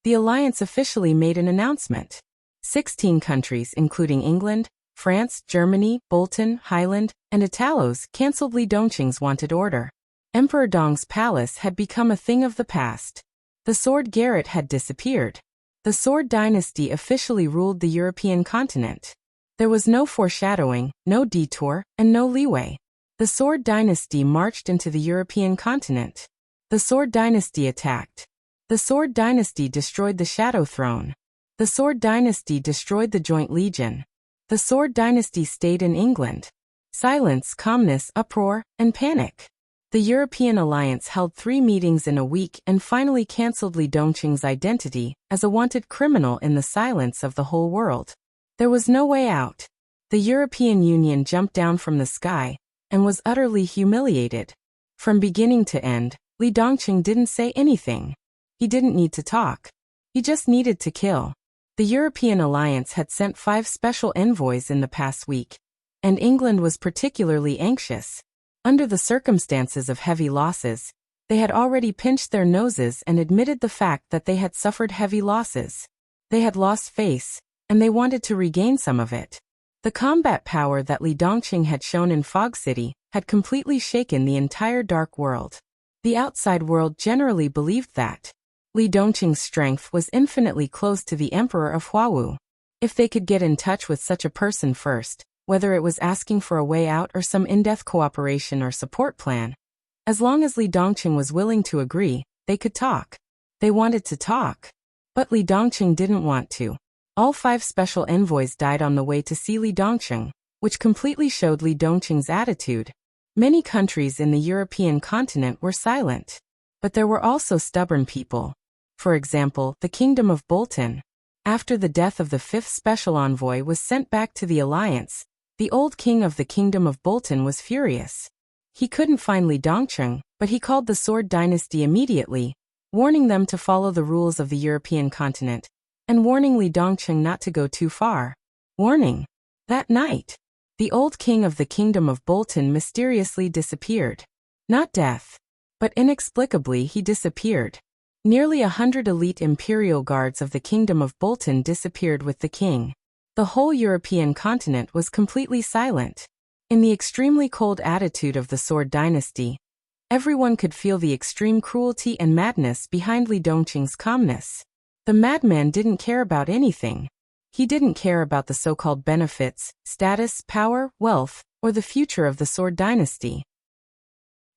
the Alliance officially made an announcement. 16 countries, including England, France, Germany, Bolton, Highland, and Italos, cancelled Li Dongqing's wanted order. Emperor Dong's palace had become a thing of the past. The sword garret had disappeared. The Sword Dynasty officially ruled the European continent. There was no foreshadowing, no detour, and no leeway. The Sword Dynasty marched into the European continent. The Sword Dynasty attacked. The Sword Dynasty destroyed the Shadow Throne. The Sword Dynasty destroyed the Joint Legion. The Sword Dynasty stayed in England. Silence, calmness, uproar, and panic. The European Alliance held 3 meetings in a week and finally cancelled Li Dongqing's identity as a wanted criminal in the silence of the whole world. There was no way out. The European Union jumped down from the sky and was utterly humiliated. From beginning to end, Li Dongqing didn't say anything. He didn't need to talk. He just needed to kill. The European Alliance had sent 5 special envoys in the past week, and England was particularly anxious. Under the circumstances of heavy losses, They had already pinched their noses and admitted the fact that they had suffered heavy losses. They had lost face, and they wanted to regain some of it. The combat power that Li Dongqing had shown in Fog City had completely shaken the entire dark world. The outside world generally believed that Li Dongqing's strength was infinitely close to the Emperor of Huawu. If they could get in touch with such a person first, whether it was asking for a way out or some in-depth cooperation or support plan, as long as Li Dongqing was willing to agree, they could talk. They wanted to talk. But Li Dongqing didn't want to. All 5 special envoys died on the way to see Li Dongqing, which completely showed Li Dongqing's attitude. Many countries in the European continent were silent. But there were also stubborn people. For example, the Kingdom of Bolton. After the death of the 5th special envoy was sent back to the Alliance, the old king of the Kingdom of Bolton was furious. He couldn't find Li Dongqing, but he called the Sword Dynasty immediately, warning them to follow the rules of the European continent, and warning Li Dongqing not to go too far. Warning. That night, the old king of the Kingdom of Bolton mysteriously disappeared. Not death, but inexplicably he disappeared. Nearly 100 elite imperial guards of the Kingdom of Bolton disappeared with the king. The whole European continent was completely silent. In the extremely cold attitude of the Sword Dynasty, everyone could feel the extreme cruelty and madness behind Li Dongqing's calmness. The madman didn't care about anything. He didn't care about the so-called benefits, status, power, wealth, or the future of the Sword Dynasty.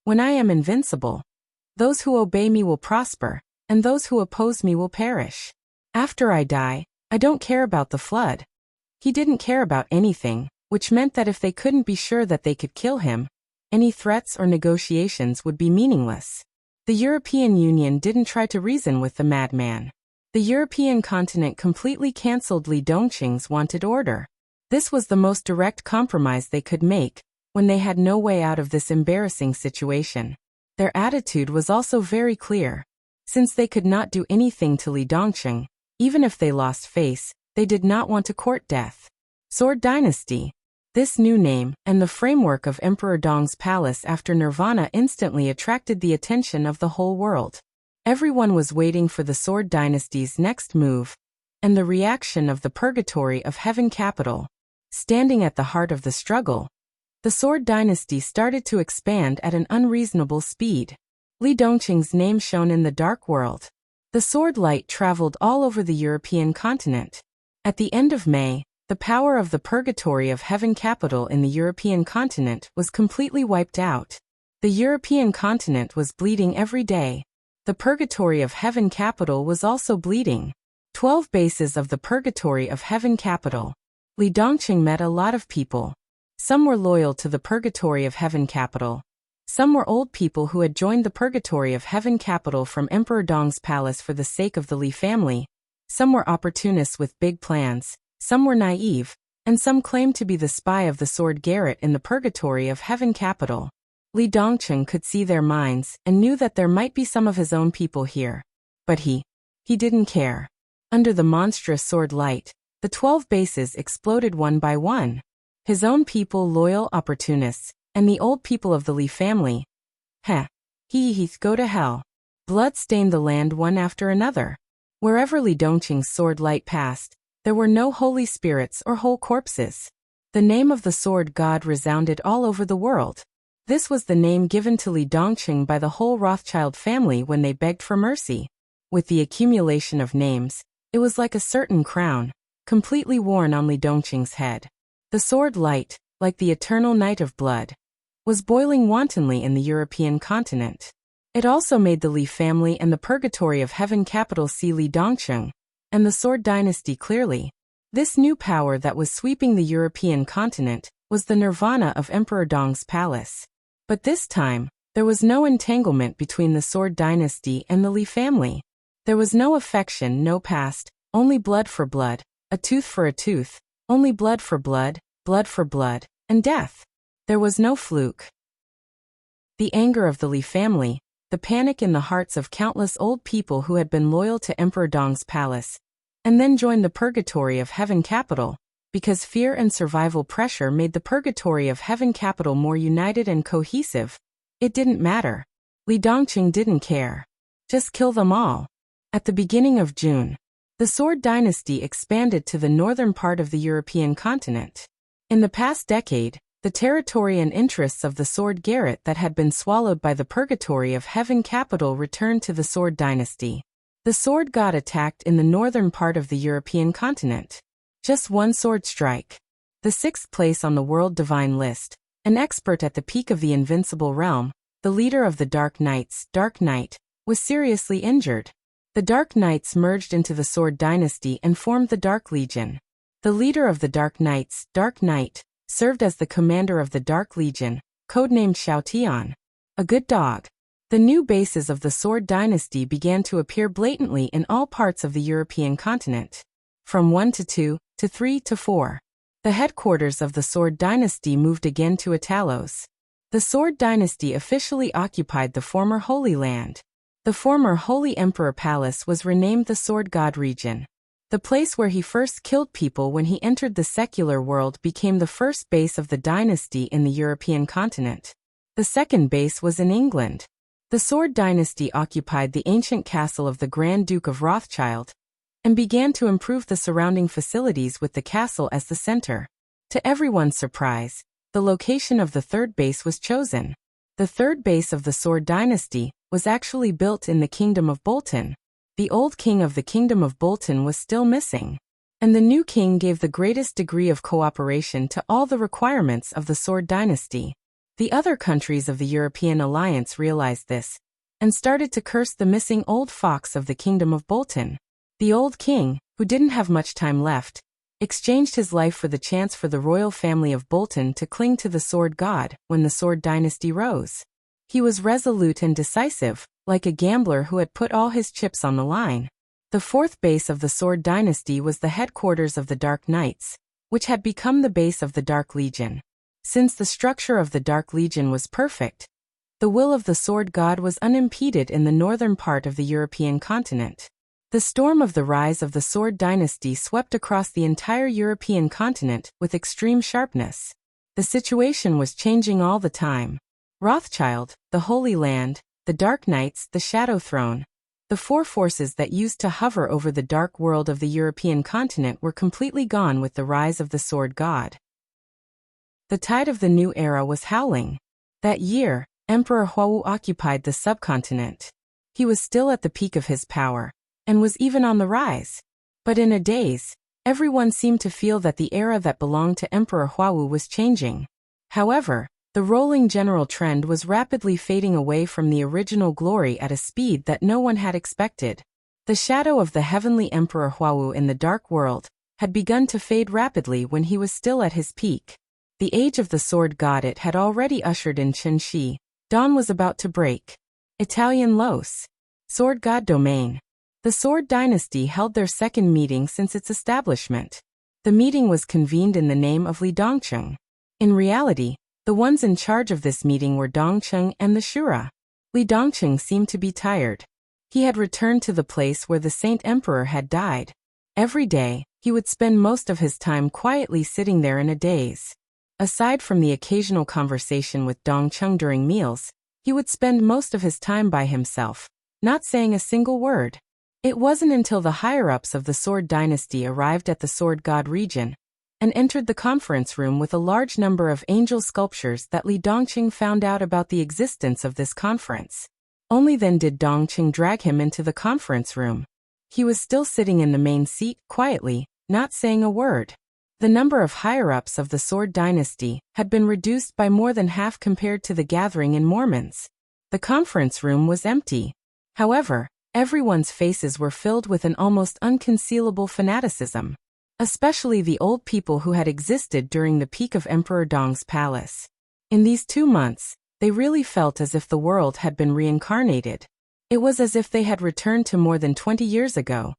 When I am invincible, those who obey me will prosper, and those who oppose me will perish. After I die, I don't care about the flood. He didn't care about anything, which meant that if they couldn't be sure that they could kill him, any threats or negotiations would be meaningless. The European Union didn't try to reason with the madman. The European continent completely cancelled Li Dongqing's wanted order. This was the most direct compromise they could make, when they had no way out of this embarrassing situation. Their attitude was also very clear. Since they could not do anything to Li Dongqing, even if they lost face, they did not want to court death. Sword Dynasty. This new name, and the framework of Emperor Dong's palace after Nirvana instantly attracted the attention of the whole world. Everyone was waiting for the Sword Dynasty's next move, and the reaction of the Purgatory of Heaven capital. Standing at the heart of the struggle, the Sword Dynasty started to expand at an unreasonable speed. Li Dongqing's name shone in the dark world. The sword light traveled all over the European continent. At the end of May, the power of the Purgatory of Heaven capital in the European continent was completely wiped out. The European continent was bleeding every day. The Purgatory of Heaven capital was also bleeding. 12 bases of the Purgatory of Heaven capital. Li Dongqing met a lot of people. Some were loyal to the Purgatory of Heaven capital. Some were old people who had joined the Purgatory of Heaven capital from Emperor Dong's palace for the sake of the Li family. Some were opportunists with big plans. Some were naive, and some claimed to be the spy of the Sword Garret in the Purgatory of Heaven capital. Li Dongqing could see their minds and knew that there might be some of his own people here. But he didn't care. Under the monstrous sword light, the 12 bases exploded one by one. His own people, loyal opportunists, and the old people of the Li family. Go to hell. Blood stained the land one after another. Wherever Li Dongqing's sword light passed, there were no holy spirits or whole corpses. The name of the sword god resounded all over the world. This was the name given to Li Dongqing by the whole Rothschild family when they begged for mercy. With the accumulation of names, it was like a certain crown, completely worn on Li Dongqing's head. The sword light, like the eternal night of blood, was boiling wantonly in the European continent. It also made the Li family and the Purgatory of Heaven capital see Li Dongqing and the Sword Dynasty clearly. This new power that was sweeping the European continent was the nirvana of Emperor Dong's palace. But this time, there was no entanglement between the Sword Dynasty and the Li family. There was no affection, no past, only blood for blood, a tooth for a tooth, only blood for blood, and death. There was no fluke. The anger of the Li family, the panic in the hearts of countless old people who had been loyal to Emperor Dong's palace, and then joined the Purgatory of Heaven capital, because fear and survival pressure made the Purgatory of Heaven capital more united and cohesive. It didn't matter. Li Dongqing didn't care. Just kill them all. At the beginning of June, the Sword Dynasty expanded to the northern part of the European continent. In the past decade, the territory and interests of the Sword Garret that had been swallowed by the Purgatory of Heaven capital returned to the Sword Dynasty. The Sword God attacked in the northern part of the European continent. Just one sword strike. The 6th place on the World Divine List, an expert at the peak of the Invincible Realm, the leader of the Dark Knights, Dark Knight, was seriously injured. The Dark Knights merged into the Sword Dynasty and formed the Dark Legion. The leader of the Dark Knights, Dark Knight, served as the commander of the Dark Legion, codenamed Xiaotian. A good dog. The new bases of the Sword Dynasty began to appear blatantly in all parts of the European continent. From 1 to 2, to 3 to 4. The headquarters of the Sword Dynasty moved again to Italos. The Sword Dynasty officially occupied the former Holy Land. The former Holy Emperor Palace was renamed the Sword God Region. The place where he first killed people when he entered the secular world became the first base of the dynasty in the European continent. The second base was in England. The Sword Dynasty occupied the ancient castle of the Grand Duke of Rothschild and began to improve the surrounding facilities with the castle as the center. To everyone's surprise, the location of the third base was chosen. The third base of the Sword Dynasty was actually built in the Kingdom of Bolton. The old king of the Kingdom of Bolton was still missing, and the new king gave the greatest degree of cooperation to all the requirements of the Sword Dynasty. The other countries of the European alliance realized this, and started to curse the missing old fox of the Kingdom of Bolton. The old king, who didn't have much time left, exchanged his life for the chance for the royal family of Bolton to cling to the Sword God when the Sword Dynasty rose. He was resolute and decisive, like a gambler who had put all his chips on the line. The fourth base of the Sword Dynasty was the headquarters of the Dark Knights, which had become the base of the Dark Legion. Since the structure of the Dark Legion was perfect, the will of the Sword God was unimpeded in the northern part of the European continent. The storm of the rise of the Sword Dynasty swept across the entire European continent with extreme sharpness. The situation was changing all the time. Rothschild, the Holy Land, the Dark Knights, the Shadow Throne. The four forces that used to hover over the dark world of the European continent were completely gone with the rise of the Sword God. The tide of the new era was howling. That year, Emperor Huawu occupied the subcontinent. He was still at the peak of his power, and was even on the rise. But in a daze, everyone seemed to feel that the era that belonged to Emperor Huawu was changing. However, the rolling general trend was rapidly fading away from the original glory at a speed that no one had expected. The shadow of the heavenly Emperor Huawu in the dark world had begun to fade rapidly when he was still at his peak. The age of the Sword God it had already ushered in Qinshi. Dawn was about to break. Italian Los. Sword God Domain. The Sword Dynasty held their second meeting since its establishment. The meeting was convened in the name of Li Dongqing. In reality, the ones in charge of this meeting were Dongqing and the Shura. Li Dongqing seemed to be tired. He had returned to the place where the Saint Emperor had died. Every day, he would spend most of his time quietly sitting there in a daze. Aside from the occasional conversation with Dongqing during meals, he would spend most of his time by himself, not saying a single word. It wasn't until the higher-ups of the Sword Dynasty arrived at the Sword God region and entered the conference room with a large number of angel sculptures that Li Dongqing found out about the existence of this conference. Only then did Dongqing drag him into the conference room. He was still sitting in the main seat, quietly, not saying a word. The number of higher-ups of the Sword Dynasty had been reduced by more than half compared to the gathering in Mormons. The conference room was empty. However, everyone's faces were filled with an almost unconcealable fanaticism, especially the old people who had existed during the peak of Emperor Dong's palace. In these 2 months, they really felt as if the world had been reincarnated. It was as if they had returned to more than 20 years ago,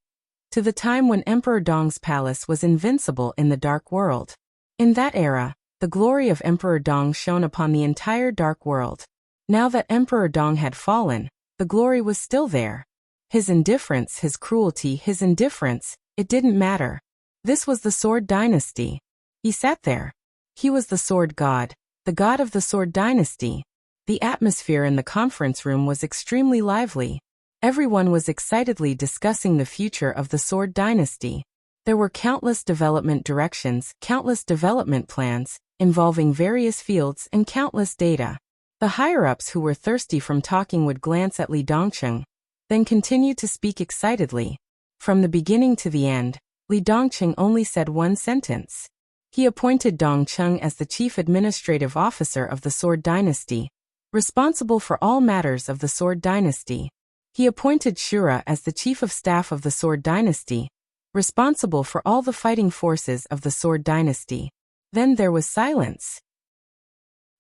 to the time when Emperor Dong's palace was invincible in the dark world. In that era, the glory of Emperor Dong shone upon the entire dark world. Now that Emperor Dong had fallen, the glory was still there. His indifference, his cruelty, his indifference, it didn't matter. This was the Sword Dynasty. He sat there. He was the Sword God, the god of the Sword Dynasty. The atmosphere in the conference room was extremely lively. Everyone was excitedly discussing the future of the Sword Dynasty. There were countless development directions, countless development plans, involving various fields and countless data. The higher-ups who were thirsty from talking would glance at Li Dongcheng, then continue to speak excitedly. From the beginning to the end, Li Dongcheng only said one sentence. He appointed Dongcheng as the chief administrative officer of the Sword Dynasty, responsible for all matters of the Sword Dynasty. He appointed Shura as the chief of staff of the Sword Dynasty, responsible for all the fighting forces of the Sword Dynasty. Then there was silence.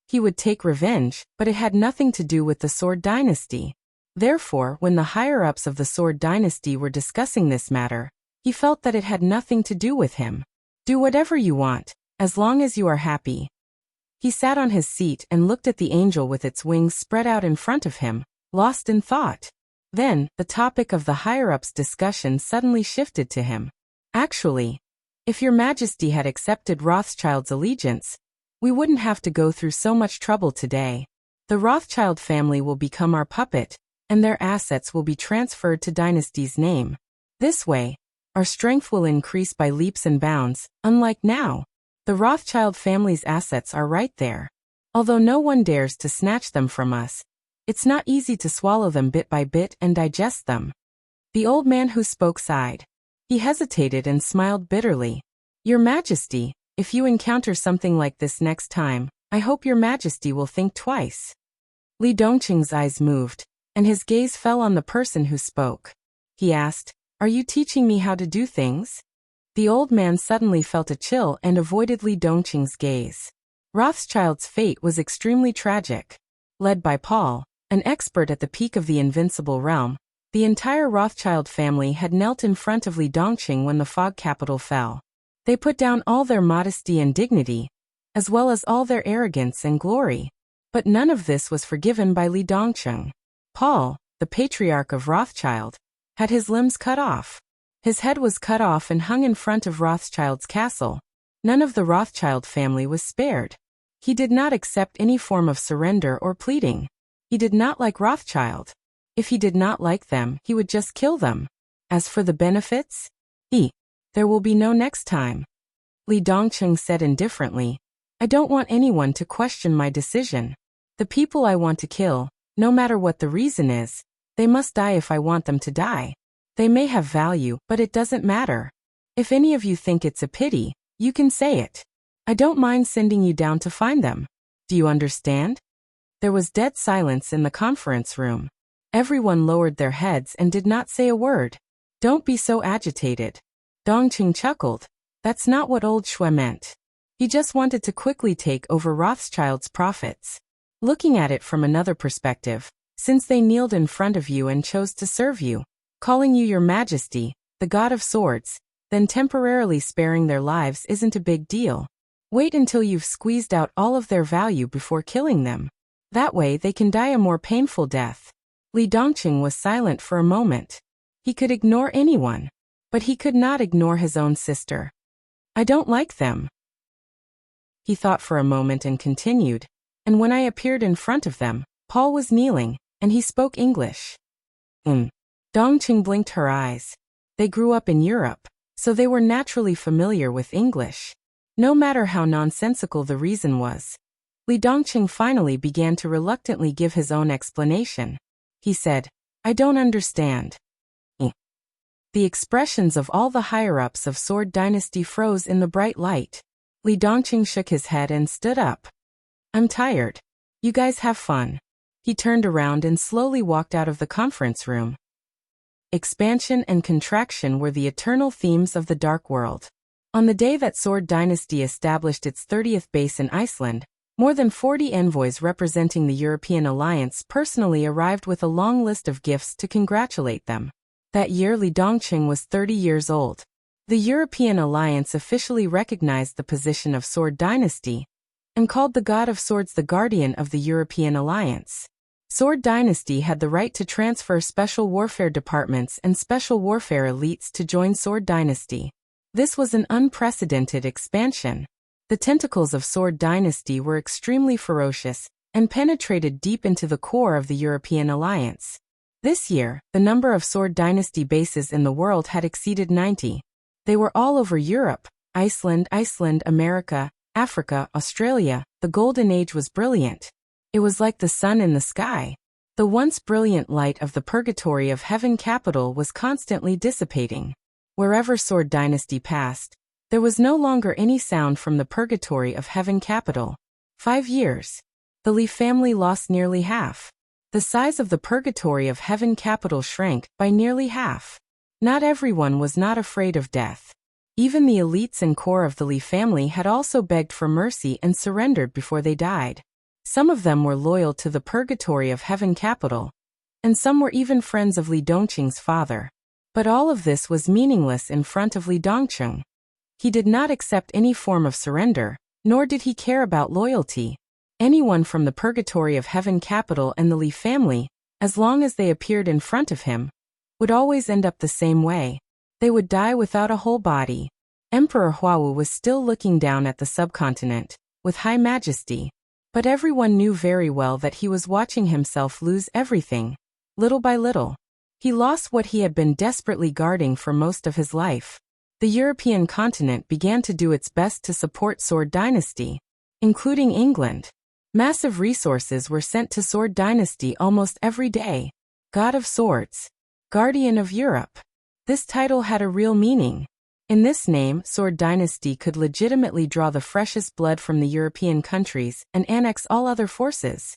He would take revenge, but it had nothing to do with the Sword Dynasty. Therefore, when the higher-ups of the Sword Dynasty were discussing this matter, he felt that it had nothing to do with him. Do whatever you want, as long as you are happy. He sat on his seat and looked at the angel with its wings spread out in front of him, lost in thought. Then, the topic of the higher-ups discussion suddenly shifted to him. Actually, if your Majesty had accepted Rothschild's allegiance, we wouldn't have to go through so much trouble today. The Rothschild family will become our puppet, and their assets will be transferred to Dynasty's name. This way, our strength will increase by leaps and bounds, unlike now. The Rothschild family's assets are right there. Although no one dares to snatch them from us, it's not easy to swallow them bit by bit and digest them. The old man who spoke sighed. He hesitated and smiled bitterly. Your Majesty, if you encounter something like this next time, I hope your Majesty will think twice. Li Dongcheng's eyes moved, and his gaze fell on the person who spoke. He asked, "Are you teaching me how to do things?" The old man suddenly felt a chill and avoided Li Dongcheng's gaze. Rothschild's fate was extremely tragic. Led by Paul, an expert at the peak of the invincible realm, the entire Rothschild family had knelt in front of Li Dongcheng when the fog capital fell. They put down all their modesty and dignity, as well as all their arrogance and glory. But none of this was forgiven by Li Dongcheng. Paul, the patriarch of Rothschild, had his limbs cut off. His head was cut off and hung in front of Rothschild's castle. None of the Rothschild family was spared. He did not accept any form of surrender or pleading. He did not like Rothschild. If he did not like them, he would just kill them. As for the benefits, there will be no next time. Li Dongcheng said indifferently, I don't want anyone to question my decision. The people I want to kill, no matter what the reason is, they must die if I want them to die. They may have value, but it doesn't matter. If any of you think it's a pity, you can say it. I don't mind sending you down to find them. Do you understand? There was dead silence in the conference room. Everyone lowered their heads and did not say a word. Don't be so agitated. Dongcheng chuckled. That's not what old Shui meant. He just wanted to quickly take over Rothschild's profits. Looking at it from another perspective, since they kneeled in front of you and chose to serve you, calling you your Majesty, the God of Swords, then temporarily sparing their lives isn't a big deal. Wait until you've squeezed out all of their value before killing them. That way they can die a more painful death. Li Dongcheng was silent for a moment. He could ignore anyone, but he could not ignore his own sister. I don't like them. He thought for a moment and continued, and when I appeared in front of them, Paul was kneeling, and he spoke English. Dongcheng blinked her eyes. They grew up in Europe, so they were naturally familiar with English. No matter how nonsensical the reason was, Li Dongcheng finally began to reluctantly give his own explanation. He said, I don't understand. The expressions of all the higher-ups of Sword Dynasty froze in the bright light. Li Dongcheng shook his head and stood up. I'm tired. You guys have fun. He turned around and slowly walked out of the conference room. Expansion and contraction were the eternal themes of the Dark World. On the day that Sword Dynasty established its 30th base in Iceland, more than 40 envoys representing the European alliance personally arrived with a long list of gifts to congratulate them. That year Li Dongcheng was 30 years old. The European alliance officially recognized the position of Sword Dynasty and called the God of Swords the guardian of the European alliance. Sword Dynasty had the right to transfer special warfare departments and special warfare elites to join Sword Dynasty. This was an unprecedented expansion. The tentacles of Sword Dynasty were extremely ferocious, and penetrated deep into the core of the European alliance. This year, the number of Sword Dynasty bases in the world had exceeded 90. They were all over Europe, Iceland, America, Africa, Australia. The Golden Age was brilliant. It was like the sun in the sky. The once brilliant light of the purgatory of Heaven capital was constantly dissipating. Wherever Sword Dynasty passed, there was no longer any sound from the purgatory of Heaven capital. 5 years. The Li family lost nearly half. The size of the purgatory of Heaven capital shrank by nearly half. Not everyone was not afraid of death. Even the elites and core of the Li family had also begged for mercy and surrendered before they died. Some of them were loyal to the purgatory of Heaven capital, and some were even friends of Li Dongqing's father. But all of this was meaningless in front of Li Dongqing. He did not accept any form of surrender, nor did he care about loyalty. Anyone from the purgatory of Heaven capital and the Li family, as long as they appeared in front of him, would always end up the same way. They would die without a whole body. Emperor Huawu was still looking down at the subcontinent, with high majesty. But everyone knew very well that he was watching himself lose everything, little by little. He lost what he had been desperately guarding for most of his life. The European continent began to do its best to support Sword Dynasty, including England. Massive resources were sent to Sword Dynasty almost every day. God of Swords. Guardian of Europe. This title had a real meaning. In this name, Sword Dynasty could legitimately draw the freshest blood from the European countries and annex all other forces.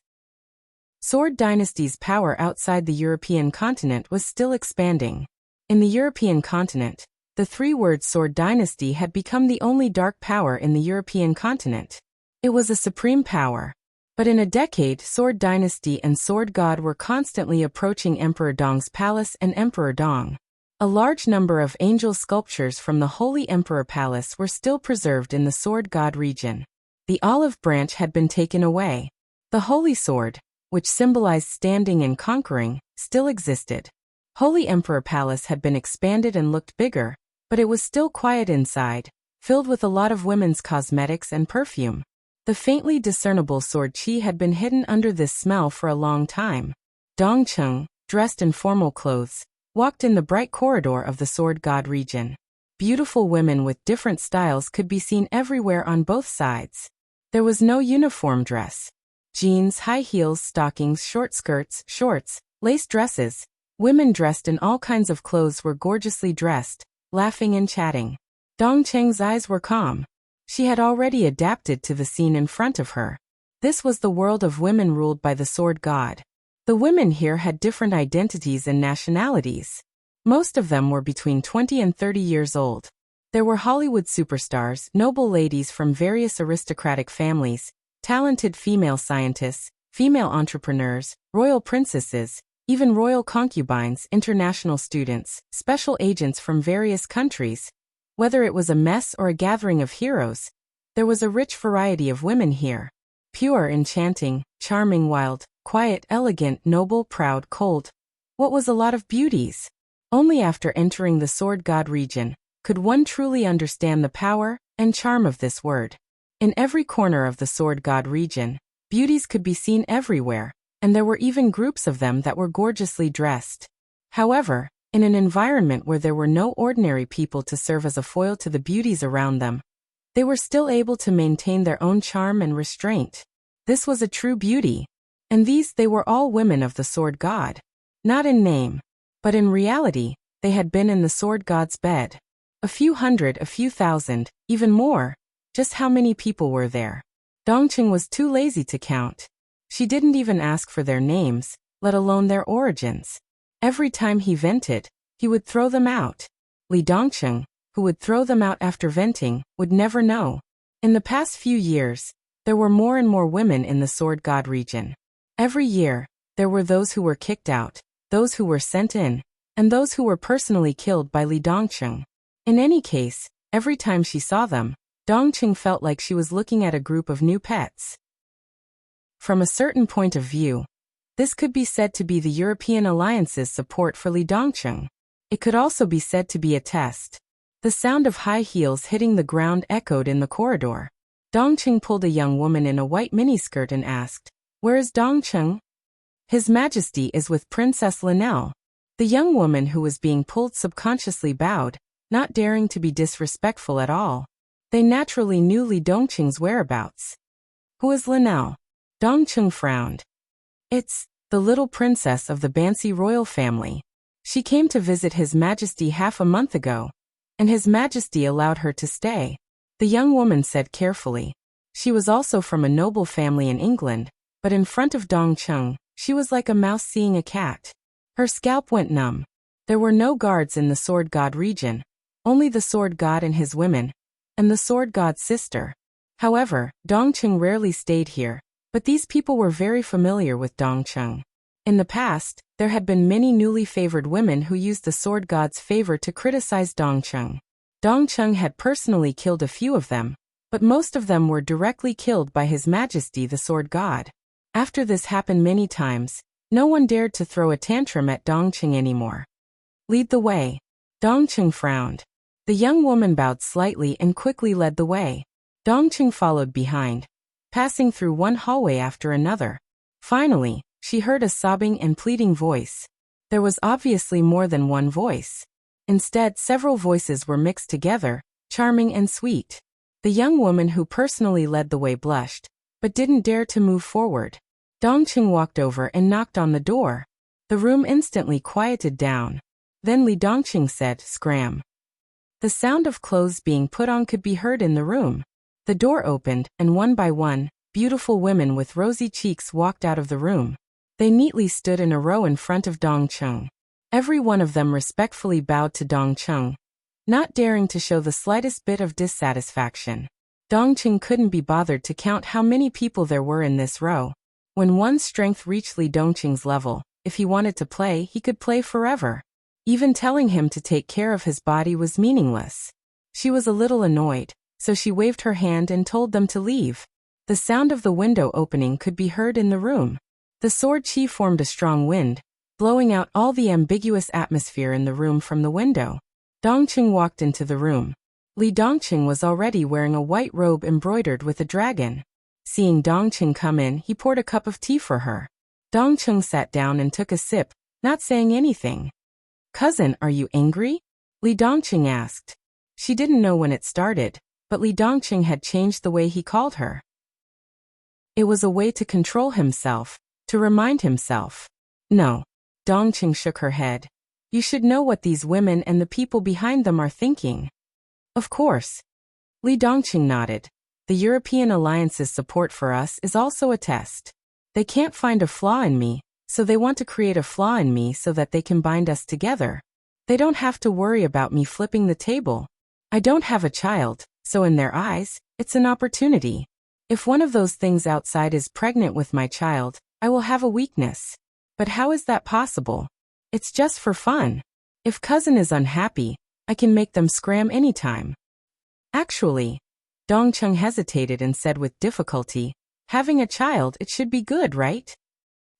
Sword Dynasty's power outside the European continent was still expanding. In the European continent, the three-word Sword Dynasty had become the only dark power in the European continent. It was a supreme power. But in a decade, Sword Dynasty and Sword God were constantly approaching Emperor Dong's palace and Emperor Dong. A large number of angel sculptures from the Holy Emperor Palace were still preserved in the Sword God region. The olive branch had been taken away. The Holy Sword, which symbolized standing and conquering, still existed. Holy Emperor Palace had been expanded and looked bigger, but it was still quiet inside, filled with a lot of women's cosmetics and perfume. The faintly discernible sword qi had been hidden under this smell for a long time. Dongqing, dressed in formal clothes, walked in the bright corridor of the Sword God region. Beautiful women with different styles could be seen everywhere on both sides. There was no uniform dress. Jeans, high heels, stockings, short skirts, shorts, lace dresses. Women dressed in all kinds of clothes were gorgeously dressed, laughing and chatting. Dongqing's eyes were calm. She had already adapted to the scene in front of her. This was the world of women ruled by the Sword God. The women here had different identities and nationalities. Most of them were between 20 and 30 years old. There were Hollywood superstars, noble ladies from various aristocratic families, talented female scientists, female entrepreneurs, royal princesses, even royal concubines, international students, special agents from various countries. Whether it was a mess or a gathering of heroes, there was a rich variety of women here. Pure, enchanting, charming, wild, quiet, elegant, noble, proud, cold. What was a lot of beauties? Only after entering the Sword God region could one truly understand the power and charm of this word. In every corner of the Sword God region, beauties could be seen everywhere, and there were even groups of them that were gorgeously dressed. However, in an environment where there were no ordinary people to serve as a foil to the beauties around them, they were still able to maintain their own charm and restraint. This was a true beauty. And they were all women of the Sword God. Not in name, but in reality, they had been in the Sword God's bed. A few hundred, a few thousand, even more. Just how many people were there? Dongqing was too lazy to count. She didn't even ask for their names, let alone their origins. Every time he vented, he would throw them out. Li Dongqing, who would throw them out after venting, would never know. In the past few years, there were more and more women in the Sword God region. Every year, there were those who were kicked out, those who were sent in, and those who were personally killed by Li Dongqing. In any case, every time she saw them, Dongqing felt like she was looking at a group of new pets. From a certain point of view, this could be said to be the European alliance's support for Li Dongqing. It could also be said to be a test. The sound of high heels hitting the ground echoed in the corridor. Dongqing pulled a young woman in a white miniskirt and asked, Where is Dongcheng? His Majesty is with Princess Linnell. The young woman who was being pulled subconsciously bowed, not daring to be disrespectful at all. They naturally knew Li Dongqing's whereabouts. Who is Linnell? Dongcheng frowned. It's the little princess of the Bansi royal family. She came to visit His Majesty half a month ago, and His Majesty allowed her to stay, the young woman said carefully. She was also from a noble family in England, but in front of Dongcheng, she was like a mouse seeing a cat. Her scalp went numb. There were no guards in the Sword God region, only the Sword God and his women, and the Sword God's sister. However, Dongcheng rarely stayed here, but these people were very familiar with Dongcheng. In the past, there had been many newly favored women who used the Sword God's favor to criticize Dongcheng. Dongcheng had personally killed a few of them, but most of them were directly killed by His Majesty the Sword God. After this happened many times, no one dared to throw a tantrum at Dongcheng anymore. Lead the way. Dongcheng frowned. The young woman bowed slightly and quickly led the way. Dongcheng followed behind, passing through one hallway after another. Finally, she heard a sobbing and pleading voice. There was obviously more than one voice. Instead, several voices were mixed together, charming and sweet. The young woman who personally led the way blushed, but didn't dare to move forward. Dongcheng walked over and knocked on the door. The room instantly quieted down. Then Li Dongcheng said, "Scram." The sound of clothes being put on could be heard in the room. The door opened, and one by one, beautiful women with rosy cheeks walked out of the room. They neatly stood in a row in front of Dongcheng. Every one of them respectfully bowed to Dongcheng, not daring to show the slightest bit of dissatisfaction. Dongcheng couldn't be bothered to count how many people there were in this row. When one's strength reached Li Dongcheng's level, if he wanted to play, he could play forever. Even telling him to take care of his body was meaningless. She was a little annoyed, so she waved her hand and told them to leave. The sound of the window opening could be heard in the room. The sword chi formed a strong wind, blowing out all the ambiguous atmosphere in the room from the window. Dongcheng walked into the room. Li Dongcheng was already wearing a white robe embroidered with a dragon. Seeing Dongcheng come in, he poured a cup of tea for her. Dongcheng sat down and took a sip, not saying anything. "Cousin, are you angry?" Li Dongcheng asked. She didn't know when it started, but Li Dongcheng had changed the way he called her. It was a way to control himself, to remind himself. "No." Dongcheng shook her head. "You should know what these women and the people behind them are thinking." "Of course." Li Dongcheng nodded. "The European Alliance's support for us is also a test. They can't find a flaw in me, so they want to create a flaw in me so that they can bind us together. They don't have to worry about me flipping the table. I don't have a child, so in their eyes, it's an opportunity. If one of those things outside is pregnant with my child, I will have a weakness. But how is that possible? It's just for fun. If cousin is unhappy, I can make them scram anytime." "Actually," Dongcheng hesitated and said with difficulty, "having a child, it should be good, right?"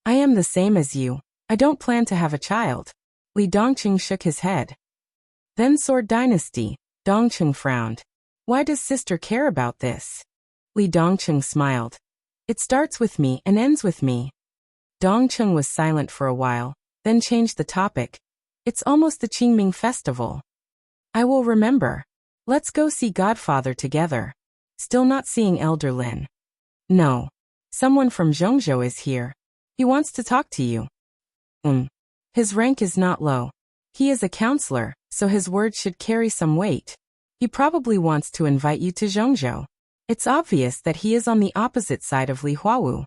"I am the same as you. I don't plan to have a child." Li Dongcheng shook his head. "Then Sword Dynasty." Dongcheng frowned. "Why does sister care about this?" Li Dongcheng smiled. "It starts with me and ends with me." Dongcheng was silent for a while, then changed the topic. "It's almost the Qingming festival." "I will remember. Let's go see Godfather together." "Still not seeing Elder Lin?" "No. Someone from Zhongzhou is here. He wants to talk to you." His rank is not low. He is a counselor, so his words should carry some weight. He probably wants to invite you to Zhongzhou. It's obvious that he is on the opposite side of Li Huawu."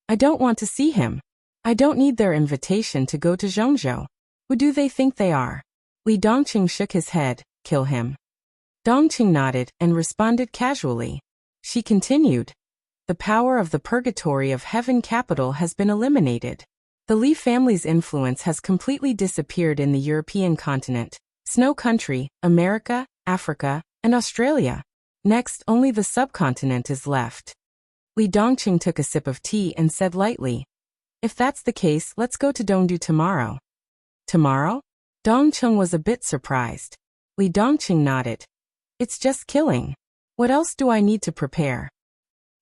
"I don't want to see him. I don't need their invitation to go to Zhongzhou. Who do they think they are?" Li Dongcheng shook his head. "Kill him." Dongcheng nodded and responded casually. She continued. "The power of the purgatory of heaven capital has been eliminated. The Li family's influence has completely disappeared in the European continent, Snow Country, America, Africa, and Australia. Next, only the subcontinent is left." Li Dongcheng took a sip of tea and said lightly, "If that's the case, let's go to Dongdu tomorrow." "Tomorrow?" Dongcheng was a bit surprised. Li Dongcheng nodded. "It's just killing. What else do I need to prepare?"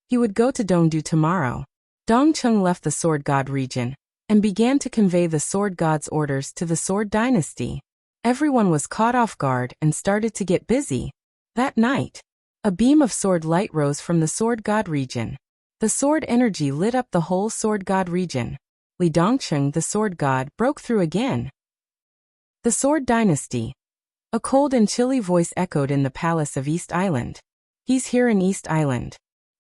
He would go to Dongdu tomorrow. Dongcheng left the Sword God region and began to convey the Sword God's orders to the Sword Dynasty. Everyone was caught off guard and started to get busy. That night, a beam of sword light rose from the Sword God region. The sword energy lit up the whole Sword God region. Li Dongcheng, the Sword God, broke through again. The Sword Dynasty. A cold and chilly voice echoed in the palace of East Island. He's here in East Island.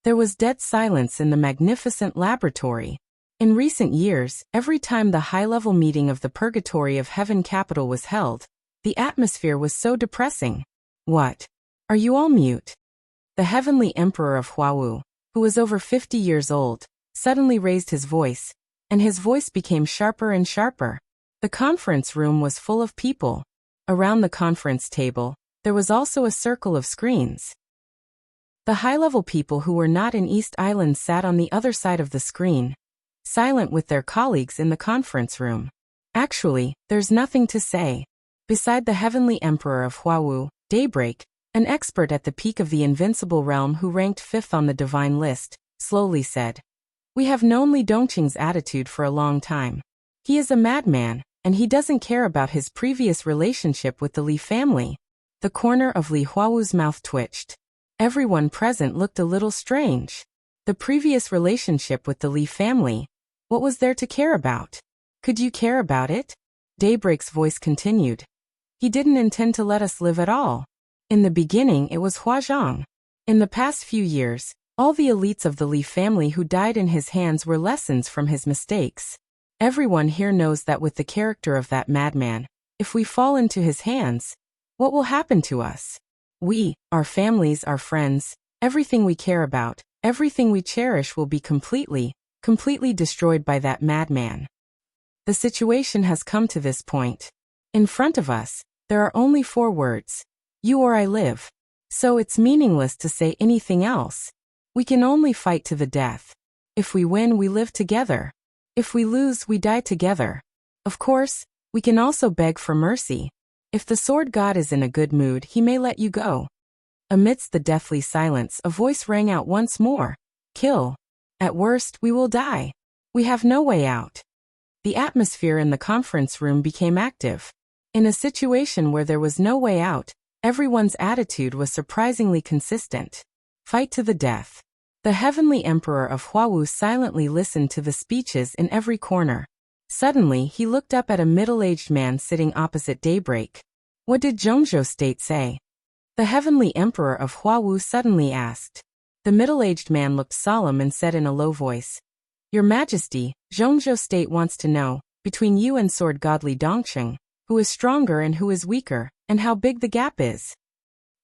There was dead silence in the magnificent laboratory. In recent years, every time the high-level meeting of the Purgatory of Heaven capital was held, the atmosphere was so depressing. What? Are you all mute? The Heavenly Emperor of Huawu, who was over 50 years old, suddenly raised his voice, and his voice became sharper and sharper. The conference room was full of people. Around the conference table, there was also a circle of screens. The high-level people who were not in East Island sat on the other side of the screen, silent with their colleagues in the conference room. Actually, there's nothing to say. Beside the Heavenly Emperor of Huawu, Daybreak, an expert at the peak of the invincible realm who ranked 5th on the divine list, slowly said, "We have known Li Dongqing's attitude for a long time. He is a madman, and he doesn't care about his previous relationship with the Li family." The corner of Li Huawu's mouth twitched. Everyone present looked a little strange. The previous relationship with the Li family. What was there to care about? Could you care about it? Daybreak's voice continued. He didn't intend to let us live at all. In the beginning it was Huazhang. In the past few years, all the elites of the Li family who died in his hands were lessons from his mistakes. Everyone here knows that with the character of that madman, if we fall into his hands, what will happen to us? We, our families, our friends, everything we care about, everything we cherish will be completely destroyed by that madman. The situation has come to this point. In front of us, there are only 4 words. You or I live. So it's meaningless to say anything else. We can only fight to the death. If we win, we live together. If we lose, we die together. Of course, we can also beg for mercy. If the Sword God is in a good mood, he may let you go. Amidst the deathly silence, a voice rang out once more. Kill. At worst, we will die. We have no way out. The atmosphere in the conference room became active. In a situation where there was no way out, everyone's attitude was surprisingly consistent. Fight to the death. The Heavenly Emperor of Huawu silently listened to the speeches in every corner. Suddenly, he looked up at a middle-aged man sitting opposite Daybreak. What did Zhongzhou State say? The Heavenly Emperor of Huawu suddenly asked. The middle-aged man looked solemn and said in a low voice, Your Majesty, Zhongzhou State wants to know, between you and Sword God Li Dongqing, who is stronger and who is weaker, and how big the gap is.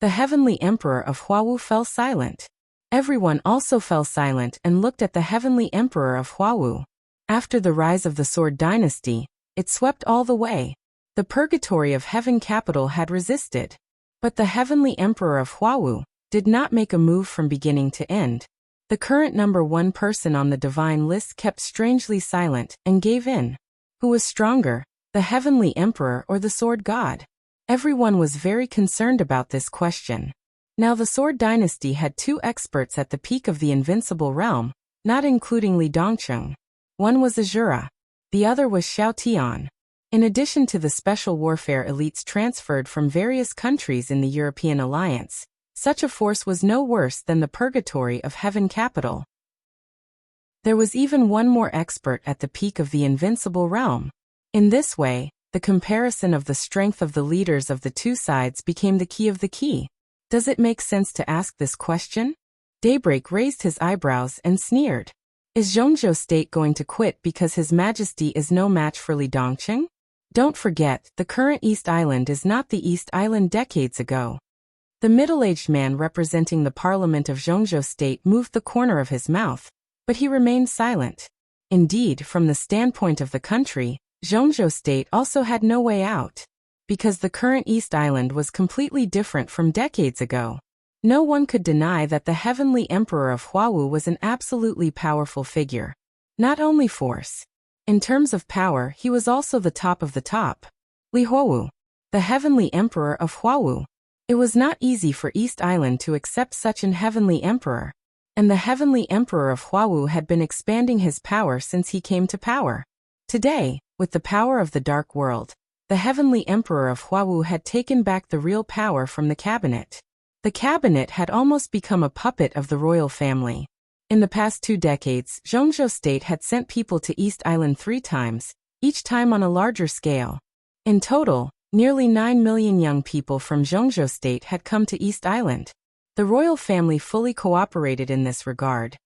The Heavenly Emperor of Huawu fell silent. Everyone also fell silent and looked at the Heavenly Emperor of Huawu. After the rise of the Sword Dynasty, it swept all the way. The Purgatory of Heaven capital had resisted. But the Heavenly Emperor of Huawu did not make a move from beginning to end. The current number 1 person on the divine list kept strangely silent and gave in. Who was stronger, the Heavenly Emperor or the Sword God? Everyone was very concerned about this question. Now the Sword Dynasty had 2 experts at the peak of the invincible realm, not including Li Dongqing. One was Azura. The other was Xiao Tian. In addition to the special warfare elites transferred from various countries in the European alliance, such a force was no worse than the Purgatory of Heaven capital. There was even one more expert at the peak of the invincible realm. In this way, the comparison of the strength of the leaders of the 2 sides became the key of the key. Does it make sense to ask this question? Daybreak raised his eyebrows and sneered. Is Zhongzhou State going to quit because His Majesty is no match for Li Dongqing? Don't forget, the current East Island is not the East Island decades ago. The middle-aged man representing the parliament of Zhongzhou State moved the corner of his mouth, but he remained silent. Indeed, from the standpoint of the country, Zhongzhou State also had no way out. Because the current East Island was completely different from decades ago. No one could deny that the Heavenly Emperor of Huawu was an absolutely powerful figure. Not only force. In terms of power, he was also the top of the top. Li Huawu, the Heavenly Emperor of Huawu. It was not easy for East Island to accept such an Heavenly Emperor. and the heavenly emperor of Huawu had been expanding his power since he came to power. Today, with the power of the dark world, the heavenly emperor of Huawu had taken back the real power from the cabinet. The cabinet had almost become a puppet of the royal family. In the past 2 decades, Zhongzhou State had sent people to East Island 3 times, each time on a larger scale. In total, nearly 9 million young people from Zhongzhou State had come to East Island. The royal family fully cooperated in this regard,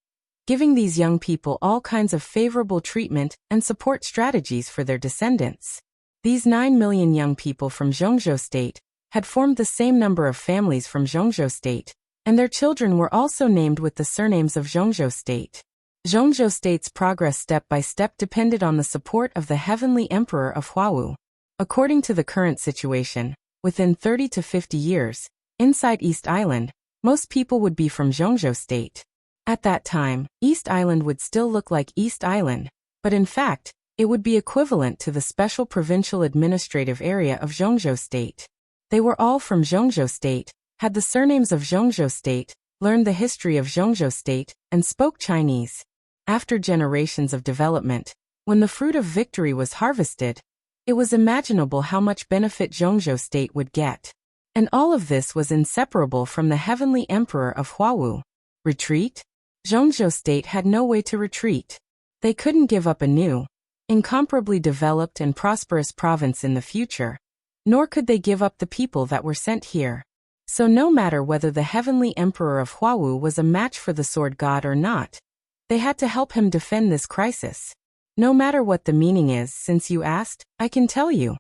giving these young people all kinds of favorable treatment and support strategies for their descendants. These 9 million young people from Zhongzhou State had formed the same number of families from Zhongzhou State, and their children were also named with the surnames of Zhongzhou State. Zhongzhou State's progress step by step depended on the support of the heavenly emperor of Huawu. According to the current situation, within 30 to 50 years, inside East Island, most people would be from Zhongzhou State. At that time, East Island would still look like East Island, but in fact, it would be equivalent to the special provincial administrative area of Zhongzhou State. They were all from Zhongzhou State, had the surnames of Zhongzhou State, learned the history of Zhongzhou State, and spoke Chinese. After generations of development, when the fruit of victory was harvested, it was imaginable how much benefit Zhongzhou State would get. And all of this was inseparable from the heavenly emperor of Huawu. Retreat? Zhongzhou State had no way to retreat. They couldn't give up a new, incomparably developed and prosperous province in the future, nor could they give up the people that were sent here. So no matter whether the heavenly emperor of Huawu was a match for the sword god or not, they had to help him defend this crisis. No matter what the meaning is, since you asked, I can tell you.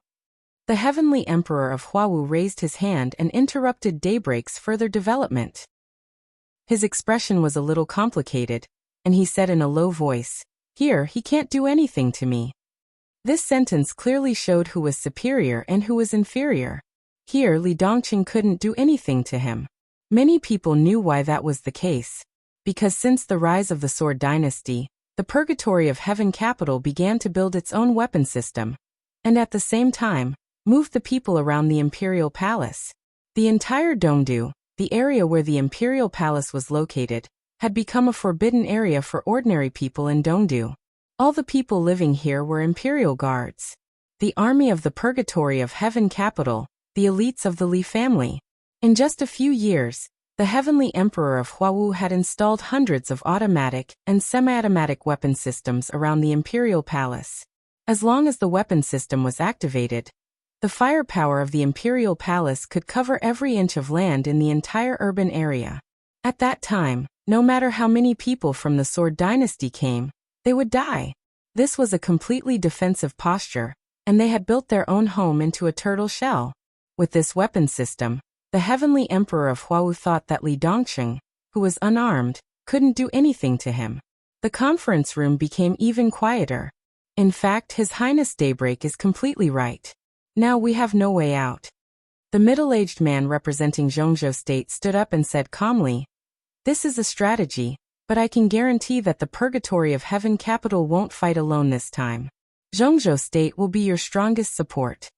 The heavenly emperor of Huawu raised his hand and interrupted Daybreak's further development. His expression was a little complicated, and he said in a low voice, "Here, he can't do anything to me." This sentence clearly showed who was superior and who was inferior. Here, Li Dongqing couldn't do anything to him. Many people knew why that was the case. Because since the rise of the Sword Dynasty, the Purgatory of Heaven capital began to build its own weapon system, and at the same time, moved the people around the imperial palace. The entire Dongdu, the area where the imperial palace was located, had become a forbidden area for ordinary people in Dongdu. All the people living here were imperial guards. The army of the Purgatory of Heaven capital, the elites of the Li family. In just a few years, the heavenly emperor of Huawu had installed hundreds of automatic and semi-automatic weapon systems around the imperial palace. As long as the weapon system was activated, the firepower of the imperial palace could cover every inch of land in the entire urban area. At that time, no matter how many people from the Sword Dynasty came, they would die. This was a completely defensive posture, and they had built their own home into a turtle shell. With this weapon system, the heavenly emperor of Huawu thought that Li Dongqing, who was unarmed, couldn't do anything to him. The conference room became even quieter. In fact, His Highness Daybreak is completely right. Now we have no way out. The middle-aged man representing Zhongzhou State stood up and said calmly, "This is a strategy, but I can guarantee that the Purgatory of Heaven capital won't fight alone this time. Zhongzhou State will be your strongest support."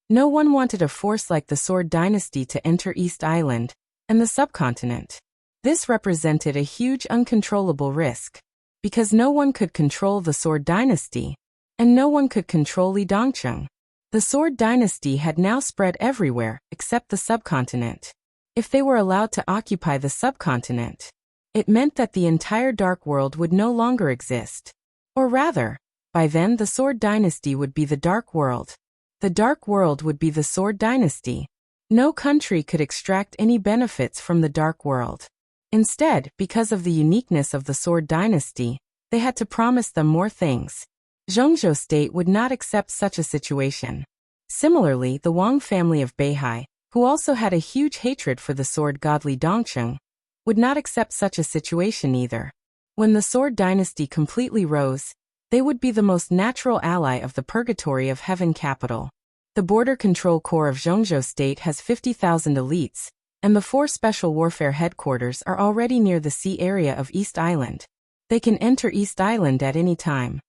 No one wanted a force like the Sword Dynasty to enter East Island and the subcontinent. This represented a huge uncontrollable risk, because no one could control the Sword Dynasty, and no one could control Li Dongqing. The Sword Dynasty had now spread everywhere except the subcontinent. If they were allowed to occupy the subcontinent, it meant that the entire Dark World would no longer exist. Or rather, by then the Sword Dynasty would be the Dark World. The Dark World would be the Sword Dynasty. No country could extract any benefits from the Dark World. Instead, because of the uniqueness of the Sword Dynasty, they had to promise them more things. Zhongzhou State would not accept such a situation. Similarly, the Wang family of Beihai, who also had a huge hatred for the sword god Li Dongqing, would not accept such a situation either. When the Sword Dynasty completely rose, they would be the most natural ally of the Purgatory of Heaven capital. The Border Control Corps of Zhongzhou State has 50,000 elites, and the 4 Special Warfare Headquarters are already near the sea area of East Island. They can enter East Island at any time.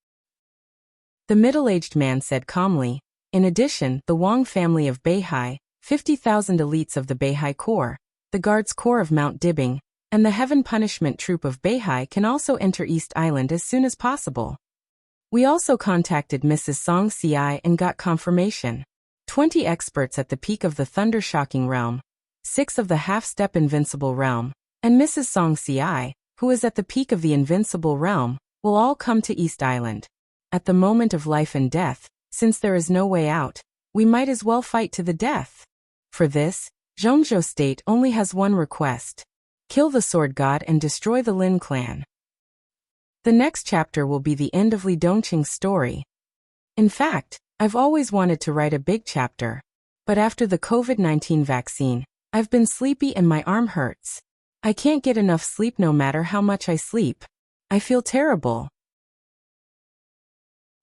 The middle-aged man said calmly, in addition, the Wang family of Beihai, 50,000 elites of the Beihai Corps, the Guards Corps of Mount Dibing, and the Heaven Punishment Troop of Beihai can also enter East Island as soon as possible. We also contacted Mrs. Song Ci and got confirmation. 20 experts at the peak of the Thunder-Shocking Realm, 6 of the Half-Step Invincible Realm, and Mrs. Song Ci, who is at the peak of the Invincible Realm, will all come to East Island. At the moment of life and death, since there is no way out, we might as well fight to the death. For this, Zhongzhou State only has one request. Kill the Sword God and destroy the Lin clan. The next chapter will be the end of Li Dongqing's story. In fact, I've always wanted to write a big chapter. But after the COVID-19 vaccine, I've been sleepy and my arm hurts. I can't get enough sleep no matter how much I sleep. I feel terrible.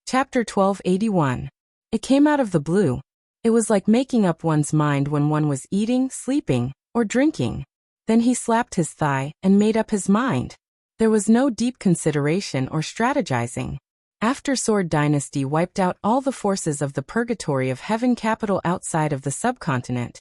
Chapter 1281. It came out of the blue. It was like making up one's mind when one was eating, sleeping, or drinking. Then he slapped his thigh and made up his mind. There was no deep consideration or strategizing. After Sword Dynasty wiped out all the forces of the Purgatory of Heaven capital outside of the subcontinent,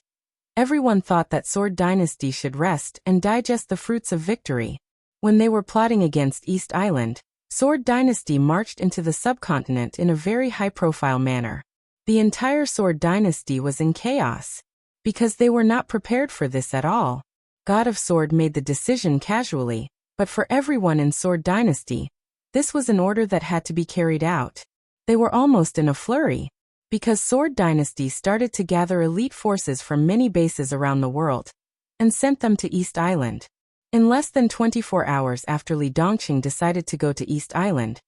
everyone thought that Sword Dynasty should rest and digest the fruits of victory. When they were plotting against East Island, Sword Dynasty marched into the subcontinent in a very high-profile manner. The entire Sword Dynasty was in chaos, because they were not prepared for this at all. God of Sword made the decision casually, but for everyone in Sword Dynasty, this was an order that had to be carried out. They were almost in a flurry, because Sword Dynasty started to gather elite forces from many bases around the world, and sent them to East Island. In less than 24 hours after Li Dongqing decided to go to East Island,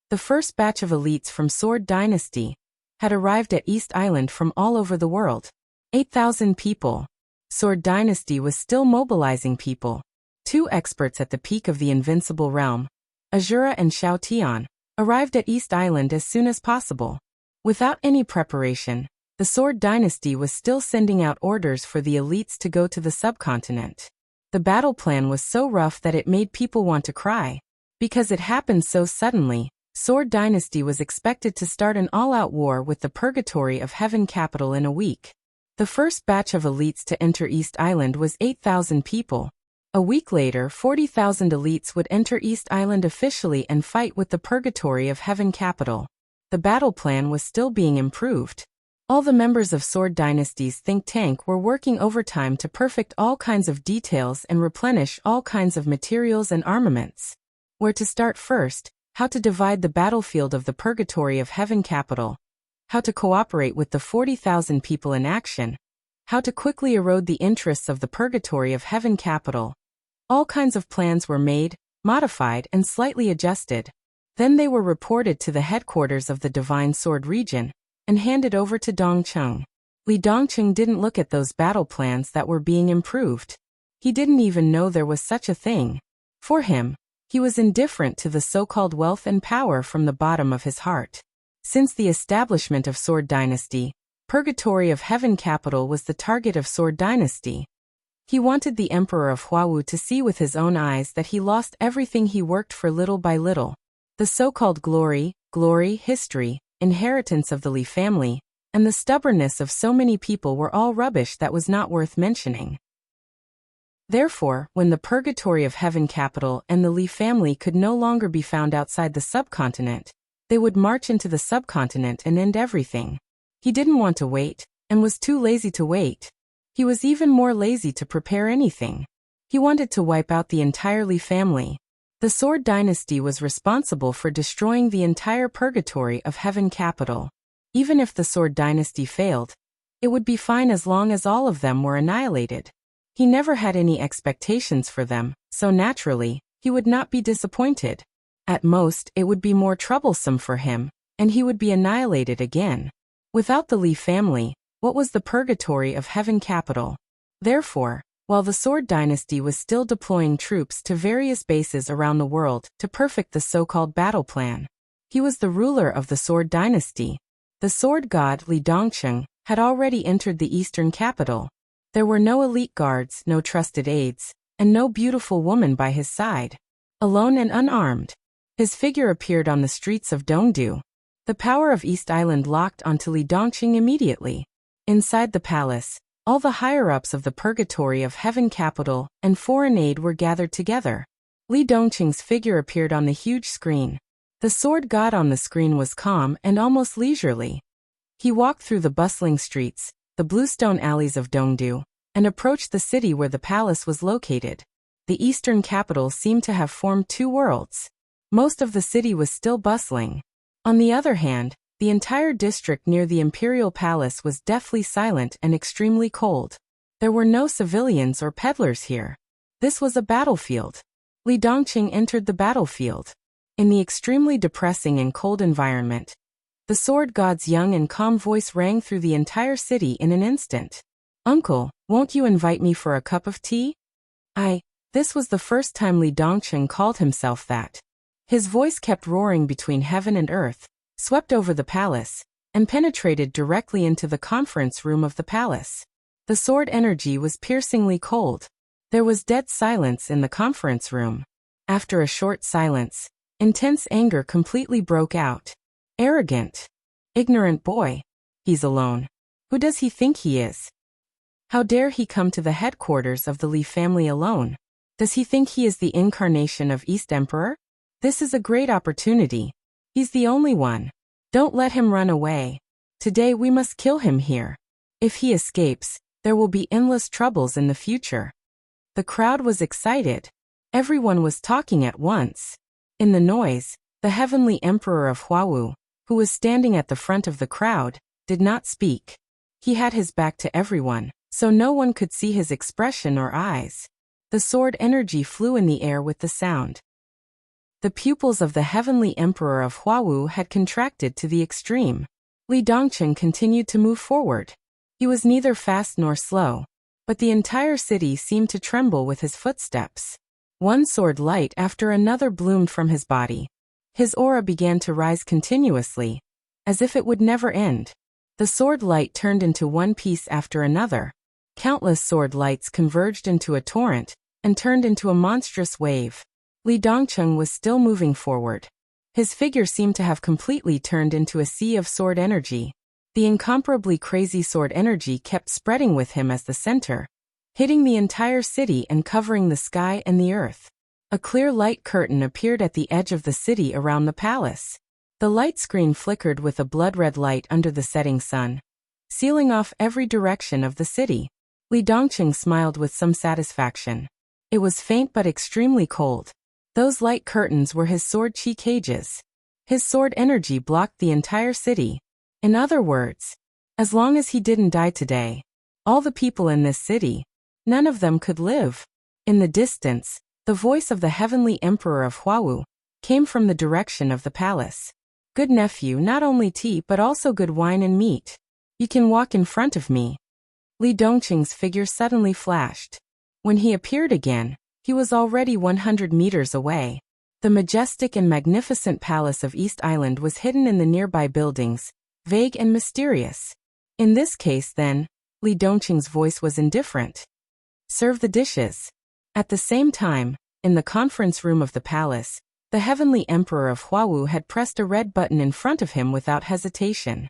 the first batch of elites from Sword Dynasty had arrived at East Island from all over the world. 8,000 people. Sword Dynasty was still mobilizing people. 2 experts at the peak of the Invincible Realm, Azura and Xiao Tian, arrived at East Island as soon as possible. Without any preparation, the Sword Dynasty was still sending out orders for the elites to go to the subcontinent. The battle plan was so rough that it made people want to cry. Because it happened so suddenly, Sword Dynasty was expected to start an all-out war with the Purgatory of Heaven capital in a week. The first batch of elites to enter East Island was 8,000 people. A week later, 40,000 elites would enter East Island officially and fight with the Purgatory of Heaven capital. The battle plan was still being improved. All the members of Sword Dynasty's think tank were working overtime to perfect all kinds of details and replenish all kinds of materials and armaments. Where to start first, how to divide the battlefield of the Purgatory of Heaven capital, how to cooperate with the 40,000 people in action, how to quickly erode the interests of the Purgatory of Heaven capital. All kinds of plans were made, modified, and slightly adjusted. Then they were reported to the headquarters of the Divine Sword region, and handed over to Dongqing. Li Dongqing didn't look at those battle plans that were being improved. He didn't even know there was such a thing. For him, he was indifferent to the so-called wealth and power from the bottom of his heart. Since the establishment of Sword Dynasty, Purgatory of Heaven capital was the target of Sword Dynasty. He wanted the Emperor of Huawu to see with his own eyes that he lost everything he worked for little by little. The so-called glory, history, inheritance of the Li family, and the stubbornness of so many people were all rubbish that was not worth mentioning. Therefore, when the Purgatory of Heaven capital and the Li family could no longer be found outside the subcontinent, they would march into the subcontinent and end everything. He didn't want to wait, and was too lazy to wait. He was even more lazy to prepare anything. He wanted to wipe out the entire Li family. The Sword Dynasty was responsible for destroying the entire Purgatory of Heaven capital. Even if the Sword Dynasty failed, it would be fine as long as all of them were annihilated. He never had any expectations for them, so naturally, he would not be disappointed. At most, it would be more troublesome for him, and he would be annihilated again. Without the Li family, what was the Purgatory of Heaven capital? Therefore, while the Sword Dynasty was still deploying troops to various bases around the world to perfect the so-called battle plan, he was the ruler of the Sword Dynasty. The sword god Li Dongqing had already entered the eastern capital. There were no elite guards, no trusted aides, and no beautiful woman by his side. Alone and unarmed, his figure appeared on the streets of Dongdu. The power of East Island locked onto Li Dongqing immediately. Inside the palace, All the higher-ups of the Purgatory of Heaven capital and foreign aid were gathered together. Li Dongqing's figure appeared on the huge screen. The sword god on the screen was calm and almost leisurely. He walked through the bustling streets, the bluestone alleys of Dongdu, and approached the city where the palace was located. The eastern capital seemed to have formed two worlds. Most of the city was still bustling. On the other hand, the entire district near the imperial palace was deathly silent and extremely cold. There were no civilians or peddlers here. This was a battlefield. Li Dongqing entered the battlefield. In the extremely depressing and cold environment, the sword god's young and calm voice rang through the entire city in an instant. "Uncle, won't you invite me for a cup of tea?" This was the first time Li Dongqing called himself that. His voice kept roaring between heaven and earth, swept over the palace, and penetrated directly into the conference room of the palace. The sword energy was piercingly cold. There was dead silence in the conference room. After a short silence, intense anger completely broke out. "Arrogant. Ignorant boy. He's alone. Who does he think he is? How dare he come to the headquarters of the Li family alone? Does he think he is the incarnation of East Emperor? This is a great opportunity. He's the only one. Don't let him run away. Today we must kill him here. If he escapes, there will be endless troubles in the future." The crowd was excited. Everyone was talking at once. In the noise, the heavenly emperor of Huawu, who was standing at the front of the crowd, did not speak. He had his back to everyone, so no one could see his expression or eyes. The sword energy flew in the air with the sound. The pupils of the heavenly emperor of Huawu had contracted to the extreme. Li Dongqing continued to move forward. He was neither fast nor slow, but the entire city seemed to tremble with his footsteps. One sword light after another bloomed from his body. His aura began to rise continuously, as if it would never end. The sword light turned into one piece after another. Countless sword lights converged into a torrent and turned into a monstrous wave. Li Dongqing was still moving forward. His figure seemed to have completely turned into a sea of sword energy. The incomparably crazy sword energy kept spreading with him as the center, hitting the entire city and covering the sky and the earth. A clear light curtain appeared at the edge of the city around the palace. The light screen flickered with a blood-red light under the setting sun, sealing off every direction of the city. Li Dongqing smiled with some satisfaction. It was faint but extremely cold. Those light curtains were his sword chi cages. His sword energy blocked the entire city. In other words, as long as he didn't die today, all the people in this city, none of them could live. In the distance, the voice of the heavenly emperor of Huawu came from the direction of the palace. "Good nephew, not only tea but also good wine and meat. You can walk in front of me." Li Dongqing's figure suddenly flashed. When he appeared again, he was already 100 meters away. The majestic and magnificent palace of East Island was hidden in the nearby buildings, vague and mysterious. In this case, then, Li Dongqing's voice was indifferent. "Serve the dishes." At the same time, in the conference room of the palace, the heavenly emperor of Huawu had pressed a red button in front of him without hesitation.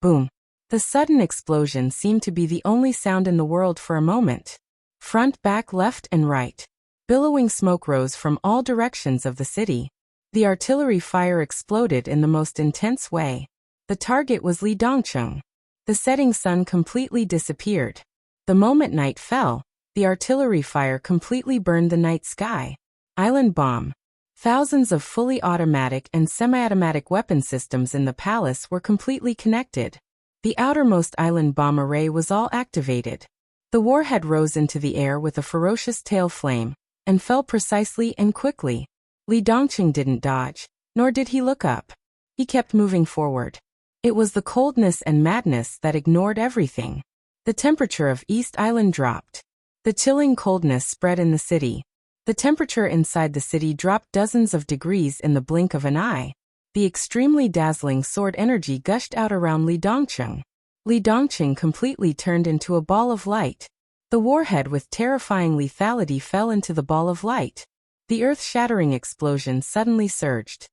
Boom! The sudden explosion seemed to be the only sound in the world for a moment. Front, back, left, and right. Billowing smoke rose from all directions of the city. The artillery fire exploded in the most intense way. The target was Li Dongqing. The setting sun completely disappeared. The moment night fell, the artillery fire completely burned the night sky. Island bomb. Thousands of fully automatic and semi-automatic weapon systems in the palace were completely connected. The outermost island bomb array was all activated. The warhead rose into the air with a ferocious tail flame, and fell precisely and quickly. Li Dongqing didn't dodge, nor did he look up. He kept moving forward. It was the coldness and madness that ignored everything. The temperature of East Island dropped. The chilling coldness spread in the city. The temperature inside the city dropped dozens of degrees in the blink of an eye. The extremely dazzling sword energy gushed out around Li Dongqing. Li Dongqing completely turned into a ball of light. The warhead with terrifying lethality fell into the ball of light. The earth-shattering explosion suddenly surged.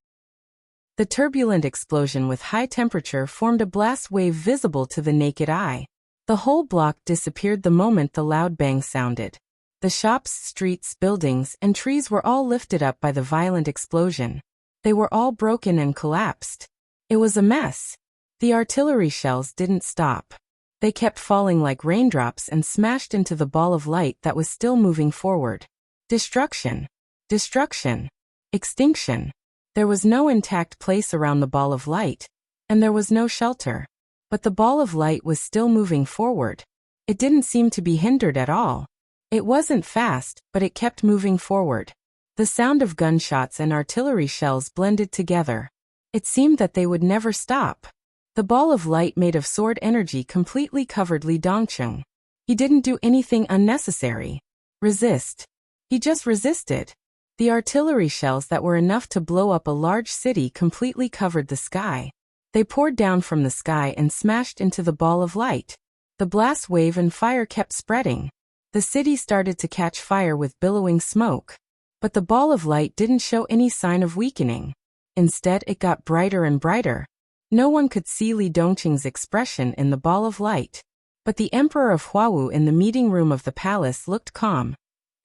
The turbulent explosion with high temperature formed a blast wave visible to the naked eye. The whole block disappeared the moment the loud bang sounded. The shops, streets, buildings, and trees were all lifted up by the violent explosion. They were all broken and collapsed. It was a mess. The artillery shells didn't stop. They kept falling like raindrops and smashed into the ball of light that was still moving forward. Destruction. Destruction. Extinction. There was no intact place around the ball of light, and there was no shelter. But the ball of light was still moving forward. It didn't seem to be hindered at all. It wasn't fast, but it kept moving forward. The sound of gunshots and artillery shells blended together. It seemed that they would never stop. The ball of light made of sword energy completely covered Li Dongcheng. He didn't do anything unnecessary. Resist. He just resisted. The artillery shells that were enough to blow up a large city completely covered the sky. They poured down from the sky and smashed into the ball of light. The blast wave and fire kept spreading. The city started to catch fire with billowing smoke. But the ball of light didn't show any sign of weakening. Instead, it got brighter and brighter. No one could see Li Dongqing's expression in the ball of light. But the Emperor of Huawu in the meeting room of the palace looked calm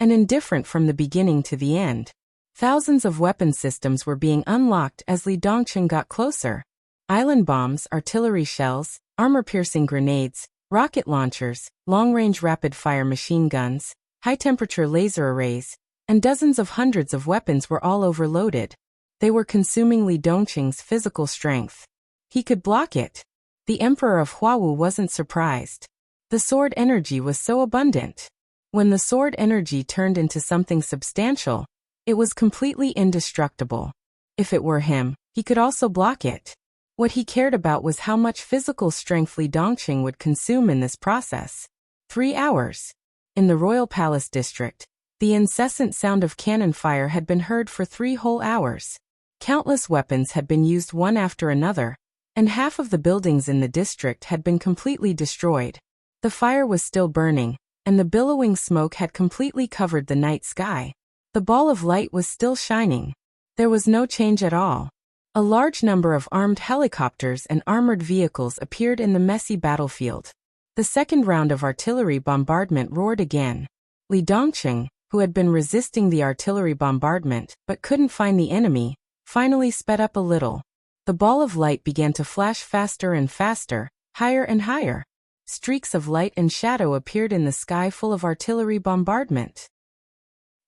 and indifferent from the beginning to the end. Thousands of weapon systems were being unlocked as Li Dongqing got closer. Island bombs, artillery shells, armor-piercing grenades, rocket launchers, long-range rapid-fire machine guns, high-temperature laser arrays, and dozens of hundreds of weapons were all overloaded. They were consuming Li Dongqing's physical strength. He could block it. The Emperor of Huawu wasn't surprised. The sword energy was so abundant. When the sword energy turned into something substantial, it was completely indestructible. If it were him, he could also block it. What he cared about was how much physical strength Li Dongqing would consume in this process. 3 hours. In the royal palace district, the incessant sound of cannon fire had been heard for 3 whole hours. Countless weapons had been used one after another, and half of the buildings in the district had been completely destroyed. The fire was still burning, and the billowing smoke had completely covered the night sky. The ball of light was still shining. There was no change at all. A large number of armed helicopters and armored vehicles appeared in the messy battlefield. The second round of artillery bombardment roared again. Li Dongqing, who had been resisting the artillery bombardment but couldn't find the enemy, finally sped up a little. The ball of light began to flash faster and faster, higher and higher. Streaks of light and shadow appeared in the sky full of artillery bombardment.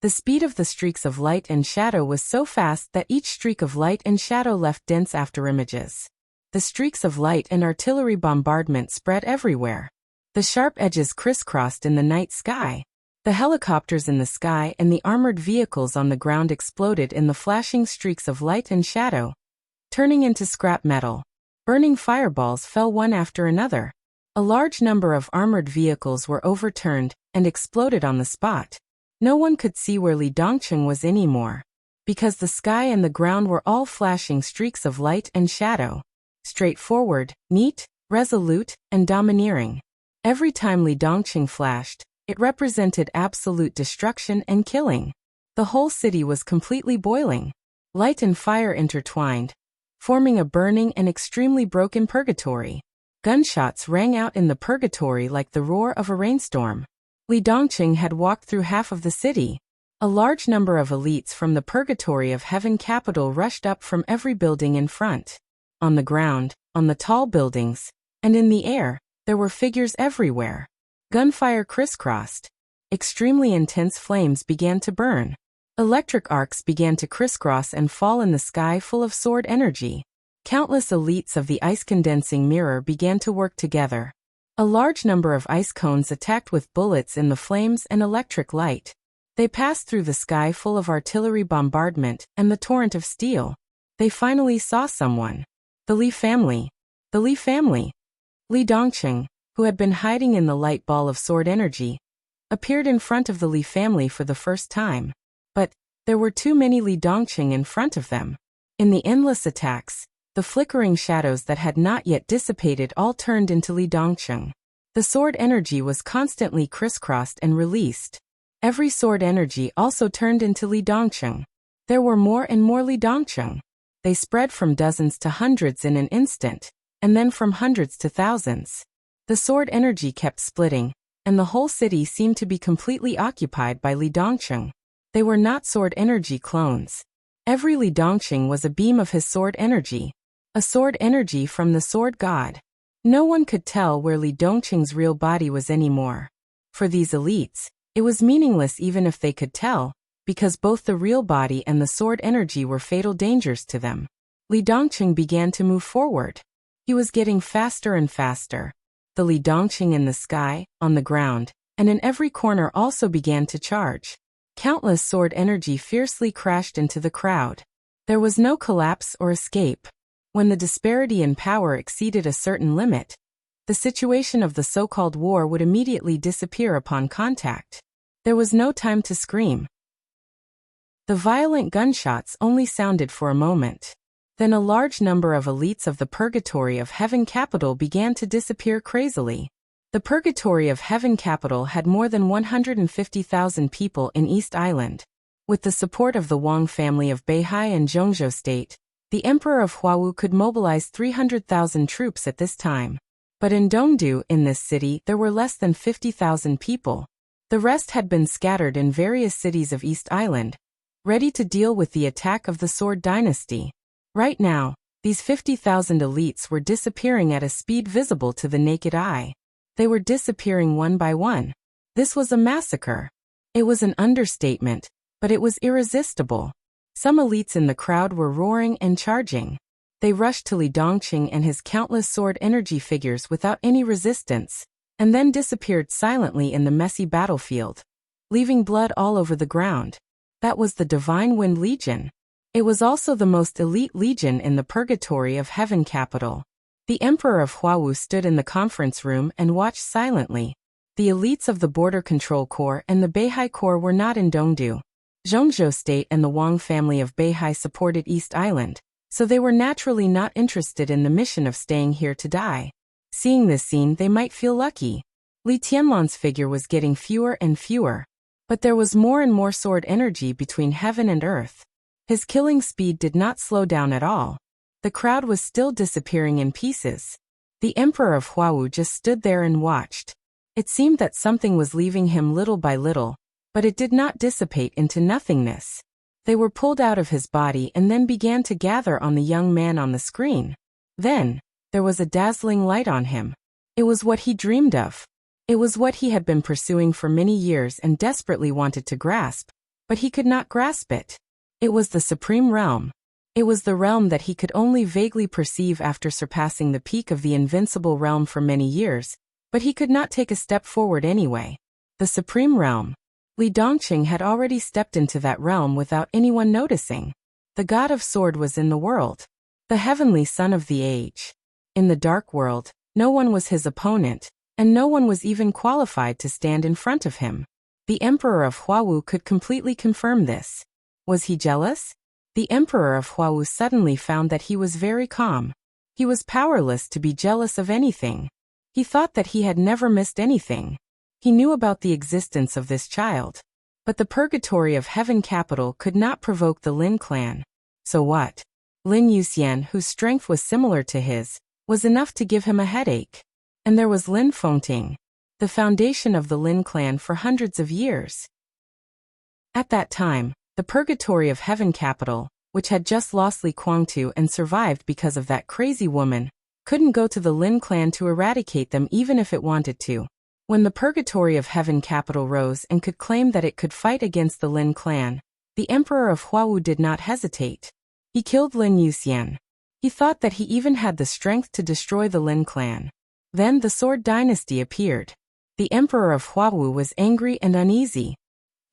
The speed of the streaks of light and shadow was so fast that each streak of light and shadow left dense afterimages. The streaks of light and artillery bombardment spread everywhere. The sharp edges crisscrossed in the night sky. The helicopters in the sky and the armored vehicles on the ground exploded in the flashing streaks of light and shadow, turning into scrap metal. Burning fireballs fell one after another. A large number of armored vehicles were overturned and exploded on the spot. No one could see where Li Dongqing was anymore, because the sky and the ground were all flashing streaks of light and shadow. Straightforward, neat, resolute, and domineering. Every time Li Dongqing flashed, it represented absolute destruction and killing. The whole city was completely boiling. Light and fire intertwined, forming a burning and extremely broken purgatory. Gunshots rang out in the purgatory like the roar of a rainstorm. Li Dongqing had walked through half of the city. A large number of elites from the purgatory of heaven capital rushed up from every building in front. On the ground, on the tall buildings, and in the air, there were figures everywhere. Gunfire crisscrossed. Extremely intense flames began to burn. Electric arcs began to crisscross and fall in the sky full of sword energy. Countless elites of the ice-condensing mirror began to work together. A large number of ice cones attacked with bullets in the flames and electric light. They passed through the sky full of artillery bombardment and the torrent of steel. They finally saw someone. The Li family. The Li family. Li Dongqing, who had been hiding in the light ball of sword energy, appeared in front of the Li family for the first time. But there were too many Li Dongqing in front of them. In the endless attacks, the flickering shadows that had not yet dissipated all turned into Li Dongqing. The sword energy was constantly crisscrossed and released. Every sword energy also turned into Li Dongqing. There were more and more Li Dongqing. They spread from dozens to hundreds in an instant, and then from hundreds to thousands. The sword energy kept splitting, and the whole city seemed to be completely occupied by Li Dongqing. They were not sword energy clones. Every Li Dongqing was a beam of his sword energy. A sword energy from the sword god. No one could tell where Li Dongqing's real body was anymore. For these elites, it was meaningless even if they could tell, because both the real body and the sword energy were fatal dangers to them. Li Dongqing began to move forward. He was getting faster and faster. The Li Dongqing in the sky, on the ground, and in every corner also began to charge. Countless sword energy fiercely crashed into the crowd. There was no collapse or escape. When the disparity in power exceeded a certain limit, the situation of the so-called war would immediately disappear upon contact. There was no time to scream. The violent gunshots only sounded for a moment. Then a large number of elites of the Purgatory of Heaven capital began to disappear crazily. The Purgatory of Heaven capital had more than 150,000 people in East Island. With the support of the Wang family of Beihai and Zhongzhou state, the Emperor of Huawu could mobilize 300,000 troops at this time. But in Dongdu, in this city, there were less than 50,000 people. The rest had been scattered in various cities of East Island, ready to deal with the attack of the Sword Dynasty. Right now, these 50,000 elites were disappearing at a speed visible to the naked eye. They were disappearing one by one. This was a massacre. It was an understatement, but it was irresistible. Some elites in the crowd were roaring and charging. They rushed to Li Dongqing and his countless sword energy figures without any resistance, and then disappeared silently in the messy battlefield, leaving blood all over the ground. That was the Divine Wind Legion. It was also the most elite legion in the Purgatory of Heaven capital. The Emperor of Huawu stood in the conference room and watched silently. The elites of the Border Control Corps and the Beihai Corps were not in Dongdu. Zhongzhou State and the Wang family of Beihai supported East Island, so they were naturally not interested in the mission of staying here to die. Seeing this scene, they might feel lucky. Li Tianlan's figure was getting fewer and fewer, but there was more and more sword energy between heaven and earth. His killing speed did not slow down at all. The crowd was still disappearing in pieces. The Emperor of Huawu just stood there and watched. It seemed that something was leaving him little by little, but it did not dissipate into nothingness. They were pulled out of his body and then began to gather on the young man on the screen. Then, there was a dazzling light on him. It was what he dreamed of. It was what he had been pursuing for many years and desperately wanted to grasp, but he could not grasp it. It was the Supreme Realm. It was the realm that he could only vaguely perceive after surpassing the peak of the invincible realm for many years, but he could not take a step forward anyway. The Supreme Realm. Li Dongqing had already stepped into that realm without anyone noticing. The God of Sword was in the world. The heavenly son of the age. In the dark world, no one was his opponent, and no one was even qualified to stand in front of him. The Emperor of Huawu could completely confirm this. Was he jealous? The Emperor of Huawu suddenly found that he was very calm. He was powerless to be jealous of anything. He thought that he had never missed anything. He knew about the existence of this child. But the Purgatory of Heaven capital could not provoke the Lin clan. So what? Lin Yuxian, whose strength was similar to his, was enough to give him a headache. And there was Lin Fengting, the foundation of the Lin clan for hundreds of years. At that time, the Purgatory of Heaven capital, which had just lost Li Guangtu and survived because of that crazy woman, couldn't go to the Lin clan to eradicate them even if it wanted to. When the Purgatory of Heaven capital rose and could claim that it could fight against the Lin clan, the Emperor of Huawu did not hesitate. He killed Lin Yuxian. He thought that he even had the strength to destroy the Lin clan. Then the Sword Dynasty appeared. The Emperor of Huawu was angry and uneasy.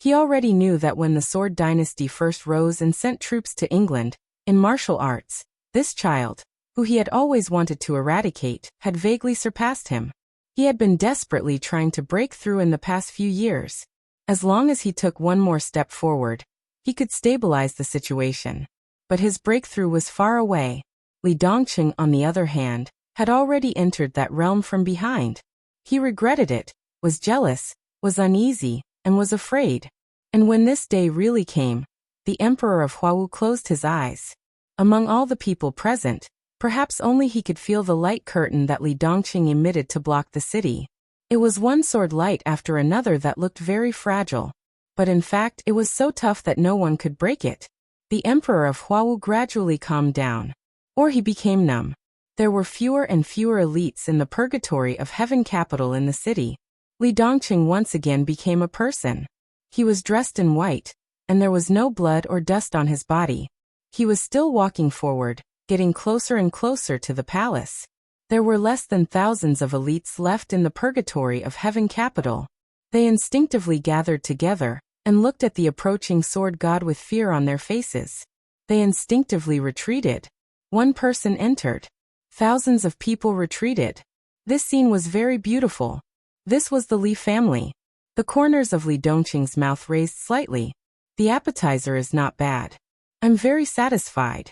He already knew that when the Sword Dynasty first rose and sent troops to England, in martial arts, this child, who he had always wanted to eradicate, had vaguely surpassed him. He had been desperately trying to break through in the past few years. As long as he took one more step forward, he could stabilize the situation. But his breakthrough was far away. Li Dongqing, on the other hand, had already entered that realm from behind. He regretted it, was jealous, was uneasy, and was afraid. And when this day really came, the Emperor of Huawu closed his eyes. Among all the people present, Perhaps only he could feel the light curtain that Li Dongqing emitted to block the city. It was one sword light after another that looked very fragile. But in fact it was so tough that no one could break it. The Emperor of Huawu gradually calmed down. Or he became numb. There were fewer and fewer elites in the purgatory of Heaven capital in the city. Li Dongqing once again became a person. He was dressed in white, and there was no blood or dust on his body. He was still walking forward, getting closer and closer to the palace. There were less than thousands of elites left in the purgatory of Heaven capital. They instinctively gathered together and looked at the approaching sword god with fear on their faces. They instinctively retreated. One person entered. Thousands of people retreated. This scene was very beautiful. This was the Li family. The corners of Li Dongqing's mouth raised slightly. The appetizer is not bad. I'm very satisfied.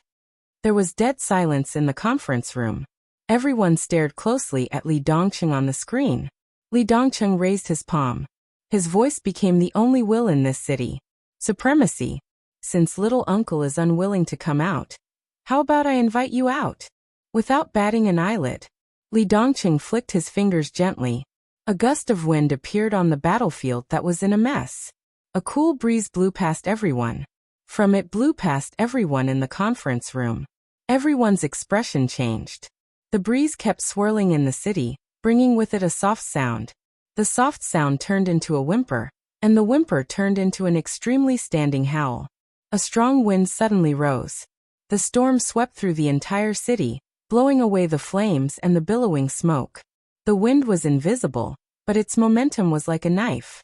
There was dead silence in the conference room. Everyone stared closely at Li Dongqing on the screen. Li Dongqing raised his palm. His voice became the only will in this city. Supremacy. Since little uncle is unwilling to come out, how about I invite you out? Without batting an eyelid, Li Dongqing flicked his fingers gently. A gust of wind appeared on the battlefield that was in a mess. A cool breeze blew past everyone. From it blew past everyone in the conference room. Everyone's expression changed. The breeze kept swirling in the city, bringing with it a soft sound. The soft sound turned into a whimper, and the whimper turned into an extremely standing howl. A strong wind suddenly rose. The storm swept through the entire city, blowing away the flames and the billowing smoke. The wind was invisible, but its momentum was like a knife.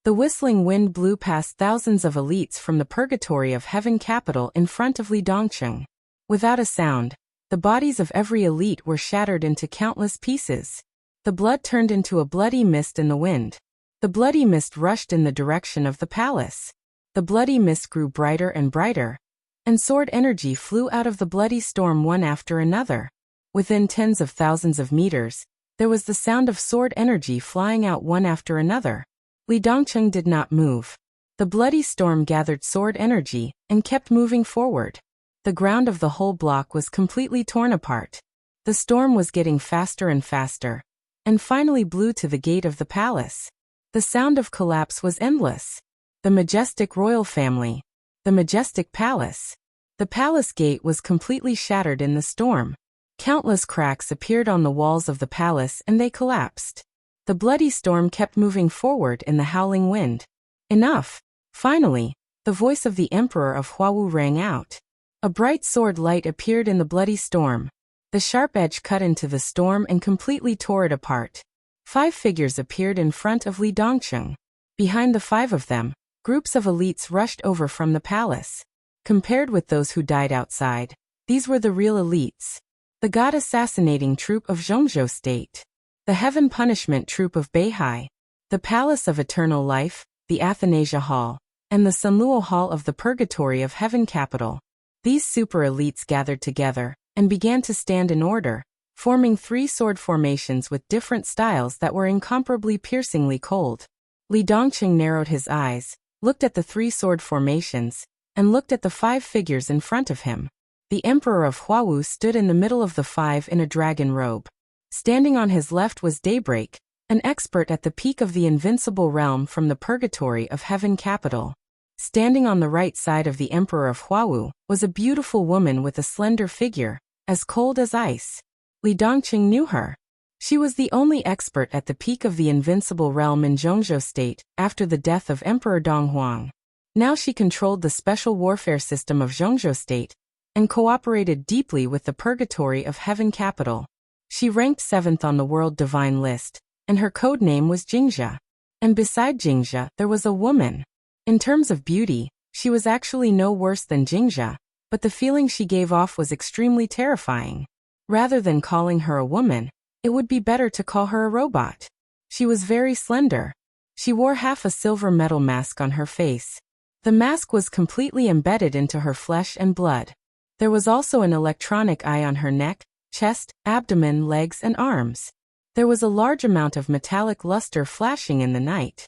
The whistling wind blew past thousands of elites from the purgatory of Heaven capital in front of Li Dongqing. Without a sound, the bodies of every elite were shattered into countless pieces. The blood turned into a bloody mist in the wind. The bloody mist rushed in the direction of the palace. The bloody mist grew brighter and brighter, and sword energy flew out of the bloody storm one after another. Within tens of thousands of meters, there was the sound of sword energy flying out one after another. Li Dongqing did not move. The bloody storm gathered sword energy and kept moving forward. The ground of the whole block was completely torn apart. The storm was getting faster and faster, and finally blew to the gate of the palace. The sound of collapse was endless. The majestic royal family. The majestic palace. The palace gate was completely shattered in the storm. Countless cracks appeared on the walls of the palace and they collapsed. The bloody storm kept moving forward in the howling wind. Enough! Finally, the voice of the Emperor of Huawu rang out. A bright sword light appeared in the bloody storm. The sharp edge cut into the storm and completely tore it apart. 5 figures appeared in front of Li Dongqing. Behind the 5 of them, groups of elites rushed over from the palace. Compared with those who died outside, these were the real elites. The god-assassinating troop of Zhongzhou State. The heaven punishment troop of Beihai. The Palace of Eternal Life, the Athanasia Hall, and the Sunluo Hall of the Purgatory of Heaven capital. These super elites gathered together and began to stand in order, forming 3 sword formations with different styles that were incomparably piercingly cold. Li Dongqing narrowed his eyes, looked at the 3 sword formations, and looked at the 5 figures in front of him. The Emperor of Huawu stood in the middle of the 5 in a dragon robe. Standing on his left was Daybreak, an expert at the peak of the invincible realm from the Purgatory of Heaven capital. Standing on the right side of the Emperor of Huawu was a beautiful woman with a slender figure, as cold as ice. Li Dongqing knew her. She was the only expert at the peak of the invincible realm in Zhongzhou State after the death of Emperor Donghuang. Now she controlled the special warfare system of Zhongzhou State and cooperated deeply with the Purgatory of Heaven capital. She ranked 7th on the World Divine list, and her code name was Jingxia. And beside Jingxia, there was a woman. In terms of beauty, she was actually no worse than Jingxia, but the feeling she gave off was extremely terrifying. Rather than calling her a woman, it would be better to call her a robot. She was very slender. She wore half a silver metal mask on her face. The mask was completely embedded into her flesh and blood. There was also an electronic eye on her neck, chest, abdomen, legs, and arms. There was a large amount of metallic luster flashing in the night.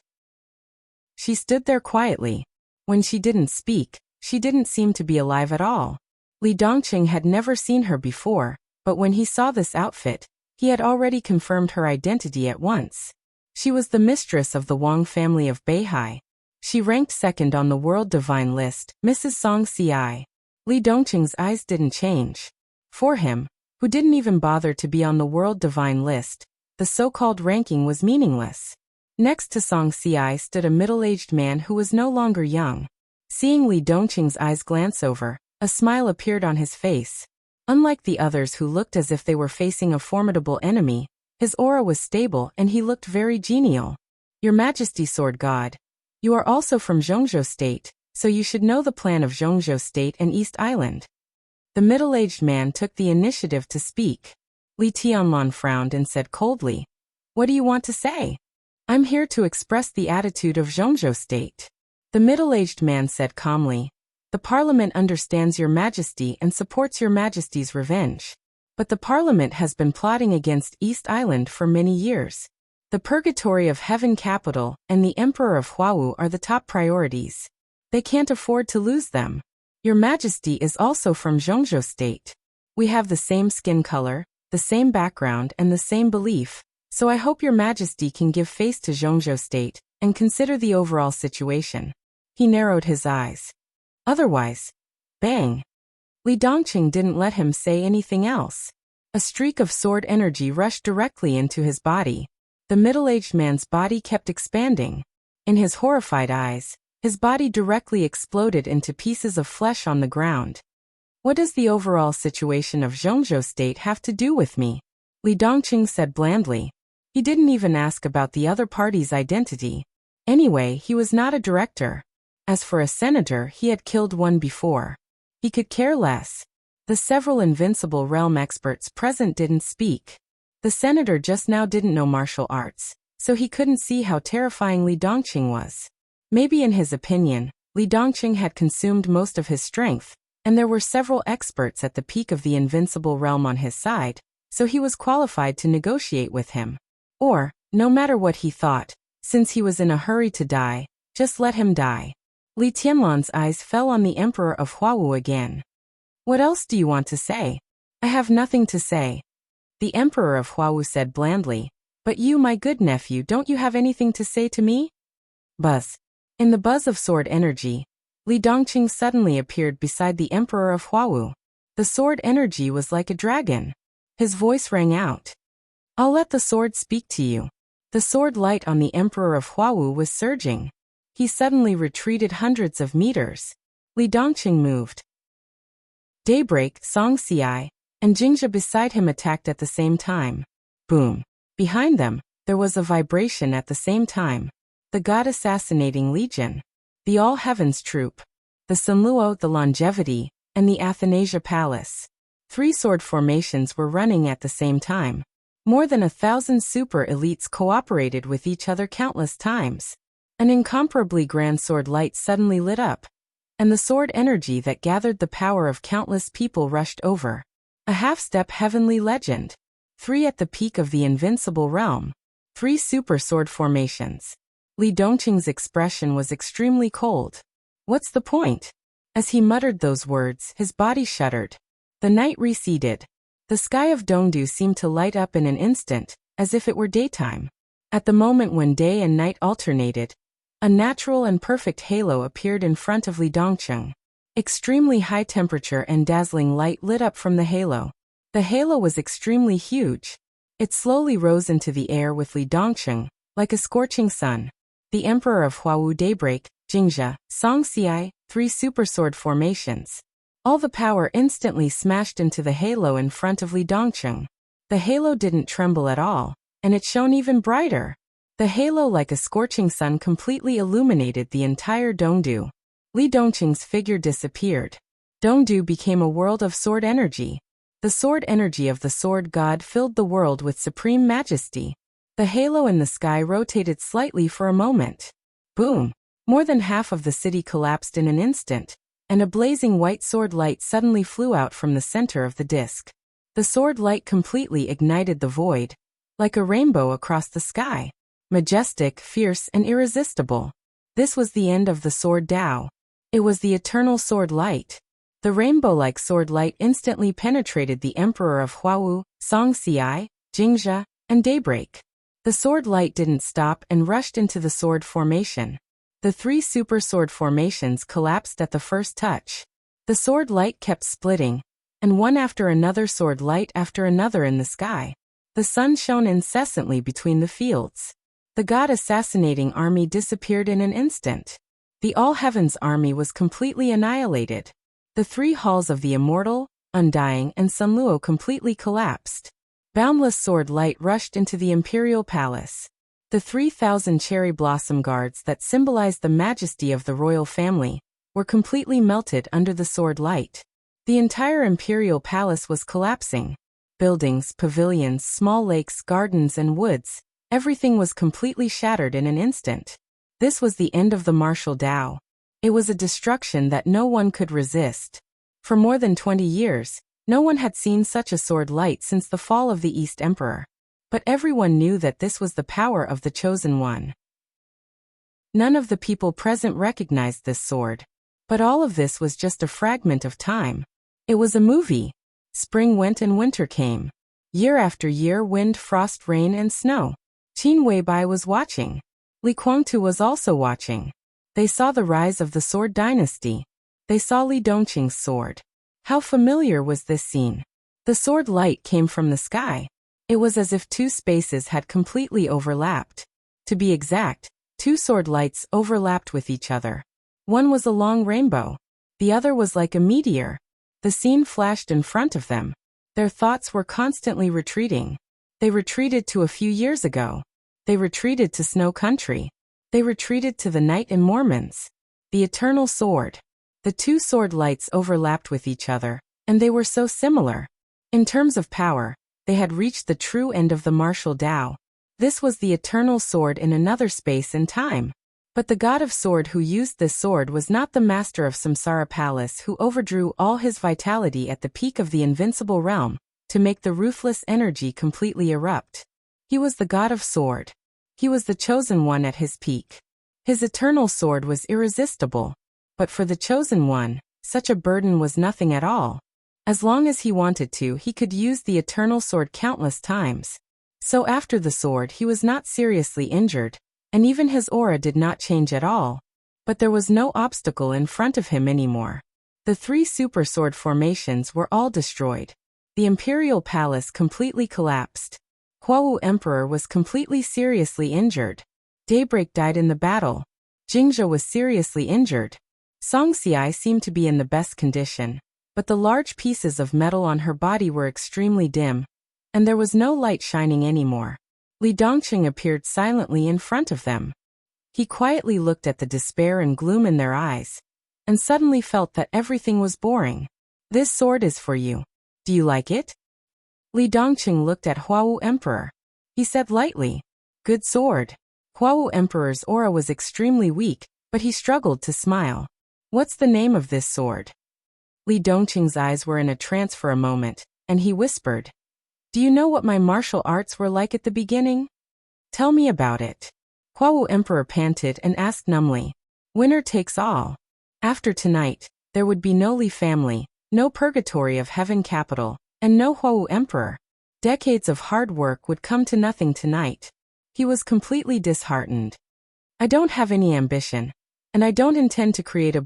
She stood there quietly. When she didn't speak, she didn't seem to be alive at all. Li Dongqing had never seen her before, but when he saw this outfit, he had already confirmed her identity at once. She was the mistress of the Wang family of Beihai. She ranked second on the World Divine list, Mrs. Song Ci. Li Dongqing's eyes didn't change. For him, who didn't even bother to be on the World Divine list, the so-called ranking was meaningless. Next to Song Ci stood a middle-aged man who was no longer young. Seeing Li Dongqing's eyes glance over, a smile appeared on his face. Unlike the others who looked as if they were facing a formidable enemy, his aura was stable and he looked very genial. Your Majesty, Sword God. You are also from Zhongzhou State, so you should know the plan of Zhongzhou State and East Island. The middle-aged man took the initiative to speak. Li Tianlan frowned and said coldly, "What do you want to say?" "I'm here to express the attitude of Zhongzhou State." The middle-aged man said calmly, "The Parliament understands Your Majesty and supports Your Majesty's revenge. But the Parliament has been plotting against East Island for many years. The Purgatory of Heaven Capital and the Emperor of Huawu are the top priorities. They can't afford to lose them. Your Majesty is also from Zhongzhou State. We have the same skin color, the same background and the same belief, so I hope Your Majesty can give face to Zhongzhou State and consider the overall situation." He narrowed his eyes. Otherwise, bang. Li Dongqing didn't let him say anything else. A streak of sword energy rushed directly into his body. The middle-aged man's body kept expanding. In his horrified eyes, his body directly exploded into pieces of flesh on the ground. "What does the overall situation of Zhongzhou State have to do with me?" Li Dongqing said blandly. He didn't even ask about the other party's identity. Anyway, he was not a director. As for a senator, he had killed one before. He could care less. The several invincible realm experts present didn't speak. The senator just now didn't know martial arts, so he couldn't see how terrifying Li Dongqing was. Maybe in his opinion, Li Dongqing had consumed most of his strength, and there were several experts at the peak of the invincible realm on his side, so he was qualified to negotiate with him. Or, no matter what he thought, since he was in a hurry to die, just let him die. Li Tianlan's eyes fell on the Emperor of Huawu again. "What else do you want to say?" "I have nothing to say." The Emperor of Huawu said blandly, "But you, my good nephew, don't you have anything to say to me?" Buzz. In the buzz of sword energy, Li Dongqing suddenly appeared beside the Emperor of Huawu. The sword energy was like a dragon. His voice rang out. "I'll let the sword speak to you." The sword light on the Emperor of Huawu was surging. He suddenly retreated hundreds of meters. Li Dongqing moved. Daybreak, Song Ci, and Jingzhe beside him attacked at the same time. Boom. Behind them, there was a vibration at the same time. The God Assassinating Legion. The All Heavens Troop. The Sunluo, the Longevity, and the Athanasia Palace. 3 sword formations were running at the same time. More than 1,000 super elites cooperated with each other countless times. An incomparably grand sword light suddenly lit up, and the sword energy that gathered the power of countless people rushed over. A half-step heavenly legend. 3 at the peak of the invincible realm. 3 super sword formations. Li Dongqing's expression was extremely cold. What's the point? As he muttered those words, his body shuddered. The night receded. The sky of Dongdu seemed to light up in an instant, as if it were daytime. At the moment when day and night alternated, a natural and perfect halo appeared in front of Li Dongqing. Extremely high temperature and dazzling light lit up from the halo. The halo was extremely huge. It slowly rose into the air with Li Dongqing, like a scorching sun. The Emperor of Huawu Daybreak, Jingzhe, Song Ci, 3 super sword formations. All the power instantly smashed into the halo in front of Li Dongqing. The halo didn't tremble at all, and it shone even brighter. The halo like a scorching sun completely illuminated the entire Dongdu. Li Dongqing's figure disappeared. Dongdu became a world of sword energy. The sword energy of the sword god filled the world with supreme majesty. The halo in the sky rotated slightly for a moment. Boom! More than half of the city collapsed in an instant, and a blazing white sword light suddenly flew out from the center of the disk. The sword light completely ignited the void, like a rainbow across the sky. Majestic, fierce, and irresistible. This was the end of the sword Tao. It was the eternal sword light. The rainbow-like sword light instantly penetrated the emperor of Huawu, Songxiai, Jingzhe, and Daybreak. The sword light didn't stop and rushed into the sword formation. The 3 super sword formations collapsed at the first touch. The sword light kept splitting, and one after another sword light after another in the sky. The sun shone incessantly between the fields. The god-assassinating army disappeared in an instant. The All-Heavens army was completely annihilated. The 3 halls of the Immortal, Undying, and Sunluo completely collapsed. Boundless sword light rushed into the imperial palace. The 3,000 cherry blossom guards that symbolized the majesty of the royal family were completely melted under the sword light. The entire imperial palace was collapsing. Buildings, pavilions, small lakes, gardens, and woods, everything was completely shattered in an instant. This was the end of the martial Tao. It was a destruction that no one could resist. For more than 20 years, no one had seen such a sword light since the fall of the East Emperor. But everyone knew that this was the power of the Chosen One. None of the people present recognized this sword. But all of this was just a fragment of time. It was a movie. Spring went and winter came. Year after year, wind, frost, rain, and snow. Qin Weibai was watching. Li Guangtu was also watching. They saw the rise of the sword dynasty. They saw Li Dongqing's sword. How familiar was this scene? The sword light came from the sky. It was as if 2 spaces had completely overlapped. To be exact, 2 sword lights overlapped with each other. One was a long rainbow. The other was like a meteor. The scene flashed in front of them. Their thoughts were constantly retreating. They retreated to a few years ago. They retreated to Snow Country. They retreated to the night in Mormons. The eternal sword. The 2 sword lights overlapped with each other, and they were so similar. In terms of power, they had reached the true end of the martial Tao. This was the eternal sword in another space and time. But the god of sword who used this sword was not the master of Samsara Palace who overdrew all his vitality at the peak of the invincible realm to make the ruthless energy completely erupt. He was the god of sword. He was the chosen one at his peak. His eternal sword was irresistible. But for the chosen one, such a burden was nothing at all. As long as he wanted to, he could use the eternal sword countless times. So after the sword, he was not seriously injured, and even his aura did not change at all. But there was no obstacle in front of him anymore. The 3 super sword formations were all destroyed. The imperial palace completely collapsed. Huawu Emperor was completely seriously injured. Daybreak died in the battle. Jingzhe was seriously injured. Songxiai seemed to be in the best condition, but the large pieces of metal on her body were extremely dim, and there was no light shining anymore. Li Dongqing appeared silently in front of them. He quietly looked at the despair and gloom in their eyes, and suddenly felt that everything was boring. This sword is for you. Do you like it? Li Dongqing looked at Huawu Emperor. He said lightly, "Good sword." Huawu Emperor's aura was extremely weak, but he struggled to smile. "What's the name of this sword?" Li Dongqing's eyes were in a trance for a moment, and he whispered, "Do you know what my martial arts were like at the beginning? Tell me about it." Huawu Emperor panted and asked numbly, "Winner takes all. After tonight, there would be no Li family, no purgatory of heaven capital, and no Huawu Emperor. Decades of hard work would come to nothing tonight." He was completely disheartened. "I don't have any ambition, and I don't intend to create a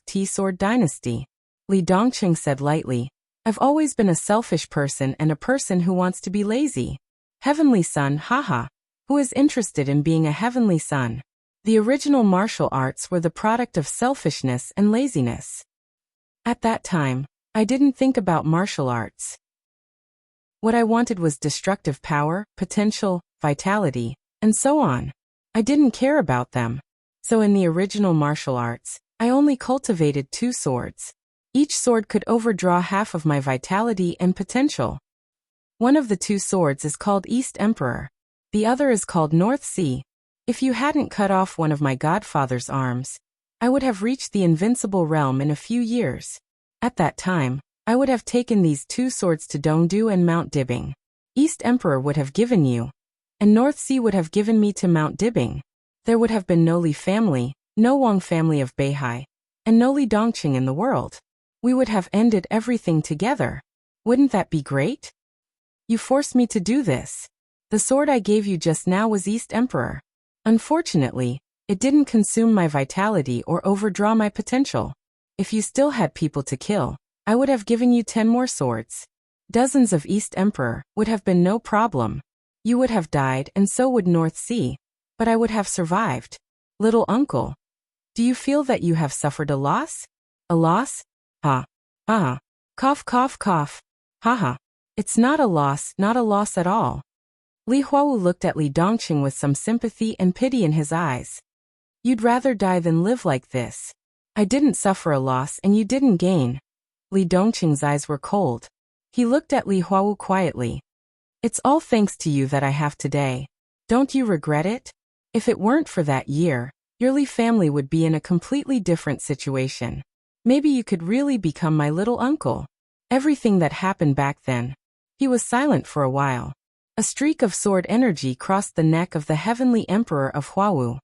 *T sword dynasty," Li Dongqing said lightly. "I've always been a selfish person and a person who wants to be lazy. Heavenly Son, haha. Who is interested in being a heavenly son? The original martial arts were the product of selfishness and laziness. At that time, I didn't think about martial arts. What I wanted was destructive power, potential, vitality, and so on. I didn't care about them. So in the original martial arts, I only cultivated 2 swords. Each sword could overdraw half of my vitality and potential. One of the 2 swords is called East Emperor. The other is called North Sea. If you hadn't cut off one of my godfather's arms, I would have reached the invincible realm in a few years. At that time, I would have taken these 2 swords to Dongdu and Mount Dibing. East Emperor would have given you, and North Sea would have given me to Mount Dibing. There would have been no Li family, no Wang family of Beihai, and no Li Dongqing in the world. We would have ended everything together. Wouldn't that be great? You forced me to do this. The sword I gave you just now was East Emperor. Unfortunately, it didn't consume my vitality or overdraw my potential. If you still had people to kill, I would have given you 10 more swords. Dozens of East Emperor would have been no problem. You would have died and so would North Sea. But I would have survived. Little uncle. Do you feel that you have suffered a loss? A loss? Ha. Ha. Cough cough cough. Ha ha. It's not a loss at all. Li Huawu looked at Li Dongqing with some sympathy and pity in his eyes. You'd rather die than live like this. I didn't suffer a loss and you didn't gain. Li Dongqing's eyes were cold. He looked at Li Huawu quietly. It's all thanks to you that I have today. Don't you regret it? If it weren't for that year, your Li family would be in a completely different situation. Maybe you could really become my little uncle. Everything that happened back then. He was silent for a while. A streak of sword energy crossed the neck of the Heavenly Emperor of Huawu.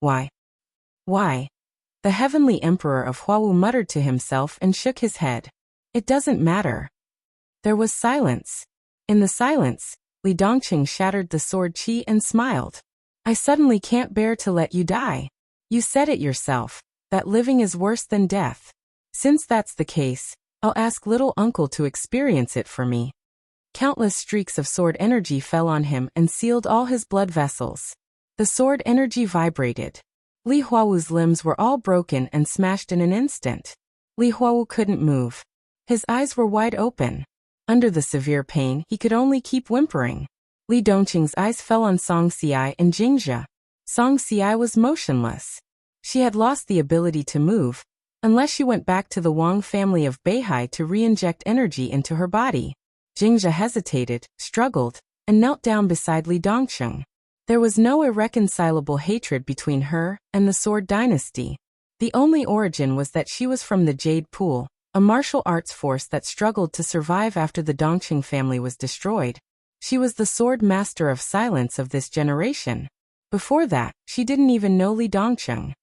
Why? Why? The Heavenly Emperor of Huawu muttered to himself and shook his head. It doesn't matter. There was silence. In the silence, Li Dongqing shattered the sword chi and smiled. I suddenly can't bear to let you die. You said it yourself, that living is worse than death. Since that's the case, I'll ask little uncle to experience it for me. Countless streaks of sword energy fell on him and sealed all his blood vessels. The sword energy vibrated. Li Huawu's limbs were all broken and smashed in an instant. Li Huawu couldn't move. His eyes were wide open. Under the severe pain, he could only keep whimpering. Li Dongqing's eyes fell on Song Xiai and Jingjia. Song Xiai was motionless. She had lost the ability to move, unless she went back to the Wang family of Beihai to re-inject energy into her body. Jingjia hesitated, struggled, and knelt down beside Li Dongqing. There was no irreconcilable hatred between her and the Sword Dynasty. The only origin was that she was from the Jade Pool, a martial arts force that struggled to survive after the Dongqing family was destroyed. She was the sword master of silence of this generation. Before that, she didn't even know Li Dongqing.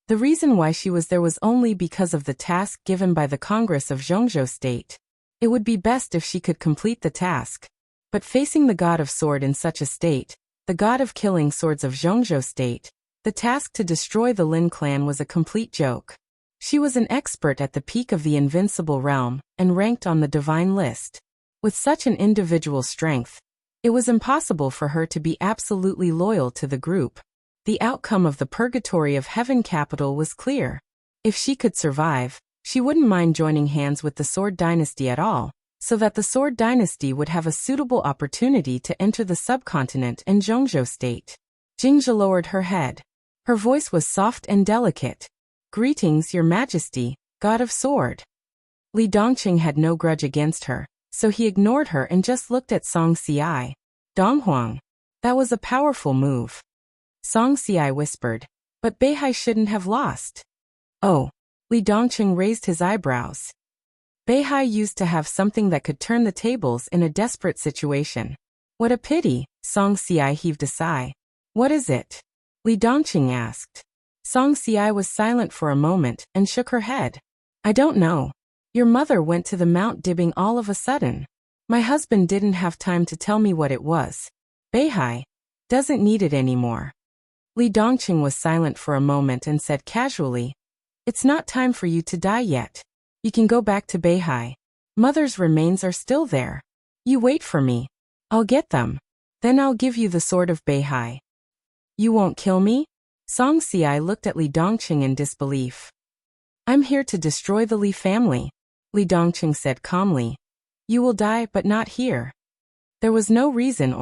The reason why she was there was only because of the task given by the Congress of Zhongzhou State. It would be best if she could complete the task. But facing the god of sword in such a state, the god of killing swords of Zhongzhou State, the task to destroy the Lin clan was a complete joke. She was an expert at the peak of the invincible realm, and ranked on the divine list. With such an individual strength, it was impossible for her to be absolutely loyal to the group. The outcome of the Purgatory of Heaven capital was clear. If she could survive, she wouldn't mind joining hands with the Sword Dynasty at all, so that the Sword Dynasty would have a suitable opportunity to enter the subcontinent and Zhongzhou State. Jingjia lowered her head. Her voice was soft and delicate. Greetings, Your Majesty, God of Sword. Li Dongqing had no grudge against her, so he ignored her and just looked at Song Xiai. Donghuang. That was a powerful move. Song Xiai whispered, but Beihai shouldn't have lost. Oh. Li Dongqing raised his eyebrows. Beihai used to have something that could turn the tables in a desperate situation. What a pity, Song Xiai heaved a sigh. What is it? Li Dongqing asked. Song Xiai was silent for a moment and shook her head. I don't know. Your mother went to the Mount Dibbing all of a sudden. My husband didn't have time to tell me what it was. Beihai doesn't need it anymore. Li Dongqing was silent for a moment and said casually, It's not time for you to die yet. You can go back to Beihai. Mother's remains are still there. You wait for me. I'll get them. Then I'll give you the sword of Beihai. You won't kill me? Song Xiai looked at Li Dongqing in disbelief. I'm here to destroy the Li family, Li Dongqing said calmly. You will die but not here. There was no reason.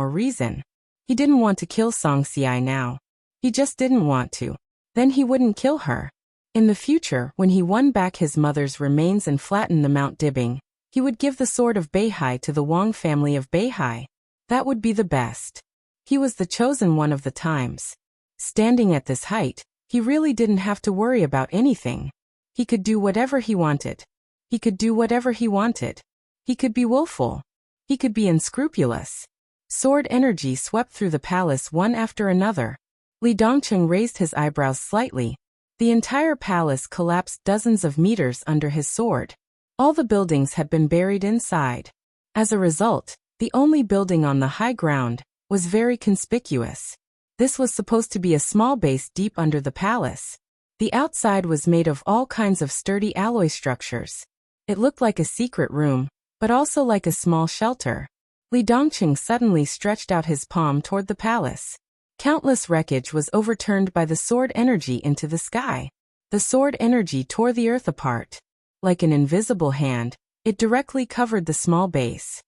He didn't want to kill Song Xiai now. He just didn't want to. Then he wouldn't kill her. In the future, when he won back his mother's remains and flattened the Mount Dibbing, he would give the sword of Beihai to the Wang family of Beihai. That would be the best. He was the chosen one of the times. Standing at this height, he really didn't have to worry about anything. He could do whatever he wanted. He could do whatever he wanted. He could be willful. He could be unscrupulous. Sword energy swept through the palace one after another. Li Dongqing raised his eyebrows slightly. The entire palace collapsed dozens of meters under his sword. All the buildings had been buried inside. As a result, the only building on the high ground was very conspicuous. This was supposed to be a small base deep under the palace. The outside was made of all kinds of sturdy alloy structures. It looked like a secret room, but also like a small shelter. Li Dongqing suddenly stretched out his palm toward the palace. Countless wreckage was overturned by the sword energy into the sky. The sword energy tore the earth apart. Like an invisible hand, it directly covered the small base.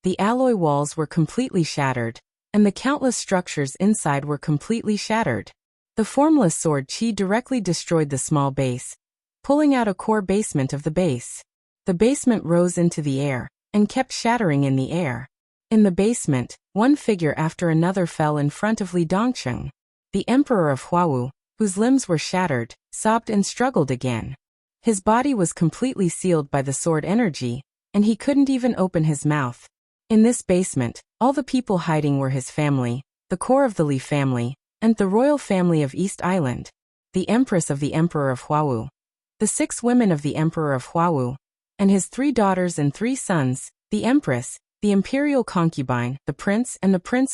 The alloy walls were completely shattered, and the countless structures inside were completely shattered. The formless sword qi directly destroyed the small base, pulling out a core basement of the base. The basement rose into the air, and kept shattering in the air. In the basement, one figure after another fell in front of Li Dongqing. The emperor of Huawu, whose limbs were shattered, sobbed and struggled again. His body was completely sealed by the sword energy, and he couldn't even open his mouth. In this basement, all the people hiding were his family, the core of the Li family, and the royal family of East Island, the empress of the emperor of Huawu, the 6 women of the emperor of Huawu, and his 3 daughters and 3 sons, the empress, the imperial concubine, the prince,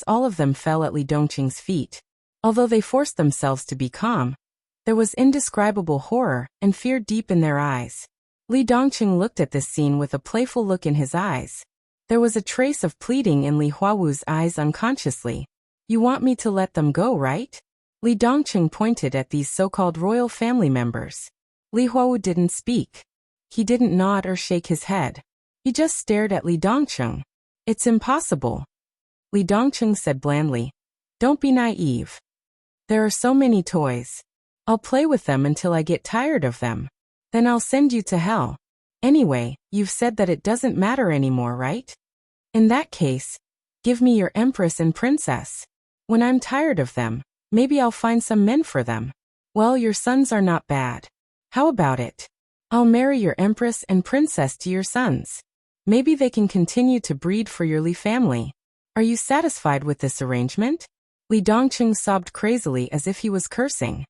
all of them fell at Li Dongqing's feet. Although they forced themselves to be calm, there was indescribable horror and fear deep in their eyes. Li Dongqing looked at this scene with a playful look in his eyes. There was a trace of pleading in Li Huawu's eyes unconsciously. You want me to let them go, right? Li Dongqing pointed at these so-called royal family members. Li Huawu didn't speak. He didn't nod or shake his head. He just stared at Li Dongqing. It's impossible. Li Dongqing said blandly. Don't be naive. There are so many toys. I'll play with them until I get tired of them. Then I'll send you to hell. Anyway, you've said that it doesn't matter anymore, right? In that case, give me your empress and princess. When I'm tired of them, maybe I'll find some men for them. Well, your sons are not bad. How about it? I'll marry your empress and princess to your sons. Maybe they can continue to breed for your Li family. Are you satisfied with this arrangement? Li Dongqing sobbed crazily as if he was cursing.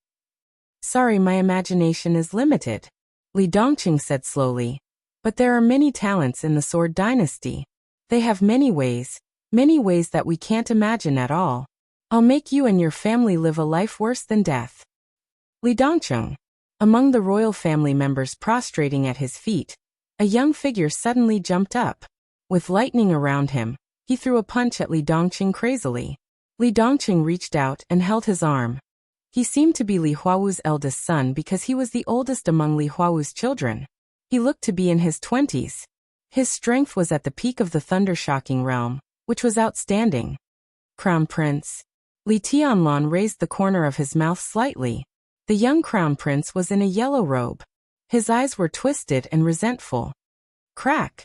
Sorry, my imagination is limited. Li Dongqing said slowly. But there are many talents in the Sword Dynasty. They have many ways that we can't imagine at all. I'll make you and your family live a life worse than death. Li Dongqing. Among the royal family members prostrating at his feet, a young figure suddenly jumped up. With lightning around him, he threw a punch at Li Dongqing crazily. Li Dongqing reached out and held his arm. He seemed to be Li Huawu's eldest son because he was the oldest among Li Huawu's children. He looked to be in his 20s. His strength was at the peak of the thunder-shocking realm, which was outstanding. Crown Prince. Li Tianlan raised the corner of his mouth slightly. The young crown prince was in a yellow robe. His eyes were twisted and resentful. Crack!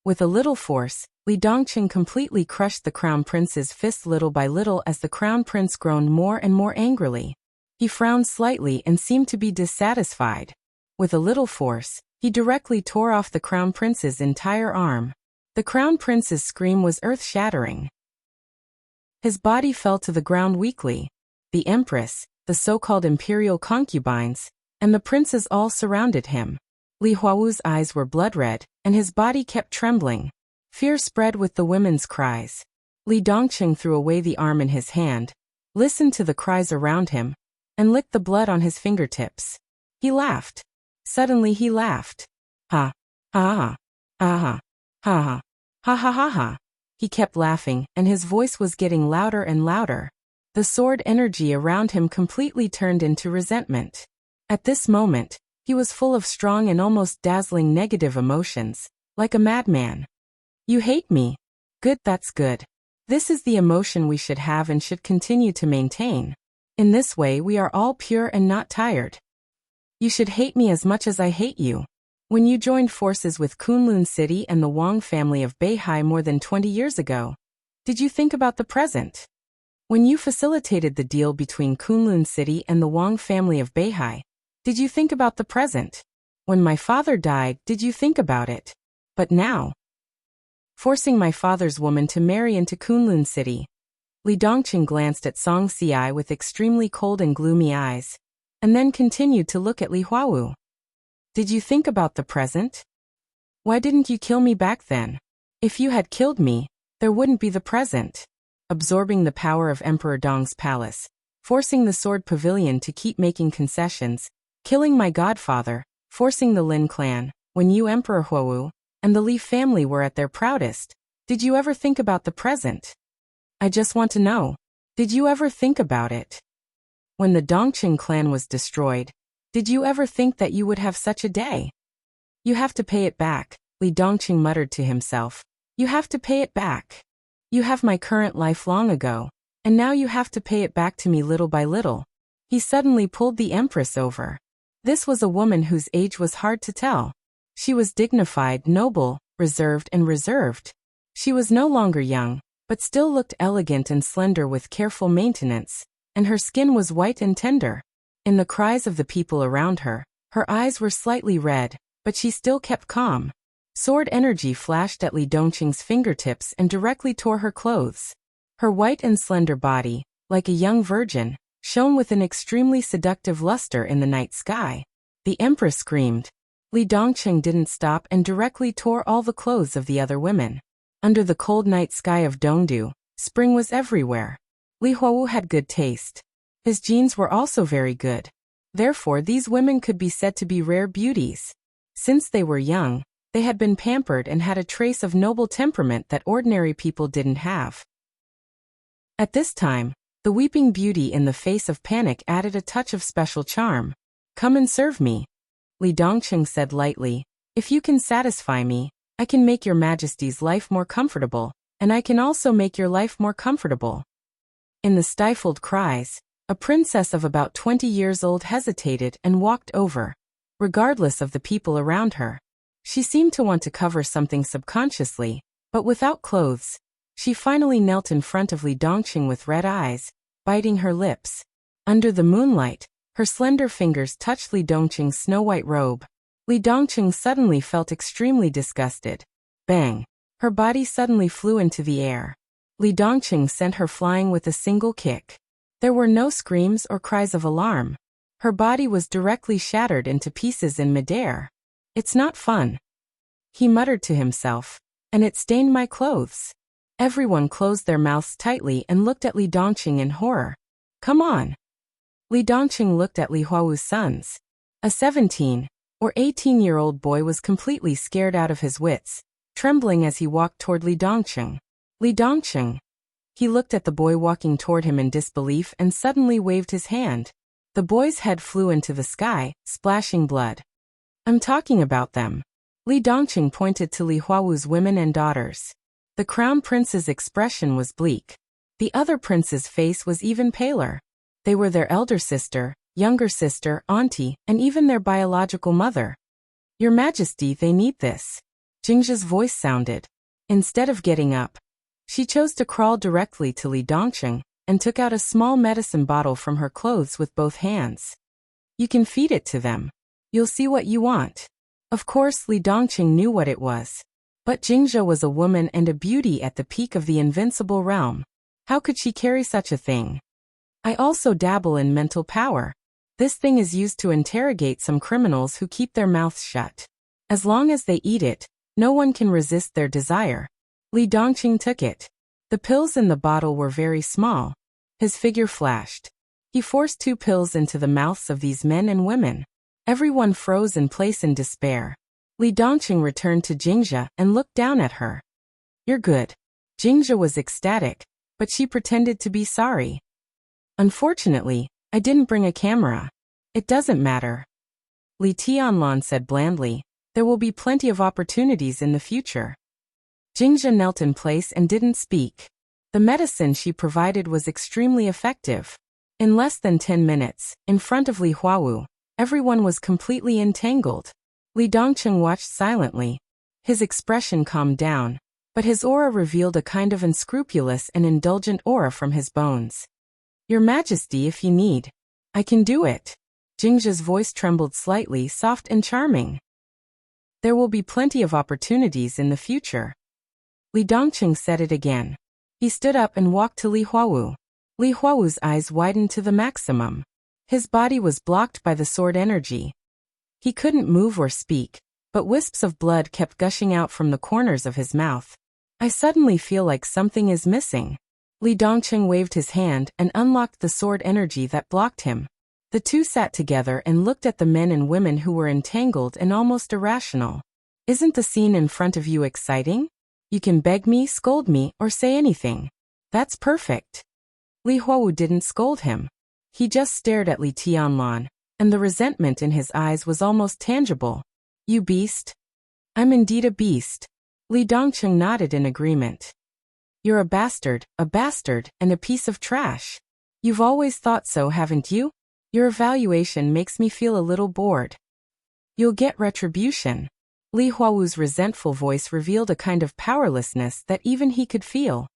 With a little force, Li Dongqing completely crushed the crown prince's fist little by little as the crown prince groaned more and more angrily. He frowned slightly and seemed to be dissatisfied. With a little force, he directly tore off the crown prince's entire arm. The crown prince's scream was earth-shattering. His body fell to the ground weakly. The empress, the so-called imperial concubines, and the princes all surrounded him. Li Huawu's eyes were blood-red, and his body kept trembling. Fear spread with the women's cries. Li Dongqing threw away the arm in his hand, listened to the cries around him, and licked the blood on his fingertips. He laughed. Suddenly he laughed. Ha! Ha ha! Ha ha! Ha ha ha ha! He kept laughing, and his voice was getting louder and louder. The sword energy around him completely turned into resentment. At this moment, he was full of strong and almost dazzling negative emotions, like a madman. You hate me? Good, that's good. This is the emotion we should have and should continue to maintain. In this way we are all pure and not tired. You should hate me as much as I hate you. When you joined forces with Kunlun City and the Wang family of Beihai more than 20 years ago, did you think about the present? When you facilitated the deal between Kunlun City and the Wang family of Beihai, did you think about the present? When my father died, did you think about it? But now, forcing my father's woman to marry into Kunlun City. Li Dongqing glanced at Song Ci with extremely cold and gloomy eyes. and then continued to look at Li Huawu. Did you think about the present? Why didn't you kill me back then? If you had killed me, there wouldn't be the present. Absorbing the power of Emperor Dong's palace, forcing the Sword Pavilion to keep making concessions, killing my godfather, forcing the Lin clan, when you Emperor Huawu, and the Li family were at their proudest, did you ever think about the present? I just want to know, did you ever think about it? When the Dongqing clan was destroyed, did you ever think that you would have such a day? You have to pay it back, Li Dongqing muttered to himself. You have to pay it back. You have my current life long ago, and now you have to pay it back to me little by little. He suddenly pulled the Empress over. This was a woman whose age was hard to tell. She was dignified, noble, reserved. She was no longer young, but still looked elegant and slender with careful maintenance, and her skin was white and tender. In the cries of the people around her, her eyes were slightly red, but she still kept calm. Sword energy flashed at Li Dongqing's fingertips and directly tore her clothes. Her white and slender body, like a young virgin, shone with an extremely seductive luster in the night sky. The Empress screamed. Li Dongqing didn't stop and directly tore all the clothes of the other women. Under the cold night sky of Dongdu, spring was everywhere. Li Huawu had good taste. His genes were also very good. Therefore, these women could be said to be rare beauties. Since they were young, they had been pampered and had a trace of noble temperament that ordinary people didn't have. At this time, the weeping beauty in the face of panic added a touch of special charm. Come and serve me, Li Dongqing said lightly. If you can satisfy me, I can make your Majesty's life more comfortable, and I can also make your life more comfortable. In the stifled cries, a princess of about 20 years old hesitated and walked over, regardless of the people around her. She seemed to want to cover something subconsciously, but without clothes. She finally knelt in front of Li Dongqing with red eyes, biting her lips. Under the moonlight, her slender fingers touched Li Dongqing's snow-white robe. Li Dongqing suddenly felt extremely disgusted. Bang! Her body suddenly flew into the air. Li Dongqing sent her flying with a single kick. There were no screams or cries of alarm. Her body was directly shattered into pieces in midair. It's not fun, he muttered to himself, and it stained my clothes. Everyone closed their mouths tightly and looked at Li Dongqing in horror. Come on. Li Dongqing looked at Li Huawu's sons. A 17 or 18-year-old boy was completely scared out of his wits, trembling as he walked toward Li Dongqing. Li Dongqing. He looked at the boy walking toward him in disbelief and suddenly waved his hand. The boy's head flew into the sky, splashing blood. I'm talking about them. Li Dongqing pointed to Li Huawu's women and daughters. The crown prince's expression was bleak. The other prince's face was even paler. They were their elder sister, younger sister, auntie, and even their biological mother. Your Majesty, they need this. Jingzha's voice sounded. Instead of getting up, she chose to crawl directly to Li Dongqing and took out a small medicine bottle from her clothes with both hands. You can feed it to them. You'll see what you want. Of course, Li Dongqing knew what it was. But Jingzha was a woman and a beauty at the peak of the invincible realm. How could she carry such a thing? I also dabble in mental power. This thing is used to interrogate some criminals who keep their mouths shut. As long as they eat it, no one can resist their desire. Li Dongqing took it. The pills in the bottle were very small. His figure flashed. He forced 2 pills into the mouths of these men and women. Everyone froze in place in despair. Li Dongqing returned to Jingzha and looked down at her. You're good. Jingzha was ecstatic, but she pretended to be sorry. Unfortunately, I didn't bring a camera. It doesn't matter. Li Tianlan said blandly, there will be plenty of opportunities in the future. Jingzha knelt in place and didn't speak. The medicine she provided was extremely effective. In less than 10 minutes, in front of Li Huawu, everyone was completely entangled. Li Dongqing watched silently. His expression calmed down, but his aura revealed a kind of unscrupulous and indulgent aura from his bones. Your Majesty, if you need, I can do it. Jingzha's voice trembled slightly, soft and charming. There will be plenty of opportunities in the future. Li Dongqing said it again. He stood up and walked to Li Huawu. Li Huawu's eyes widened to the maximum. His body was blocked by the sword energy. He couldn't move or speak, but wisps of blood kept gushing out from the corners of his mouth. I suddenly feel like something is missing. Li Dongqing waved his hand and unlocked the sword energy that blocked him. The two sat together and looked at the men and women who were entangled and almost irrational. Isn't the scene in front of you exciting? You can beg me, scold me, or say anything. That's perfect. Li Huawu didn't scold him. He just stared at Li Tianlan, and the resentment in his eyes was almost tangible. You beast. I'm indeed a beast. Li Dongqing nodded in agreement. You're a bastard, and a piece of trash. You've always thought so, haven't you? Your evaluation makes me feel a little bored. You'll get retribution. Li Huawu's resentful voice revealed a kind of powerlessness that even he could feel.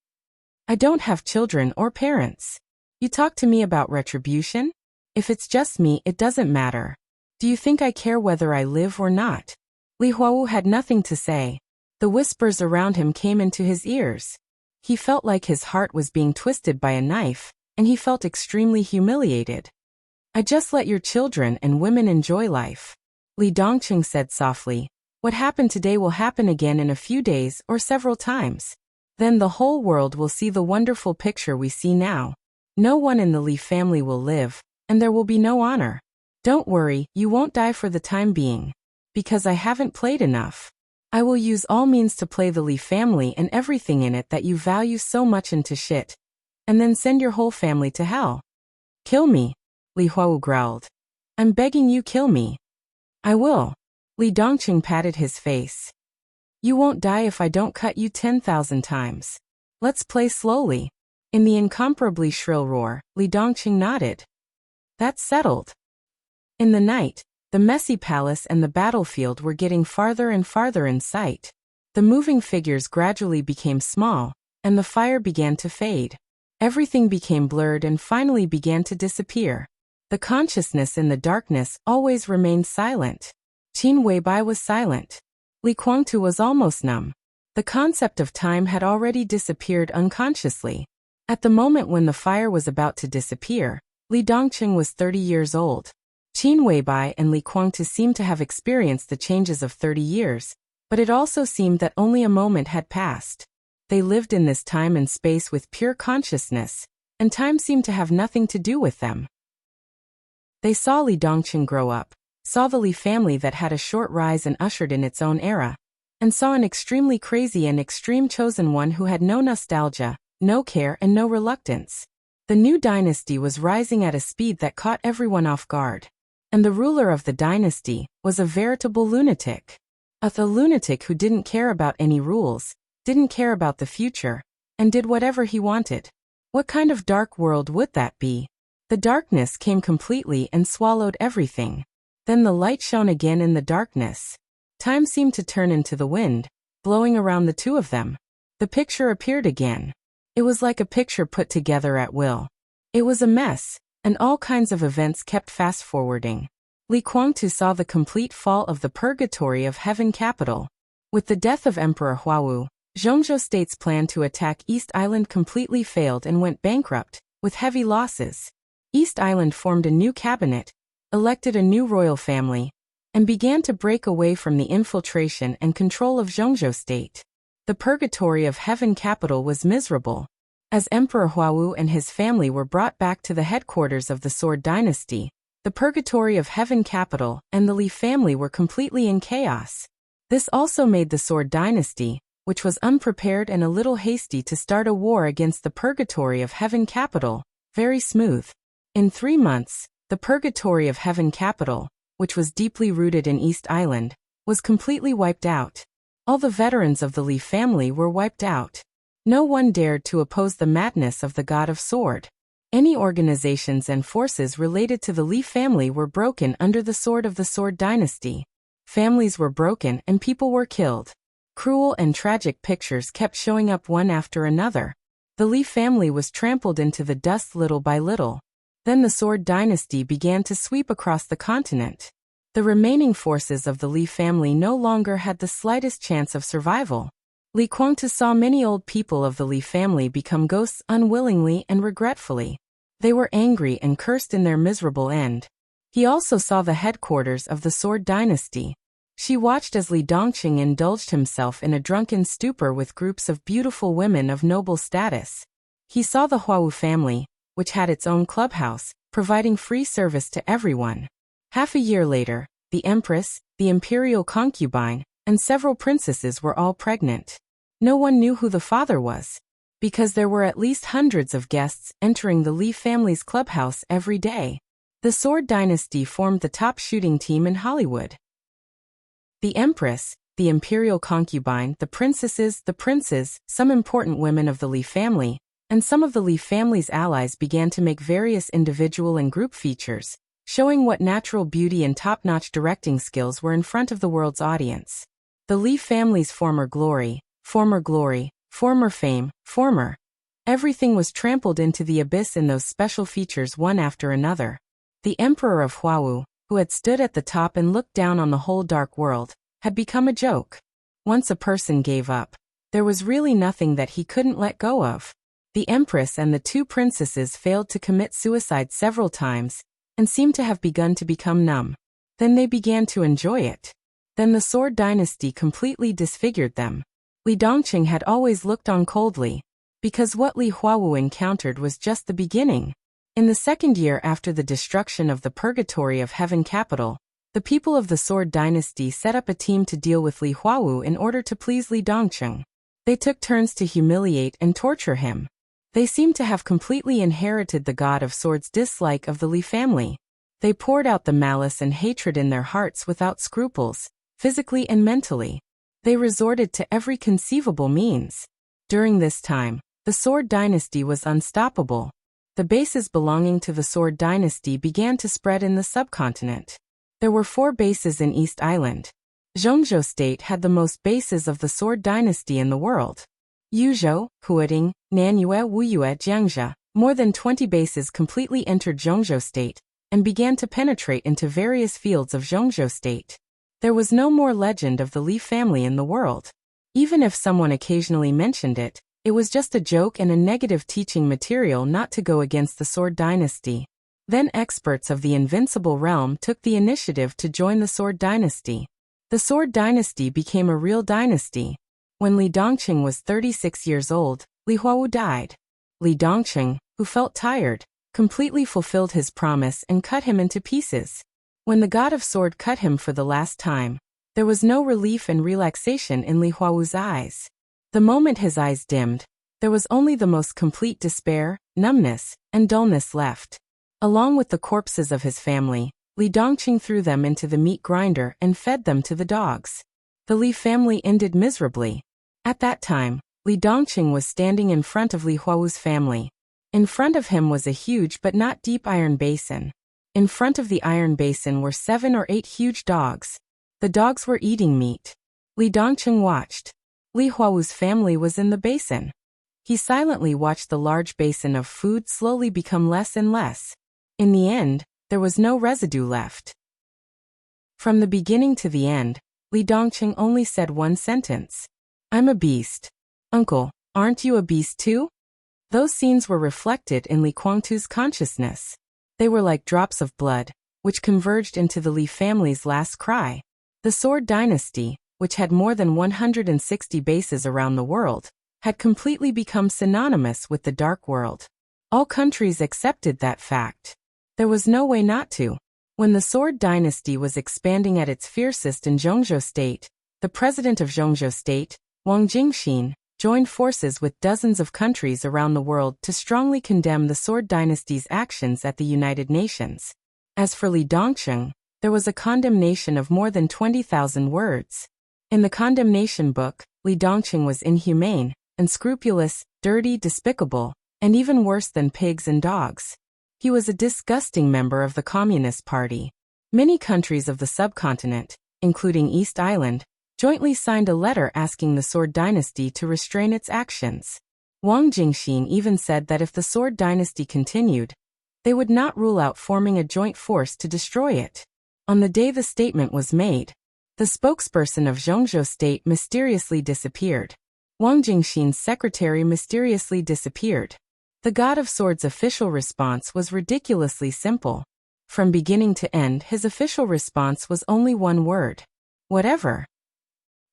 I don't have children or parents. You talk to me about retribution? If it's just me, it doesn't matter. Do you think I care whether I live or not? Li Huawu had nothing to say. The whispers around him came into his ears. He felt like his heart was being twisted by a knife, and he felt extremely humiliated. I just let your children and women enjoy life. Li Dongqing said softly. What happened today will happen again in a few days or several times. Then the whole world will see the wonderful picture we see now. No one in the Li family will live, and there will be no honor. Don't worry, you won't die for the time being. Because I haven't played enough. I will use all means to play the Li family and everything in it that you value so much into shit. And then send your whole family to hell. Kill me. Li Huawu growled. I'm begging you, kill me. I will. Li Dongqing patted his face. You won't die if I don't cut you 10,000 times. Let's play slowly. In the incomparably shrill roar, Li Dongqing nodded. That's settled. In the night, the messy palace and the battlefield were getting farther and farther in sight. The moving figures gradually became small, and the fire began to fade. Everything became blurred and finally began to disappear. The consciousness in the darkness always remained silent. Qin Weibai was silent. Li Guangtu was almost numb. The concept of time had already disappeared unconsciously. At the moment when the fire was about to disappear, Li Dongqing was 30 years old. Qin Weibai and Li Guangtu seemed to have experienced the changes of 30 years, but it also seemed that only a moment had passed. They lived in this time and space with pure consciousness, and time seemed to have nothing to do with them. They saw Li Dongqing grow up, saw the Li family that had a short rise and ushered in its own era, and saw an extremely crazy and extreme chosen one who had no nostalgia, no care and no reluctance. The new dynasty was rising at a speed that caught everyone off guard. And the ruler of the dynasty was a veritable lunatic. A lunatic who didn't care about any rules, didn't care about the future, and did whatever he wanted. What kind of dark world would that be? The darkness came completely and swallowed everything. Then the light shone again in the darkness. Time seemed to turn into the wind, blowing around the two of them. The picture appeared again. It was like a picture put together at will. It was a mess, and all kinds of events kept fast-forwarding. Li Guangtu saw the complete fall of the purgatory of heaven capital. With the death of Emperor Huawu, Zhongzhou State's plan to attack East Island completely failed and went bankrupt, with heavy losses. East Island formed a new cabinet, elected a new royal family, and began to break away from the infiltration and control of Zhongzhou State. The purgatory of heaven capital was miserable. As Emperor Huawu and his family were brought back to the headquarters of the Sword Dynasty, the purgatory of heaven capital and the Li family were completely in chaos. This also made the Sword Dynasty, which was unprepared and a little hasty to start a war against the purgatory of heaven capital, very smooth. In 3 months, the purgatory of heaven capital, which was deeply rooted in East Island, was completely wiped out. All the veterans of the Li family were wiped out. No one dared to oppose the madness of the God of Sword. Any organizations and forces related to the Li family were broken under the sword of the Sword Dynasty. Families were broken and people were killed. Cruel and tragic pictures kept showing up one after another. The Li family was trampled into the dust little by little. Then the Sword Dynasty began to sweep across the continent. The remaining forces of the Li family no longer had the slightest chance of survival. Li Guangtu saw many old people of the Li family become ghosts unwillingly and regretfully. They were angry and cursed in their miserable end. He also saw the headquarters of the Sword Dynasty. She watched as Li Dongqing indulged himself in a drunken stupor with groups of beautiful women of noble status. He saw the Huawu family, which had its own clubhouse, providing free service to everyone. Half a year later, the empress, the imperial concubine, and several princesses were all pregnant. No one knew who the father was, because there were at least hundreds of guests entering the Li family's clubhouse every day. The Sword Dynasty formed the top shooting team in Hollywood. The empress, the imperial concubine, the princesses, the princes, some important women of the Li family, and some of the Li family's allies began to make various individual and group features, showing what natural beauty and top-notch directing skills were in front of the world's audience. The Li family's former glory, former fame, everything was trampled into the abyss in those special features one after another. The emperor of Huawu, who had stood at the top and looked down on the whole dark world, had become a joke. Once a person gave up, there was really nothing that he couldn't let go of. The empress and the two princesses failed to commit suicide several times, and seemed to have begun to become numb. Then they began to enjoy it. Then the Sword Dynasty completely disfigured them. Li Dongqing had always looked on coldly, because what Li Huawu encountered was just the beginning. In the second year after the destruction of the Purgatory of Heaven capital, the people of the Sword Dynasty set up a team to deal with Li Huawu in order to please Li Dongqing. They took turns to humiliate and torture him. They seemed to have completely inherited the God of Swords' dislike of the Li family. They poured out the malice and hatred in their hearts without scruples, physically and mentally. They resorted to every conceivable means. During this time, the Sword Dynasty was unstoppable. The bases belonging to the Sword Dynasty began to spread in the subcontinent. There were 4 bases in East Island. Zhongzhou State had the most bases of the Sword Dynasty in the world. Yuzhou, Huading, Nanyue, Wuyue, Jiangxia, more than 20 bases completely entered Zhongzhou State, and began to penetrate into various fields of Zhongzhou State. There was no more legend of the Li family in the world. Even if someone occasionally mentioned it, it was just a joke and a negative teaching material not to go against the Sword Dynasty. Then experts of the Invincible Realm took the initiative to join the Sword Dynasty. The Sword Dynasty became a real dynasty. When Li Dongqing was 36 years old, Li Huawu died. Li Dongqing, who felt tired, completely fulfilled his promise and cut him into pieces. When the God of Sword cut him for the last time, there was no relief and relaxation in Li Huawu's eyes. The moment his eyes dimmed, there was only the most complete despair, numbness, and dullness left. Along with the corpses of his family, Li Dongqing threw them into the meat grinder and fed them to the dogs. The Li family ended miserably. At that time, Li Dongqing was standing in front of Li Huawu's family. In front of him was a huge but not deep iron basin. In front of the iron basin were 7 or 8 huge dogs. The dogs were eating meat. Li Dongqing watched. Li Huawu's family was in the basin. He silently watched the large basin of food slowly become less and less. In the end, there was no residue left. From the beginning to the end, Li Dongqing only said one sentence. "I'm a beast. Uncle, aren't you a beast too?" Those scenes were reflected in Li Guangtu's consciousness. They were like drops of blood, which converged into the Li family's last cry. The Sword Dynasty, which had more than 160 bases around the world, had completely become synonymous with the Dark World. All countries accepted that fact. There was no way not to. When the Sword Dynasty was expanding at its fiercest in Zhongzhou State, the president of Zhongzhou State, Wang Jingxin, joined forces with dozens of countries around the world to strongly condemn the Sword Dynasty's actions at the United Nations. As for Li Dongqing, there was a condemnation of more than 20,000 words. In the condemnation book, Li Dongqing was inhumane, unscrupulous, dirty, despicable, and even worse than pigs and dogs. He was a disgusting member of the Communist Party. Many countries of the subcontinent, including East Island, jointly signed a letter asking the Sword Dynasty to restrain its actions. Wang Jingxin even said that if the Sword Dynasty continued, they would not rule out forming a joint force to destroy it. On the day the statement was made, the spokesperson of Zhongzhou State mysteriously disappeared. Wang Jingxin's secretary mysteriously disappeared. The God of Swords' official response was ridiculously simple. From beginning to end, his official response was only one word: whatever.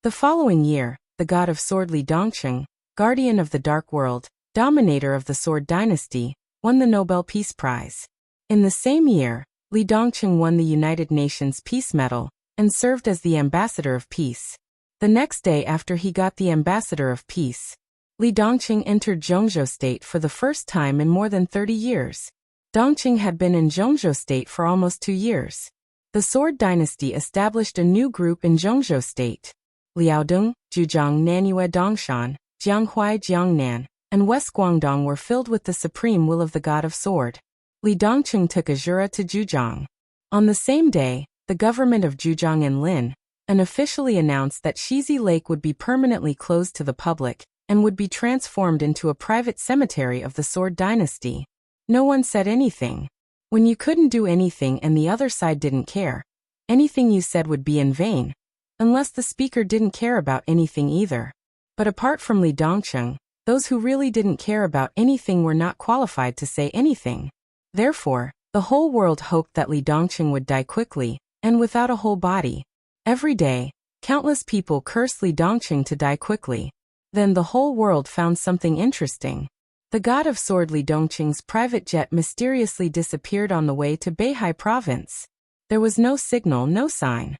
The following year, the God of Sword Li Dongcheng, guardian of the Dark World, dominator of the Sword Dynasty, won the Nobel Peace Prize. In the same year, Li Dongcheng won the United Nations Peace Medal and served as the Ambassador of Peace. The next day after he got the Ambassador of Peace, Li Dongcheng entered Zhongzhou State for the first time in more than 30 years. Dongcheng had been in Zhongzhou State for almost 2 years. The Sword Dynasty established a new group in Zhongzhou State. Liaodong, Zhujiang Nanyue Dongshan, Jianghuai Jiangnan, and West Guangdong were filled with the supreme will of the God of Sword. Li Dongcheng took Azura to Zhujiang. On the same day, the government of Zhujiang and Lin officially announced that Shizi Lake would be permanently closed to the public and would be transformed into a private cemetery of the Sword Dynasty. No one said anything. When you couldn't do anything and the other side didn't care, anything you said would be in vain, unless the speaker didn't care about anything either. But apart from Li Dongcheng, those who really didn't care about anything were not qualified to say anything. Therefore, the whole world hoped that Li Dongcheng would die quickly, and without a whole body. Every day, countless people cursed Li Dongcheng to die quickly. Then the whole world found something interesting. The God of Sword Li Dongcheng's private jet mysteriously disappeared on the way to Beihai Province. There was no signal, no sign.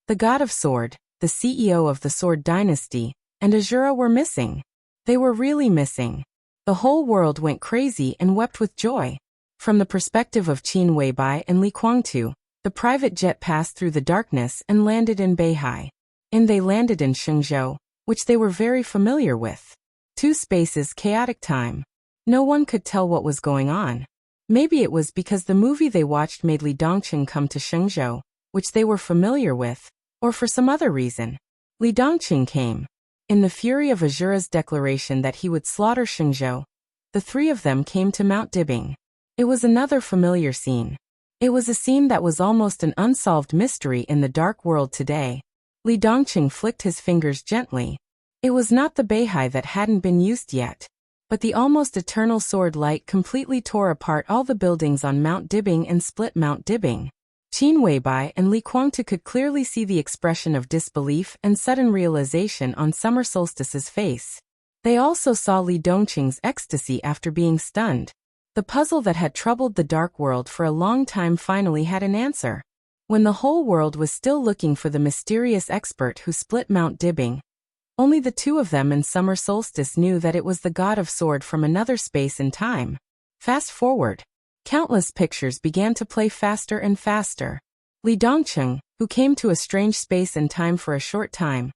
The God of Sword, the CEO of the Sword Dynasty, and Azura were missing. They were really missing. The whole world went crazy and wept with joy. From the perspective of Qin Weibai and Li Guangtu, the private jet passed through the darkness and landed in Beihai. They landed in Shenzhou, which they were very familiar with. 2 spaces, chaotic time. No one could tell what was going on. Maybe it was because the movie they watched made Li Dongcheng come to Shenzhou, which they were familiar with, or for some other reason. Li Dongcheng came. In the fury of Azura's declaration that he would slaughter Shenzhou, the 3 of them came to Mount Dibing. It was another familiar scene. It was a scene that was almost an unsolved mystery in the dark world today. Li Dongcheng flicked his fingers gently. It was not the Beihai that hadn't been used yet, but the almost eternal sword light completely tore apart all the buildings on Mount Dibing and split Mount Dibing. Qin Weibai and Li Guangtu could clearly see the expression of disbelief and sudden realization on Summer Solstice's face. They also saw Li Dongcheng's ecstasy after being stunned. The puzzle that had troubled the dark world for a long time finally had an answer. When the whole world was still looking for the mysterious expert who split Mount Dibing, only the 2 of them and Summer Solstice knew that it was the God of Sword from another space and time. Fast forward. Countless pictures began to play faster and faster. Li Dongcheng, who came to a strange space and time for a short time,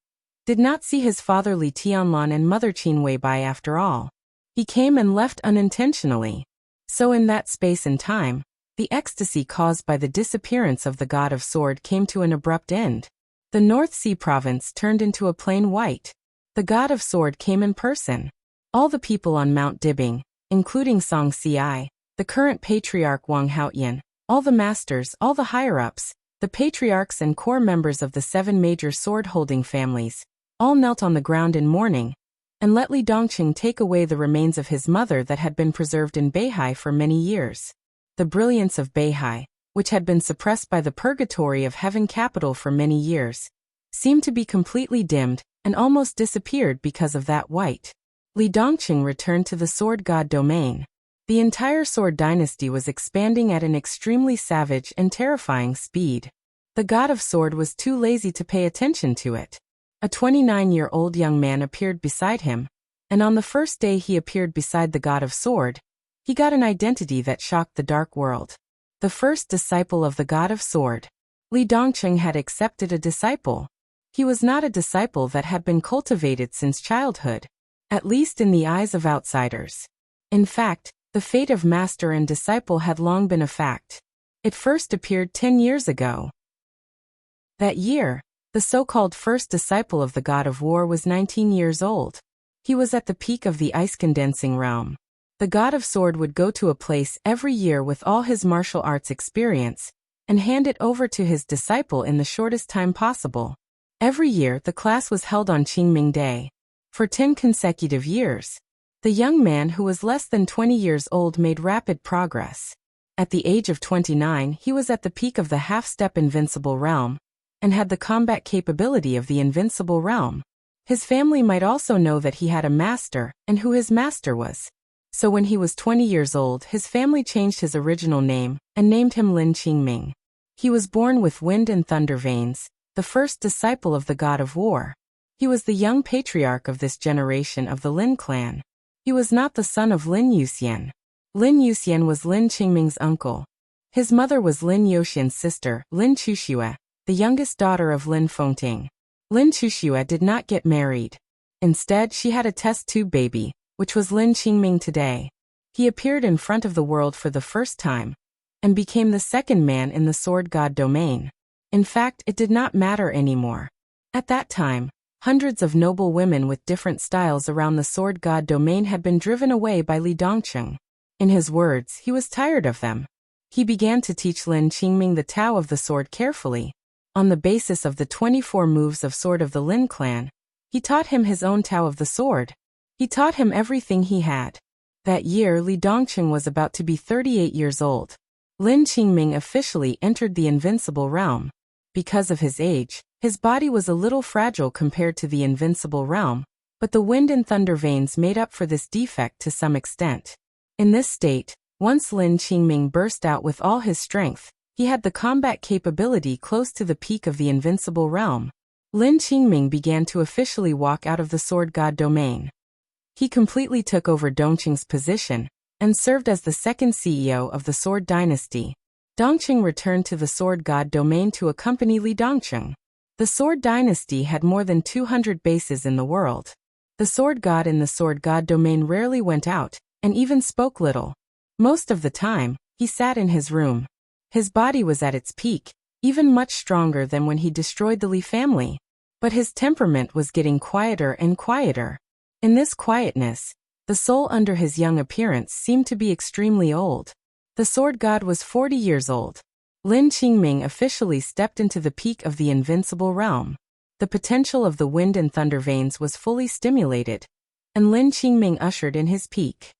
did not see his father Li Tianlan and mother Qin Weibai after all. He came and left unintentionally. So in that space and time, the ecstasy caused by the disappearance of the God of Sword came to an abrupt end. The North Sea province turned into a plain white. The God of Sword came in person. All the people on Mount Dibing, including Song Ci, the current patriarch Wang Haoyan, all the masters, all the higher-ups, the patriarchs and core members of the 7 major sword-holding families, all knelt on the ground in mourning, and let Li Dongcheng take away the remains of his mother that had been preserved in Beihai for many years. The brilliance of Beihai, which had been suppressed by the purgatory of Heaven capital for many years, seemed to be completely dimmed and almost disappeared because of that white. Li Dongcheng returned to the sword god domain. The entire Sword Dynasty was expanding at an extremely savage and terrifying speed. The God of Sword was too lazy to pay attention to it. A 29-year-old young man appeared beside him, and on the first day he appeared beside the God of Sword, he got an identity that shocked the dark world. The first disciple of the God of Sword. Li Dongcheng had accepted a disciple. He was not a disciple that had been cultivated since childhood, at least in the eyes of outsiders. In fact, the fate of master and disciple had long been a fact. It first appeared 10 years ago. That year, the so-called first disciple of the God of War was 19 years old. He was at the peak of the ice-condensing realm. The God of Sword would go to a place every year with all his martial arts experience, and hand it over to his disciple in the shortest time possible. Every year the class was held on Qingming Day. For 10 consecutive years. The The young man, who was less than 20 years old, made rapid progress. At the age of 29, he was at the peak of the half-step invincible realm, and had the combat capability of the invincible realm. His family might also know that he had a master, and who his master was. So when he was 20 years old, his family changed his original name, and named him Lin Qingming. He was born with wind and thunder veins, the first disciple of the god of war. He was the young patriarch of this generation of the Lin clan. He was not the son of Lin Yuxian. Lin Yuxian was Lin Qingming's uncle. His mother was Lin Youxian's sister, Lin Chuxue, the youngest daughter of Lin Fengting. Lin Chuxue did not get married. Instead, she had a test tube baby, which was Lin Qingming today. He appeared in front of the world for the first time, and became the second man in the sword god domain. In fact, it did not matter anymore. At that time, hundreds of noble women with different styles around the sword god domain had been driven away by Li Dongcheng. In his words, he was tired of them. He began to teach Lin Qingming the Tao of the sword carefully. On the basis of the 24 moves of sword of the Lin clan, he taught him his own Tao of the sword. He taught him everything he had. That year, Li Dongcheng was about to be 38 years old. Lin Qingming officially entered the invincible realm. Because of his age, his body was a little fragile compared to the invincible realm, but the wind and thunder veins made up for this defect to some extent. In this state, once Lin Qingming burst out with all his strength, he had the combat capability close to the peak of the invincible realm. Lin Qingming began to officially walk out of the sword god domain. He completely took over Dongqing's position, and served as the second CEO of the Sword Dynasty. Dongqing returned to the sword god domain to accompany Li Dongcheng. The Sword Dynasty had more than 200 bases in the world. The sword god in the sword god domain rarely went out, and even spoke little. Most of the time, he sat in his room. His body was at its peak, even much stronger than when he destroyed the Li family. But his temperament was getting quieter and quieter. In this quietness, the soul under his young appearance seemed to be extremely old. The sword god was 40 years old. Lin Qingming officially stepped into the peak of the invincible realm. The potential of the wind and thunder veins was fully stimulated, and Lin Qingming ushered in his peak.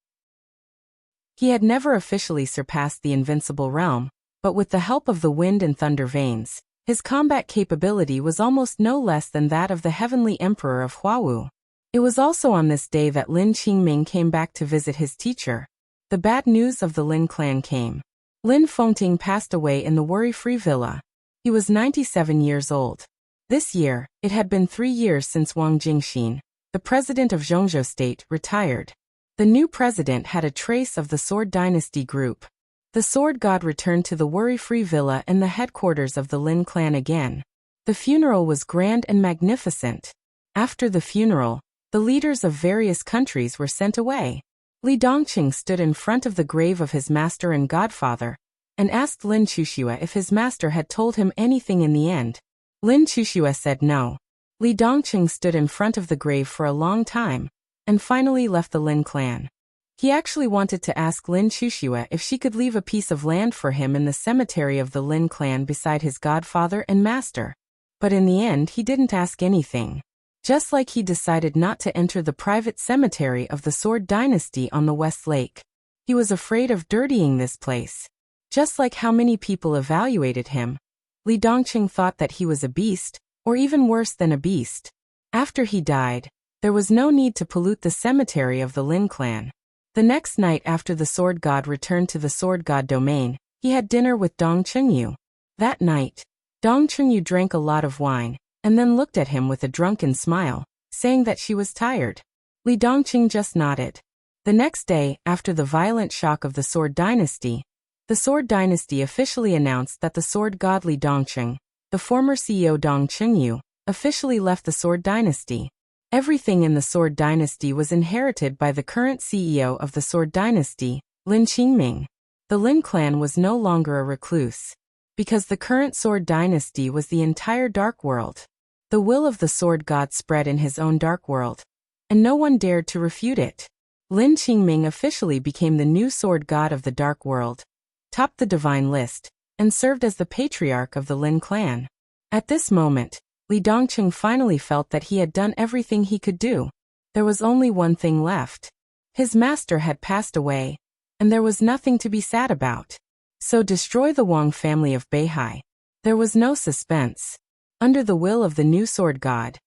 He had never officially surpassed the invincible realm, but with the help of the wind and thunder veins, his combat capability was almost no less than that of the heavenly emperor of Huawu. It was also on this day that Lin Qingming came back to visit his teacher. The bad news of the Lin clan came. Lin Fengting passed away in the worry-free villa. He was 97 years old. This year, it had been 3 years since Wang Jingxin, the president of Zhongzhou State, retired. The new president had a trace of the Sword Dynasty group. The sword god returned to the worry-free villa and the headquarters of the Lin clan again. The funeral was grand and magnificent. After the funeral, the leaders of various countries were sent away. Li Dongqing stood in front of the grave of his master and godfather, and asked Lin Chuxue if his master had told him anything in the end. Lin Chuxue said no. Li Dongqing stood in front of the grave for a long time, and finally left the Lin clan. He actually wanted to ask Lin Chuxue if she could leave a piece of land for him in the cemetery of the Lin clan beside his godfather and master. But in the end he didn't ask anything. Just like he decided not to enter the private cemetery of the Sword Dynasty on the West Lake. He was afraid of dirtying this place. Just like how many people evaluated him, Li Dongqing thought that he was a beast, or even worse than a beast. After he died, there was no need to pollute the cemetery of the Lin clan. The next night after the sword god returned to the sword god domain, he had dinner with Dong Chengyu. That night, Dong Chengyu drank a lot of wine, and then looked at him with a drunken smile, saying that she was tired. Li Dongqing just nodded. The next day, after the violent shock of the Sword Dynasty, the Sword Dynasty officially announced that the sword god Li Dongqing, the former CEO Dong Chengyu, officially left the Sword Dynasty. Everything in the Sword Dynasty was inherited by the current CEO of the Sword Dynasty, Lin Qingming. The Lin clan was no longer a recluse, because the current Sword Dynasty was the entire Dark World. The will of the Sword God spread in his own Dark World, and no one dared to refute it. Lin Qingming officially became the new Sword God of the Dark World, topped the divine list, and served as the patriarch of the Lin clan. At this moment, Li Dongqing finally felt that he had done everything he could do. There was only one thing left. His master had passed away, and there was nothing to be sad about. So destroy the Wang family of Beihai. There was no suspense. Under the will of the new sword god,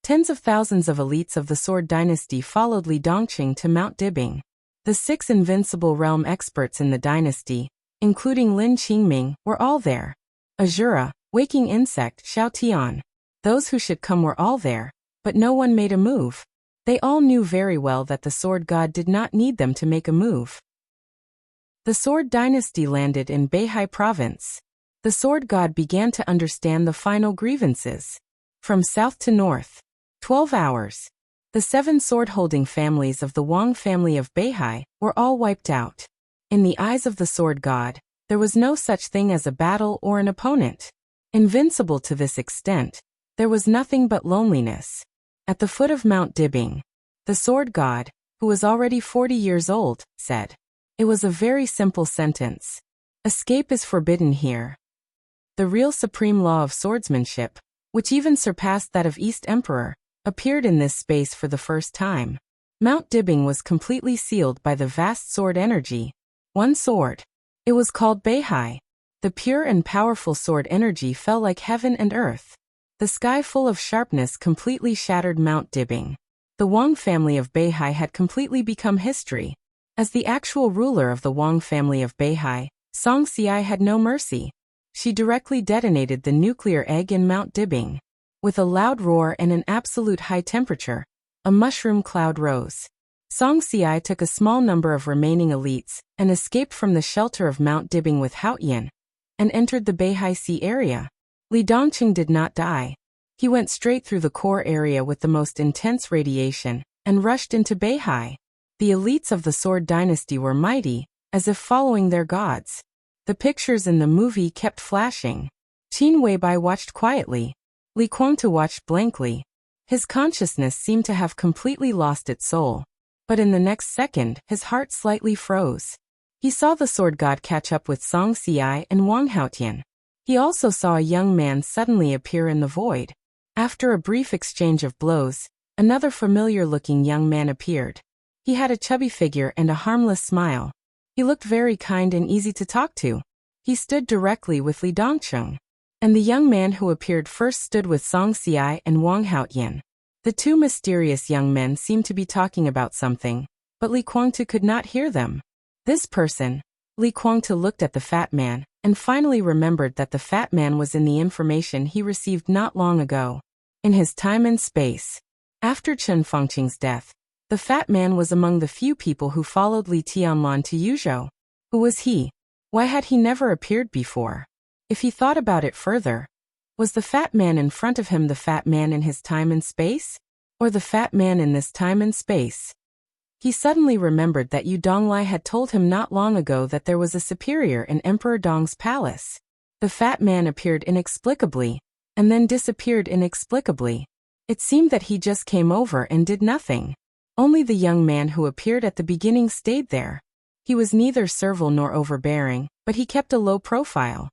tens of thousands of elites of the Sword Dynasty followed Li Dongqing to Mount Dibing. The 6 invincible realm experts in the dynasty, including Lin Qingming, were all there. Azura, Waking Insect, Xiao Tian. Those who should come were all there, but no one made a move. They all knew very well that the sword god did not need them to make a move. The Sword Dynasty landed in Beihai province. The sword god began to understand the final grievances. From south to north. 12 hours. The 7 sword-holding families of the Wang family of Beihai were all wiped out. In the eyes of the sword god, there was no such thing as a battle or an opponent. Invincible to this extent, there was nothing but loneliness. At the foot of Mount Dibing, the sword god, who was already 40 years old, said. It was a very simple sentence. Escape is forbidden here. The real supreme law of swordsmanship, which even surpassed that of East Emperor, appeared in this space for the first time. Mount Dibing was completely sealed by the vast sword energy. One sword. It was called Beihai. The pure and powerful sword energy fell like heaven and earth. The sky full of sharpness completely shattered Mount Dibing. The Wang family of Beihai had completely become history. As the actual ruler of the Wang family of Beihai, Song Xiai had no mercy. She directly detonated the nuclear egg in Mount Dibing. With a loud roar and an absolute high temperature, a mushroom cloud rose. Song Xiai took a small number of remaining elites and escaped from the shelter of Mount Dibing with Haotian and entered the Beihai Sea area. Li Dongqing did not die. He went straight through the core area with the most intense radiation and rushed into Beihai. The elites of the Sword Dynasty were mighty, as if following their gods. The pictures in the movie kept flashing. Qin Weibai watched quietly. Li Guangtu watched blankly. His consciousness seemed to have completely lost its soul. But in the next second, his heart slightly froze. He saw the sword god catch up with Song Xiai and Wang Haotian. He also saw a young man suddenly appear in the void. After a brief exchange of blows, another familiar-looking young man appeared. He had a chubby figure and a harmless smile. He looked very kind and easy to talk to. He stood directly with Li Dongqing. And the young man who appeared first stood with Song Xiai and Wang Haotian. The 2 mysterious young men seemed to be talking about something, but Li Guangtu could not hear them. This person, Li Guangtu looked at the fat man, and finally remembered that the fat man was in the information he received not long ago. In his time and space. After Chen Fengqing's death, the fat man was among the few people who followed Li Tianlan to Yuzhou. Who was he? Why had he never appeared before? If he thought about it further, was the fat man in front of him the fat man in his time and space? Or the fat man in this time and space? He suddenly remembered that Yu Donglai had told him not long ago that there was a superior in Emperor Dong's palace. The fat man appeared inexplicably, and then disappeared inexplicably. It seemed that he just came over and did nothing. Only the young man who appeared at the beginning stayed there. He was neither servile nor overbearing, but he kept a low profile.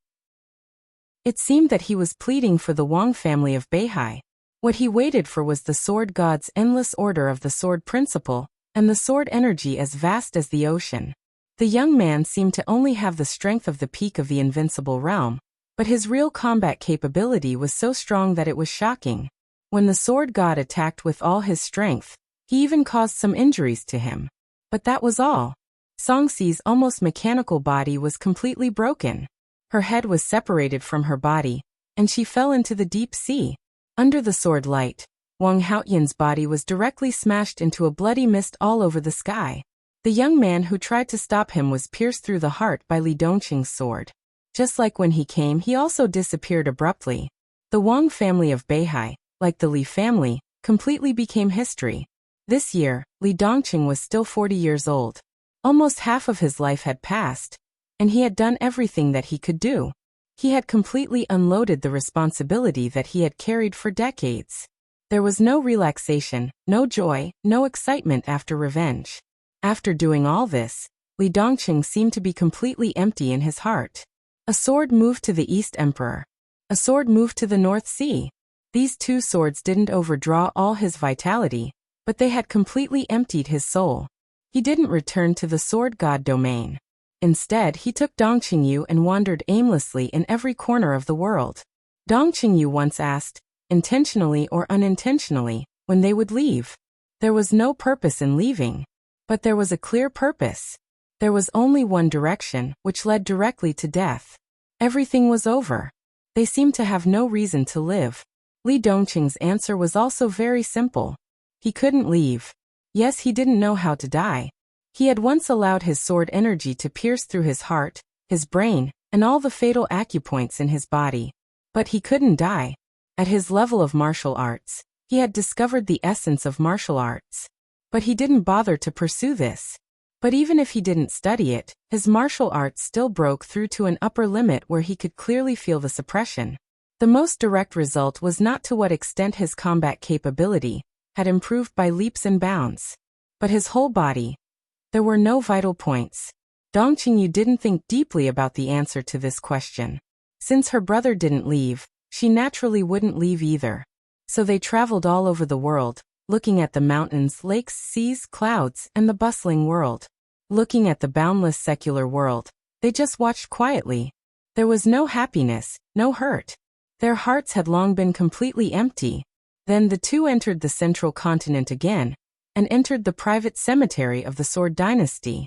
It seemed that he was pleading for the Wang family of Beihai. What he waited for was the sword god's endless order of the sword principle, and the sword energy as vast as the ocean. The young man seemed to only have the strength of the peak of the invincible realm, but his real combat capability was so strong that it was shocking. When the sword god attacked with all his strength, he even caused some injuries to him. But that was all. Song Xi's almost mechanical body was completely broken. Her head was separated from her body, and she fell into the deep sea. Under the sword light, Wang Haotian's body was directly smashed into a bloody mist all over the sky. The young man who tried to stop him was pierced through the heart by Li Dongqing's sword. Just like when he came, he also disappeared abruptly. The Wang family of Beihai, like the Li family, completely became history. This year, Li Dongqing was still 40 years old. Almost half of his life had passed, and he had done everything that he could do. He had completely unloaded the responsibility that he had carried for decades. There was no relaxation, no joy, no excitement after revenge. After doing all this, Li Dongqing seemed to be completely empty in his heart. A sword moved to the East Emperor. A sword moved to the North Sea. These 2 swords didn't overdraw all his vitality, but they had completely emptied his soul. He didn't return to the sword god domain. Instead, he took Dong Qingyu and wandered aimlessly in every corner of the world. Dong Qingyu once asked, intentionally or unintentionally, when they would leave. There was no purpose in leaving. But there was a clear purpose. There was only one direction, which led directly to death. Everything was over. They seemed to have no reason to live. Li Dongqing's answer was also very simple. He couldn't leave. Yes, he didn't know how to die. He had once allowed his sword energy to pierce through his heart, his brain, and all the fatal acupoints in his body. But he couldn't die. At his level of martial arts, he had discovered the essence of martial arts. But he didn't bother to pursue this. But even if he didn't study it, his martial arts still broke through to an upper limit where he could clearly feel the suppression. The most direct result was not to what extent his combat capability had improved by leaps and bounds, but his whole body. There were no vital points. Dong Qingyu didn't think deeply about the answer to this question. Since her brother didn't leave, she naturally wouldn't leave either. So they traveled all over the world, looking at the mountains, lakes, seas, clouds, and the bustling world. Looking at the boundless secular world, they just watched quietly. There was no happiness, no hurt. Their hearts had long been completely empty. Then the two entered the central continent again, and entered the private cemetery of the Sword Dynasty.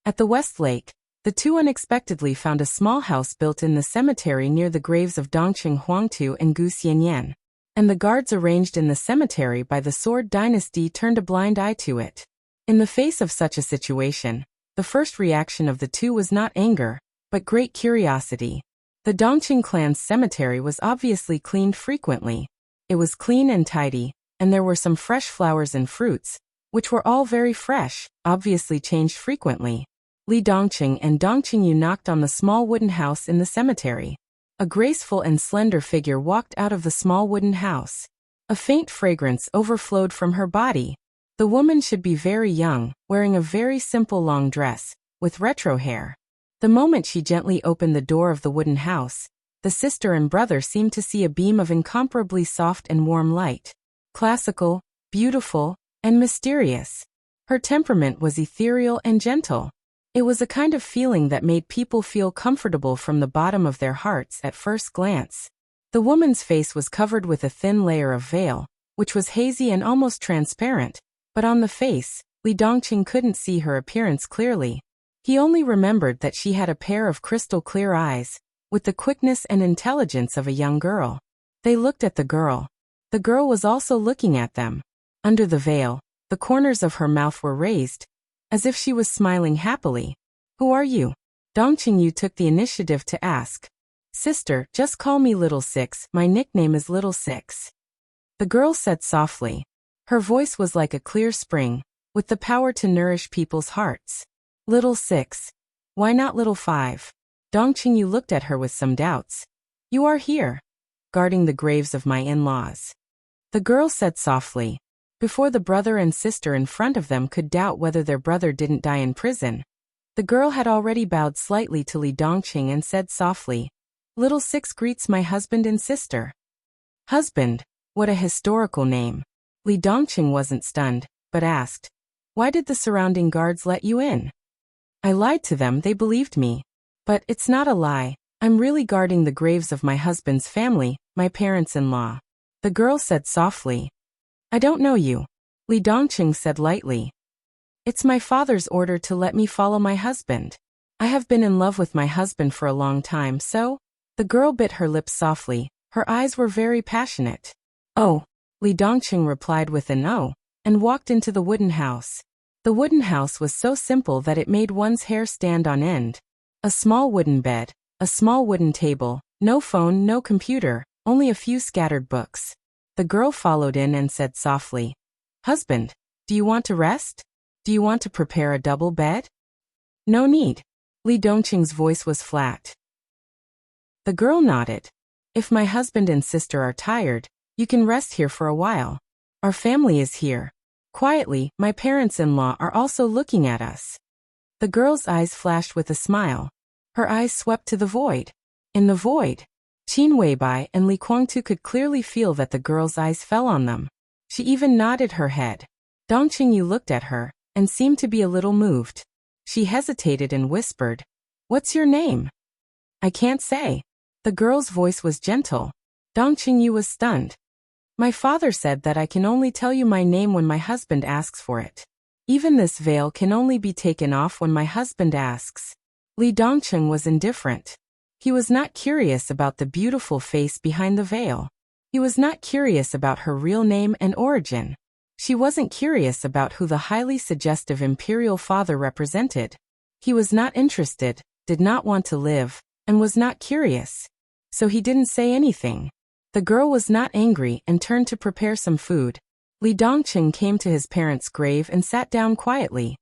At the West Lake, the two unexpectedly found a small house built in the cemetery near the graves of Dongqing Huangtu and Gu Xianyan. And the guards arranged in the cemetery by the Sword Dynasty turned a blind eye to it. In the face of such a situation, the first reaction of the two was not anger, but great curiosity. The Dongqing clan's cemetery was obviously cleaned frequently. It was clean and tidy, and there were some fresh flowers and fruits, which were all very fresh, obviously changed frequently. Li Dongqing and Dong Qingyu knocked on the small wooden house in the cemetery. A graceful and slender figure walked out of the small wooden house. A faint fragrance overflowed from her body. The woman should be very young, wearing a very simple long dress, with retro hair. The moment she gently opened the door of the wooden house, the sister and brother seemed to see a beam of incomparably soft and warm light. Classical, beautiful, and mysterious. Her temperament was ethereal and gentle. It was a kind of feeling that made people feel comfortable from the bottom of their hearts at first glance. The woman's face was covered with a thin layer of veil, which was hazy and almost transparent, but on the face, Li Dongqing couldn't see her appearance clearly. He only remembered that she had a pair of crystal-clear eyes, with the quickness and intelligence of a young girl. They looked at the girl. The girl was also looking at them. Under the veil, the corners of her mouth were raised, as if she was smiling happily. "Who are you?" Dong Qingyu took the initiative to ask. "Sister, just call me Little Six, my nickname is Little Six." The girl said softly. Her voice was like a clear spring, with the power to nourish people's hearts. "Little Six. Why not Little Five?" Dong Qingyu looked at her with some doubts. "You are here, guarding the graves of my in-laws." The girl said softly. Before the brother and sister in front of them could doubt whether their brother didn't die in prison, the girl had already bowed slightly to Li Dongqing and said softly, "Little Six greets my husband and sister." Husband, what a historical name. Li Dongqing wasn't stunned, but asked, "Why did the surrounding guards let you in?" "I lied to them, they believed me. But it's not a lie, I'm really guarding the graves of my husband's family, my parents-in-law." The girl said softly, "I don't know you." Li Dongqing said lightly, "It's my father's order to let me follow my husband. I have been in love with my husband for a long time, so?" The girl bit her lips softly, her eyes were very passionate. "Oh," Li Dongqing replied with an "oh," and walked into the wooden house. The wooden house was so simple that it made one's hair stand on end. A small wooden bed, a small wooden table, no phone, no computer, only a few scattered books. The girl followed in and said softly, "Husband, do you want to rest? Do you want to prepare a double bed?" "No need." Li Dongqing's voice was flat. The girl nodded. "If my husband and sister are tired, you can rest here for a while. Our family is here. Quietly, my parents-in-law are also looking at us." The girl's eyes flashed with a smile. Her eyes swept to the void. In the void, Qin Weibai and Li Guangtu could clearly feel that the girl's eyes fell on them. She even nodded her head. Dong Qingyu looked at her, and seemed to be a little moved. She hesitated and whispered, "What's your name?" "I can't say." The girl's voice was gentle. Dong Qingyu was stunned. "My father said that I can only tell you my name when my husband asks for it. Even this veil can only be taken off when my husband asks." Li Dongqing was indifferent. He was not curious about the beautiful face behind the veil. He was not curious about her real name and origin. She wasn't curious about who the highly suggestive imperial father represented. He was not interested, did not want to live, and was not curious. So he didn't say anything. The girl was not angry and turned to prepare some food. Li Dongqing came to his parents' grave and sat down quietly.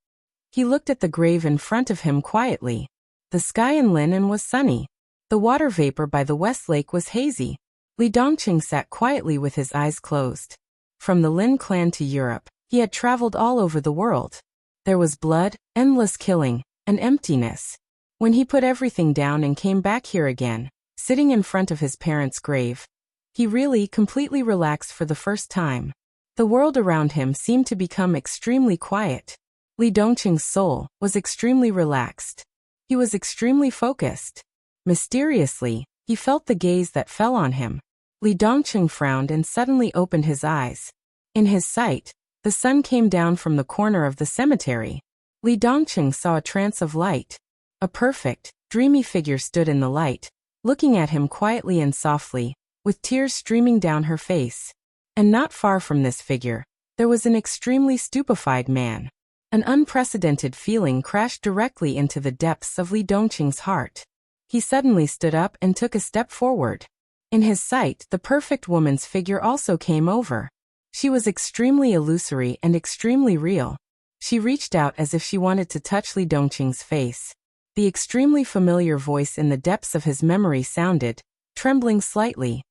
He looked at the grave in front of him quietly. The sky in Linnan was sunny. The water vapor by the West Lake was hazy. Li Dongqing sat quietly with his eyes closed. From the Lin clan to Europe, he had traveled all over the world. There was blood, endless killing, and emptiness. When he put everything down and came back here again, sitting in front of his parents' grave, he really completely relaxed for the first time. The world around him seemed to become extremely quiet. Li Dongqing's soul was extremely relaxed. He was extremely focused. Mysteriously, he felt the gaze that fell on him. Li Dongqing frowned and suddenly opened his eyes. In his sight, the sun came down from the corner of the cemetery. Li Dongqing saw a trance of light. A perfect, dreamy figure stood in the light, looking at him quietly and softly, with tears streaming down her face. And not far from this figure, there was an extremely stupefied man. An unprecedented feeling crashed directly into the depths of Li Dongqing's heart. He suddenly stood up and took a step forward. In his sight, the perfect woman's figure also came over. She was extremely illusory and extremely real. She reached out as if she wanted to touch Li Dongqing's face. The extremely familiar voice in the depths of his memory sounded, trembling slightly.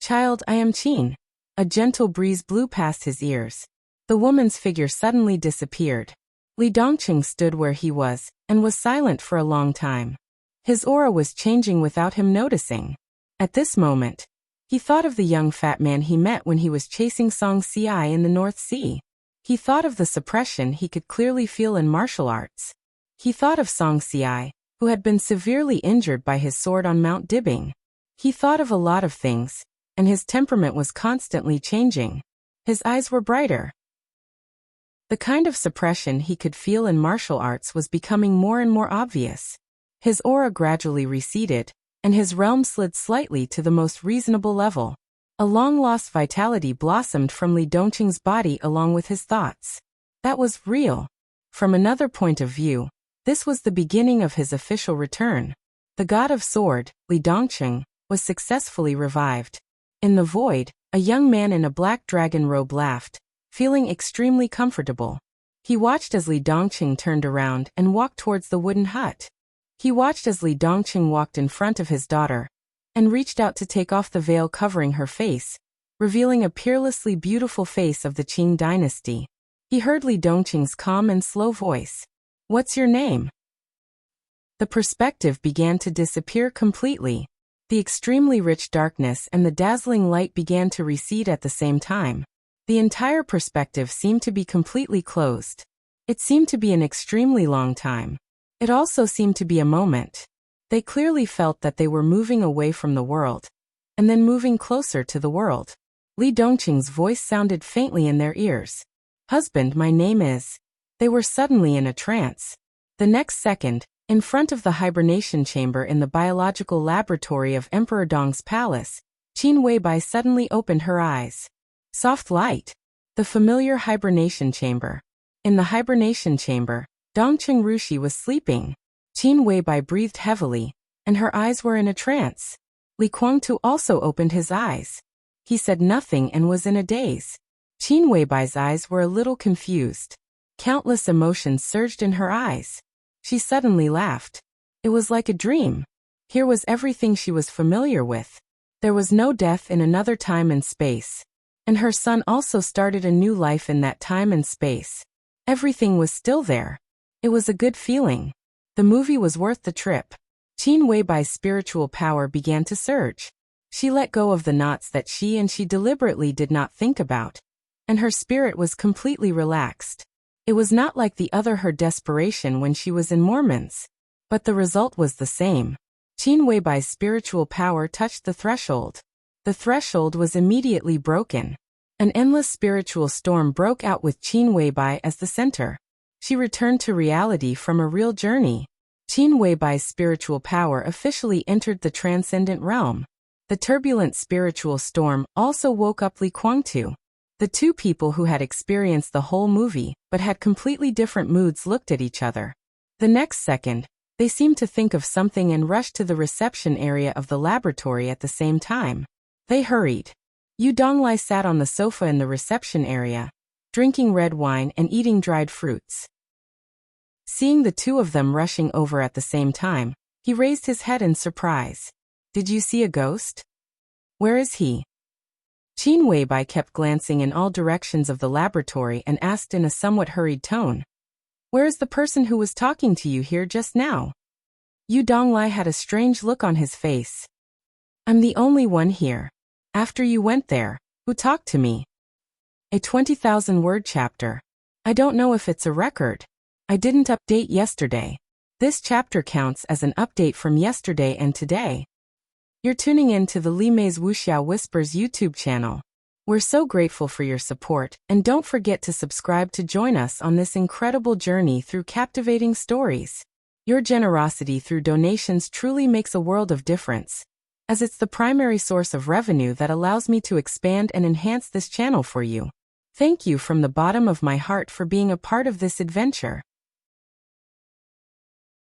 "Child, I am Qin." A gentle breeze blew past his ears. The woman's figure suddenly disappeared. Li Dongqing stood where he was, and was silent for a long time. His aura was changing without him noticing. At this moment, he thought of the young fat man he met when he was chasing Song Xiai in the North Sea. He thought of the suppression he could clearly feel in martial arts. He thought of Song Xiai, who had been severely injured by his sword on Mount Dibbing. He thought of a lot of things, and his temperament was constantly changing. His eyes were brighter. The kind of suppression he could feel in martial arts was becoming more and more obvious. His aura gradually receded, and his realm slid slightly to the most reasonable level. A long-lost vitality blossomed from Li Dongqing's body along with his thoughts. That was real. From another point of view, this was the beginning of his official return. The god of sword, Li Dongqing, was successfully revived. In the void, a young man in a black dragon robe laughed, feeling extremely comfortable. He watched as Li Dongqing turned around and walked towards the wooden hut. He watched as Li Dongqing walked in front of his daughter, and reached out to take off the veil covering her face, revealing a peerlessly beautiful face of the Qing dynasty. He heard Li Dongqing's calm and slow voice. "What's your name?" The perspective began to disappear completely. The extremely rich darkness and the dazzling light began to recede at the same time. The entire perspective seemed to be completely closed. It seemed to be an extremely long time. It also seemed to be a moment. They clearly felt that they were moving away from the world, and then moving closer to the world. Li Dongqing's voice sounded faintly in their ears. "Husband, my name is..." They were suddenly in a trance. The next second, in front of the hibernation chamber in the biological laboratory of Emperor Dong's palace, Qin Weibai suddenly opened her eyes. Soft light. The familiar hibernation chamber. In the hibernation chamber, Dongqing Rushi was sleeping. Qin Weibai breathed heavily, and her eyes were in a trance. Li Guangtu also opened his eyes. He said nothing and was in a daze. Qin Weibai's eyes were a little confused. Countless emotions surged in her eyes. She suddenly laughed. It was like a dream. Here was everything she was familiar with. There was no death in another time and space. And her son also started a new life in that time and space. Everything was still there. It was a good feeling. The movie was worth the trip. Qin Weibai's spiritual power began to surge. She let go of the knots that she deliberately did not think about, and her spirit was completely relaxed. It was not like the other her desperation when she was in Mormons. But the result was the same. Qin Weibai's spiritual power touched the threshold. The threshold was immediately broken. An endless spiritual storm broke out with Qin Weibai as the center. She returned to reality from a real journey. Qin Weibai's spiritual power officially entered the transcendent realm. The turbulent spiritual storm also woke up Li Guangtu. The two people who had experienced the whole movie, but had completely different moods, looked at each other. The next second, they seemed to think of something and rushed to the reception area of the laboratory at the same time. They hurried. Yu Donglai sat on the sofa in the reception area, drinking red wine and eating dried fruits. Seeing the two of them rushing over at the same time, he raised his head in surprise. Did you see a ghost? Where is he? Qin Weibai kept glancing in all directions of the laboratory and asked in a somewhat hurried tone. Where is the person who was talking to you here just now? Yu Donglai had a strange look on his face. I'm the only one here. After you went there, who talked to me? A 20,000-word chapter. I don't know if it's a record. I didn't update yesterday. This chapter counts as an update from yesterday and today. You're tuning in to the Li Mei's Wuxia Whispers YouTube channel. We're so grateful for your support, and don't forget to subscribe to join us on this incredible journey through captivating stories. Your generosity through donations truly makes a world of difference, as it's the primary source of revenue that allows me to expand and enhance this channel for you. Thank you from the bottom of my heart for being a part of this adventure.